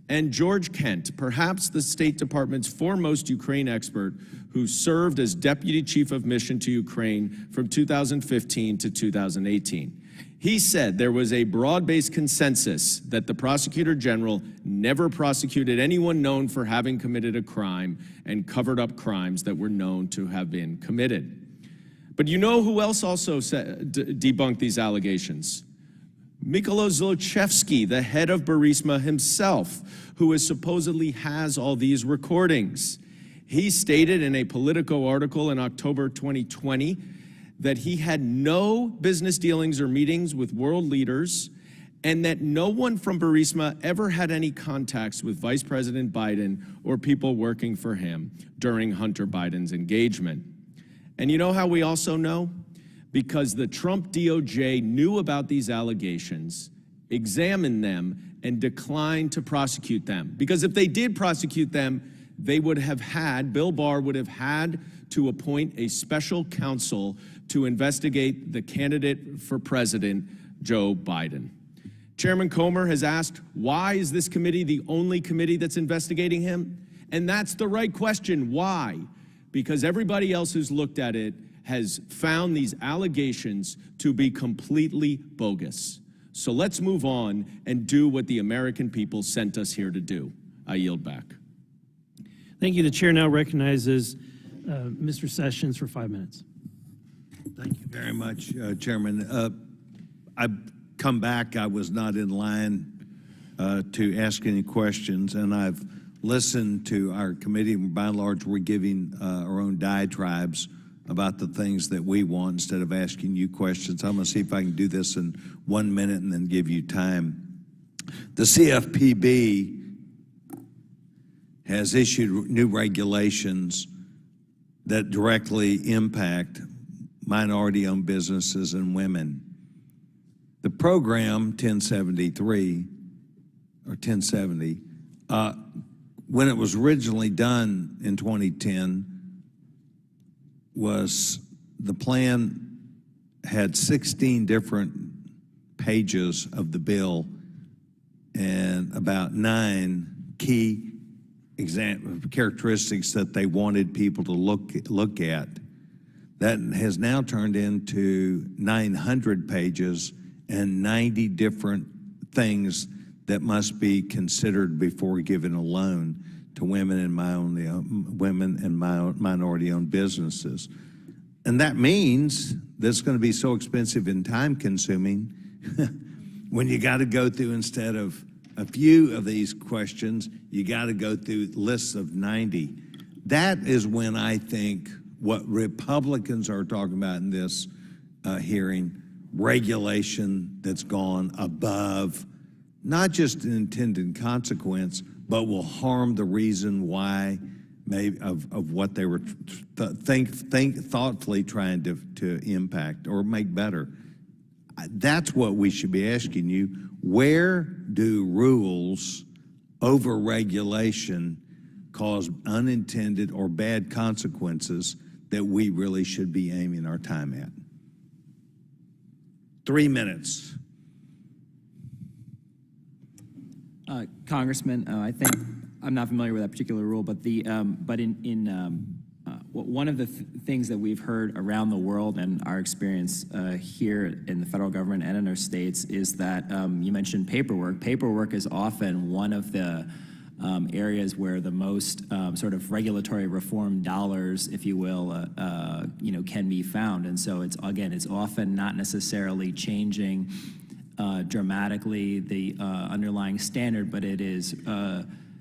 And George Kent, perhaps the State Department's foremost Ukraine expert, who served as Deputy Chief of Mission to Ukraine from 2015 to 2018. He said there was a broad-based consensus that the Prosecutor General never prosecuted anyone known for having committed a crime and covered up crimes that were known to have been committed. But you know who else also debunked these allegations? Mykola Zlochevsky, the head of Burisma himself, who supposedly has all these recordings. He stated in a Politico article in October 2020 that he had no business dealings or meetings with world leaders and that no one from Burisma ever had any contacts with Vice President Biden or people working for him during Hunter Biden's engagement. And you know how we also know? Because the Trump DOJ knew about these allegations, examined them, and declined to prosecute them. Because if they did prosecute them, they would have had, Bill Barr would have had to appoint a special counsel to investigate the candidate for president, Joe Biden. Chairman Comer has asked, why is this committee the only committee that's investigating him? And that's the right question, why? Because everybody else who's looked at it has found these allegations to be completely bogus. So let's move on and do what the American people sent us here to do. I yield back. Thank you. The chair now recognizes Mr. Sessions for 5 minutes. Thank you very much, Chairman. I've come back. I was not in line to ask any questions, and I've listened to our committee. By and large, we're giving our own diatribes about the things that we want instead of asking you questions. I'm going to see if I can do this in 1 minute and then give you time. The CFPB has issued new regulations that directly impact minority-owned businesses and women. The program 1073, or 1070, when it was originally done in 2010, was the plan had 16 different pages of the bill and about 9 key characteristics that they wanted people to look at. That has now turned into 900 pages and 90 different things that must be considered before giving a loan to women and minority-owned businesses. And that means that's going to be so expensive and time-consuming when you got to go through, instead of a few of these questions, you got to go through lists of 90. That is when I think what Republicans are talking about in this hearing, regulation that's gone above not just an intended consequence, but will harm the reason why maybe of what they were thoughtfully trying to impact or make better. That's what we should be asking you. Where do rules over regulation cause unintended or bad consequences that we really should be aiming our time at? 3 minutes. Congressman, I think I'm not familiar with that particular rule, but one of the things that we've heard around the world and our experience here in the federal government and in our states is that you mentioned paperwork. Paperwork is often one of the areas where the most sort of regulatory reform dollars, if you will, can be found. And so it's often not necessarily changing dramatically the underlying standard, but it is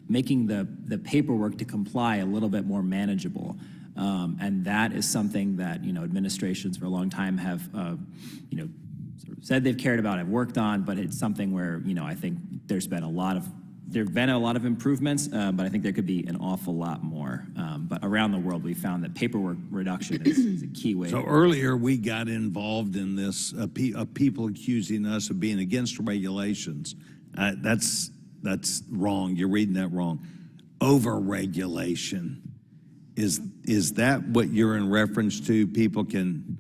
making the paperwork to comply a little bit more manageable. And that is something that, administrations for a long time have, sort of said they've cared about, have worked on, but it's something where, I think there have been a lot of improvements, but I think there could be an awful lot more. But around the world, we found that paperwork reduction is a key way. So earlier we got involved in this, people accusing us of being against regulations. That's wrong. You're reading that wrong. Over-regulation. Is that what you're in reference to? People can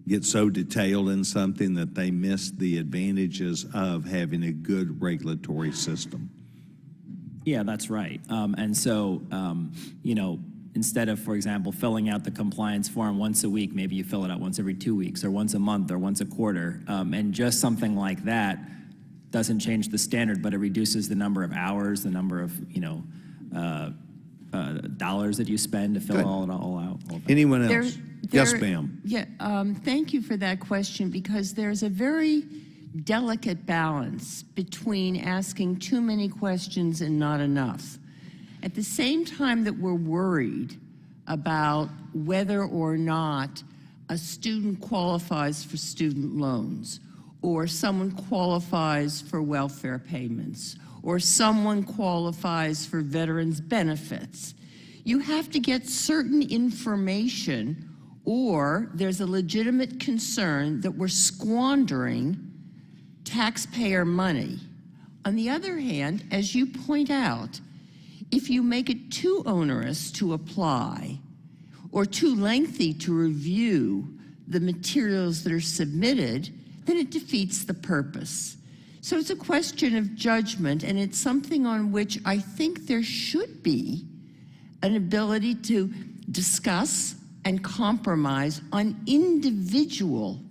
get so detailed in something that they miss the advantages of having a good regulatory system. Yeah, that's right. And so, instead of, for example, filling out the compliance form once a week, maybe you fill it out once every 2 weeks or once a month or once a quarter. And just something like that doesn't change the standard, but it reduces the number of hours, the number of, dollars that you spend to fill all out. Anyone else? Yes, ma'am. Yeah, thank you for that question, because there's a very delicate balance between asking too many questions and not enough. At the same time that we're worried about whether or not a student qualifies for student loans, or someone qualifies for welfare payments, or someone qualifies for veterans benefits, you have to get certain information, or there's a legitimate concern that we're squandering taxpayer money. On the other hand, as you point out, if you make it too onerous to apply or too lengthy to review the materials that are submitted, then it defeats the purpose. So it's a question of judgment, and it's something on which I think there should be an ability to discuss and compromise on individual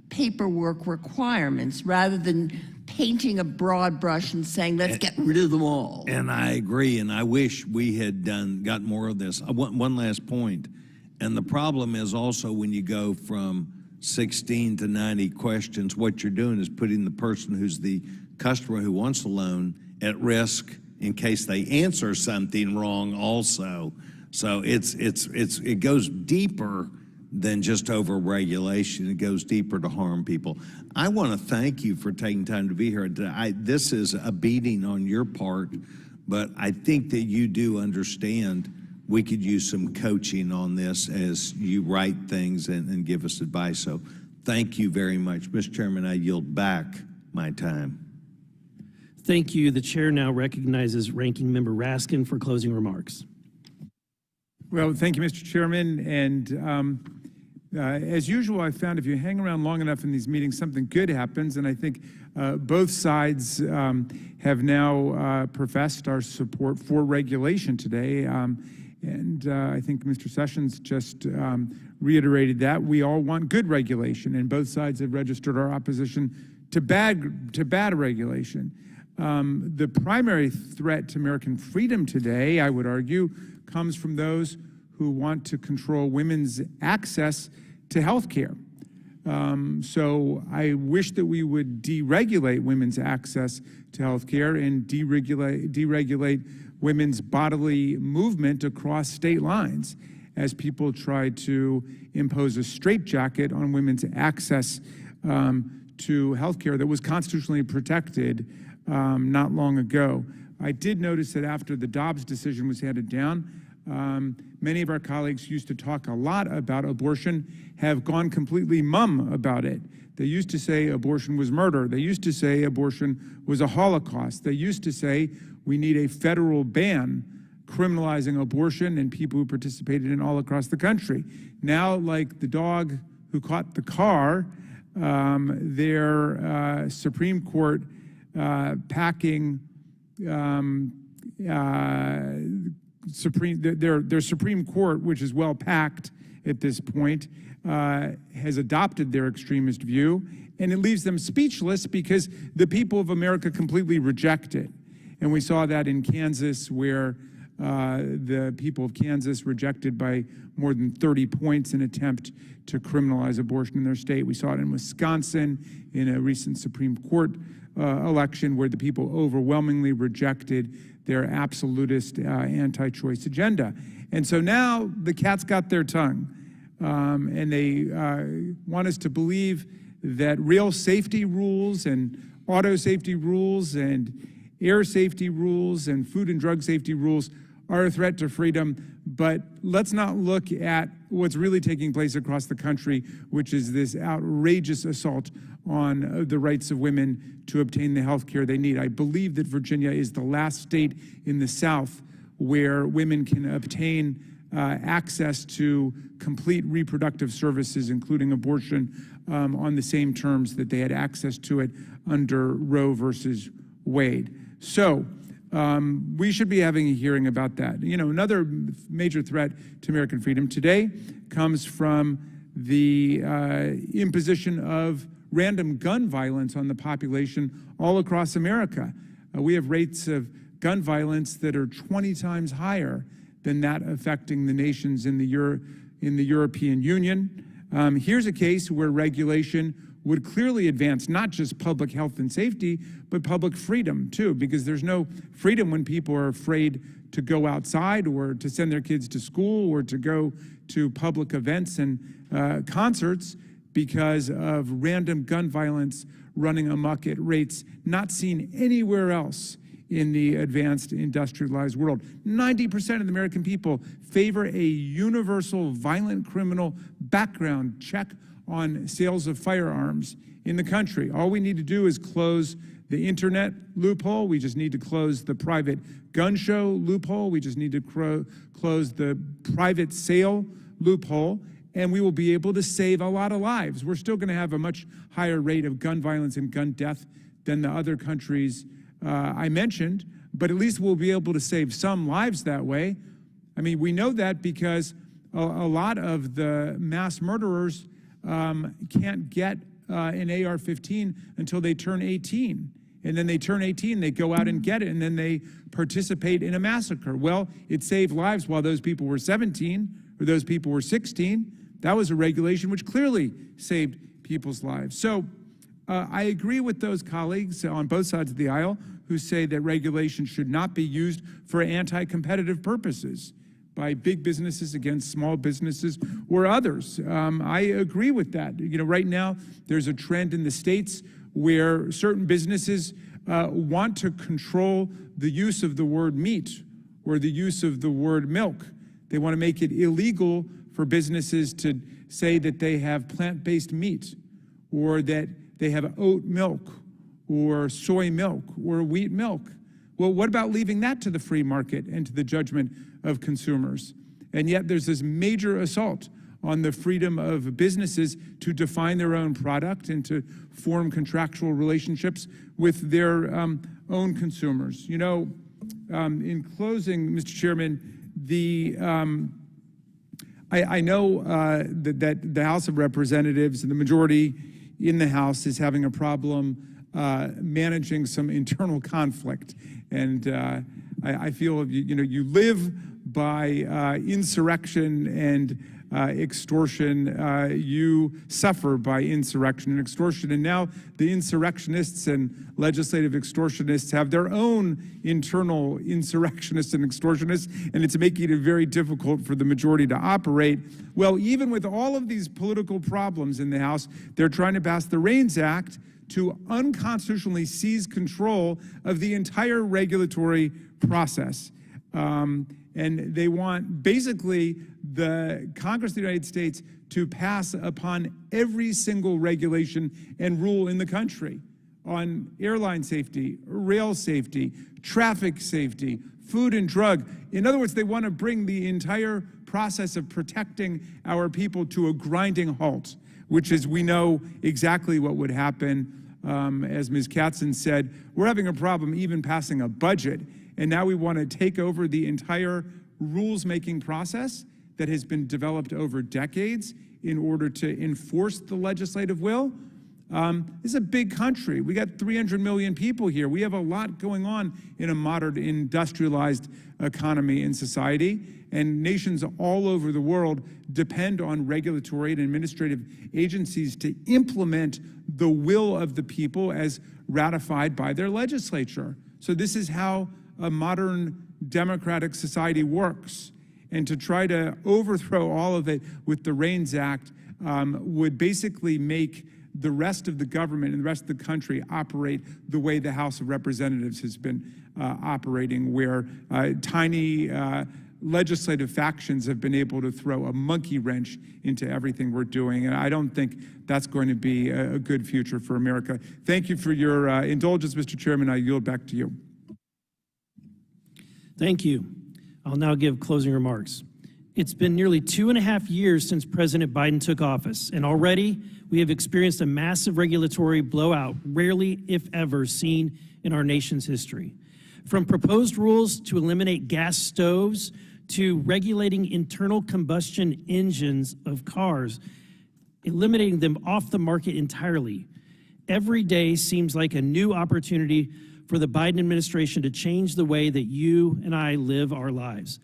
paperwork requirements rather than painting a broad brush and saying, let's get rid of them all. And I agree, and I wish we had got more of this. One last point, and the problem is also when you go from 16 to 90 questions, what you're doing is putting the person who's the customer who wants a loan at risk in case they answer something wrong also. So it goes deeper than just over-regulation. It goes deeper to harm people. I want to thank you for taking time to be here. This is a beating on your part, but I think that you do understand we could use some coaching on this as you write things and give us advice. So thank you very much. Mr. Chairman, I yield back my time. Thank you. The chair now recognizes Ranking Member Raskin for closing remarks. Well, thank you, Mr. Chairman. And As usual, I found if you hang around long enough in these meetings, something good happens, and I think both sides have now professed our support for regulation today. And I think Mr. Sessions just reiterated that. We all want good regulation, and both sides have registered our opposition to bad regulation. The primary threat to American freedom today, I would argue, comes from those who want to control women's access to health care. So I wish that we would deregulate women's access to health care and deregulate women's bodily movement across state lines as people try to impose a straitjacket on women's access to health care that was constitutionally protected not long ago. I did notice that after the Dobbs decision was handed down, many of our colleagues who used to talk a lot about abortion have gone completely mum about it. They used to say abortion was murder. They used to say abortion was a Holocaust. They used to say we need a federal ban criminalizing abortion and people who participated in all across the country. Now, like the dog who caught the car, their Supreme Court packing their Supreme Court, which is well packed at this point, has adopted their extremist view, and it leaves them speechless because the people of America completely reject it. And we saw that in Kansas, where the people of Kansas rejected by more than 30 points an attempt to criminalize abortion in their state. We saw it in Wisconsin in a recent Supreme Court election where the people overwhelmingly rejected their absolutist anti-choice agenda. And so now the cat's got their tongue, and they want us to believe that real safety rules and auto safety rules and air safety rules and food and drug safety rules are a threat to freedom. But let's not look at what's really taking place across the country, which is this outrageous assault on the rights of women to obtain the health care they need. I believe that Virginia is the last state in the South where women can obtain access to complete reproductive services, including abortion, on the same terms that they had access to it under Roe versus Wade. So we should be having a hearing about that. You know, another major threat to American freedom today comes from the imposition of random gun violence on the population all across America. We have rates of gun violence that are 20 times higher than that affecting the nations in the European Union. Here's a case where regulation would clearly advance not just public health and safety, but public freedom too, because there's no freedom when people are afraid to go outside or to send their kids to school or to go to public events and concerts because of random gun violence running amok at rates not seen anywhere else in the advanced industrialized world. 90% of the American people favor a universal violent criminal background check on sales of firearms in the country. All we need to do is close the internet loophole. We just need to close the private gun show loophole. We just need to close the private sale loophole, and we will be able to save a lot of lives. We're still going to have a much higher rate of gun violence and gun death than the other countries I mentioned, but at least we'll be able to save some lives that way. I mean, we know that because a lot of the mass murderers can't get an AR-15 until they turn 18. And then they turn 18, they go out and get it, and then they participate in a massacre. Well, it saved lives while those people were 17 or those people were 16. That was a regulation which clearly saved people's lives. So I agree with those colleagues on both sides of the aisle who say that regulation should not be used for anti-competitive purposes by big businesses against small businesses or others. I agree with that. You know, right now there's a trend in the states where certain businesses want to control the use of the word meat or the use of the word milk. They want to make it illegal for businesses to say that they have plant-based meat or that they have oat milk or soy milk or wheat milk. Well, what about leaving that to the free market and to the judgment of consumers? And yet there's this major assault on the freedom of businesses to define their own product and to form contractual relationships with their own consumers. You know, in closing, Mr. Chairman, I know that the House of Representatives and the majority in the House is having a problem managing some internal conflict, and I feel you live by insurrection and extortion. You suffer by insurrection and extortion, and now the insurrectionists and legislative extortionists have their own internal insurrectionists and extortionists, and it's making it very difficult for the majority to operate. Well, even with all of these political problems in the House, they're trying to pass the REINS Act to unconstitutionally seize control of the entire regulatory process. And they want basically the Congress of the United States to pass upon every single regulation and rule in the country on airline safety, rail safety, traffic safety, food and drug. In other words, they want to bring the entire process of protecting our people to a grinding halt, which is, we know exactly what would happen. As Ms. Katzen said, we're having a problem even passing a budget, and now we want to take over the entire rules-making process that has been developed over decades in order to enforce the legislative will. This is a big country. We got 300 million people here. We have a lot going on in a modern industrialized economy and society, and nations all over the world depend on regulatory and administrative agencies to implement the will of the people as ratified by their legislature. So this is how a modern democratic society works. And to try to overthrow all of it with the REINS Act would basically make the rest of the government and the rest of the country operate the way the House of Representatives has been operating, where tiny legislative factions have been able to throw a monkey wrench into everything we're doing. And I don't think that's going to be a good future for America. Thank you for your indulgence, Mr. Chairman. I yield back to you. Thank you. I'll now give closing remarks. It's been nearly 2.5 years since President Biden took office, and already we have experienced a massive regulatory blowout, rarely, if ever, seen in our nation's history. From proposed rules to eliminate gas stoves to regulating internal combustion engines of cars, eliminating them off the market entirely. Every day seems like a new opportunity for the Biden administration to change the way that you and I live our lives.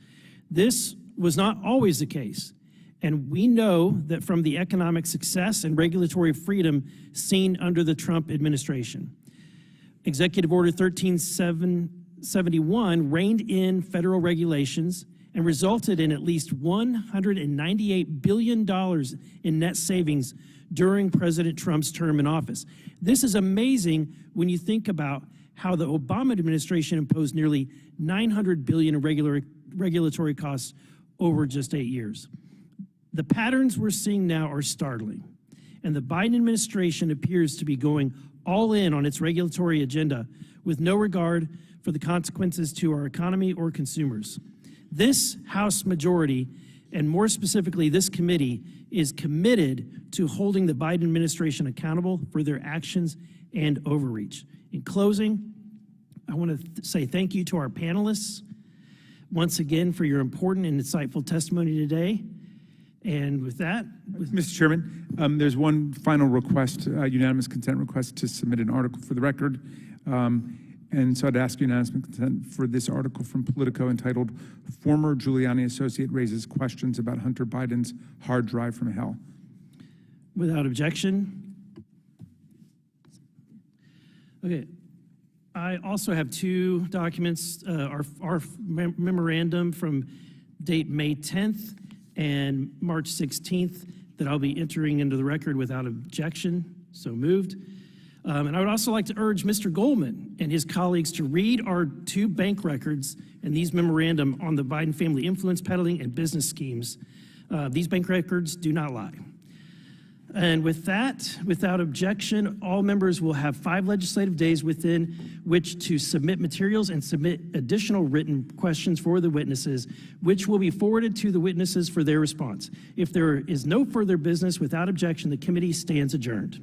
This was not always the case, and we know that from the economic success and regulatory freedom seen under the Trump administration. Executive Order 13771 reined in federal regulations and resulted in at least $198 billion in net savings during President Trump's term in office. This is amazing when you think about how the Obama administration imposed nearly $900 billion in regulatory costs over just 8 years. The patterns we're seeing now are startling, and the Biden administration appears to be going all in on its regulatory agenda with no regard for the consequences to our economy or consumers. This House majority, and more specifically this committee, is committed to holding the Biden administration accountable for their actions and overreach. In closing, I want to say thank you to our panelists once again for your important and insightful testimony today. And with that, Mr. Chairman, there's one final request, unanimous consent request to submit an article for the record. And so I'd ask unanimous consent for this article from Politico entitled, "Former Giuliani Associate Raises Questions About Hunter Biden's Hard Drive from Hell." Without objection. Okay. I also have two documents, our memorandum from date May 10th and March 16th that I'll be entering into the record without objection, so moved. And I would also like to urge Mr. Goldman and his colleagues to read our two bank records and these memorandum on the Biden family influence peddling and business schemes. These bank records do not lie. And with that, without objection, all members will have 5 legislative days within which to submit materials and submit additional written questions for the witnesses, which will be forwarded to the witnesses for their response. If there is no further business without objection, the committee stands adjourned.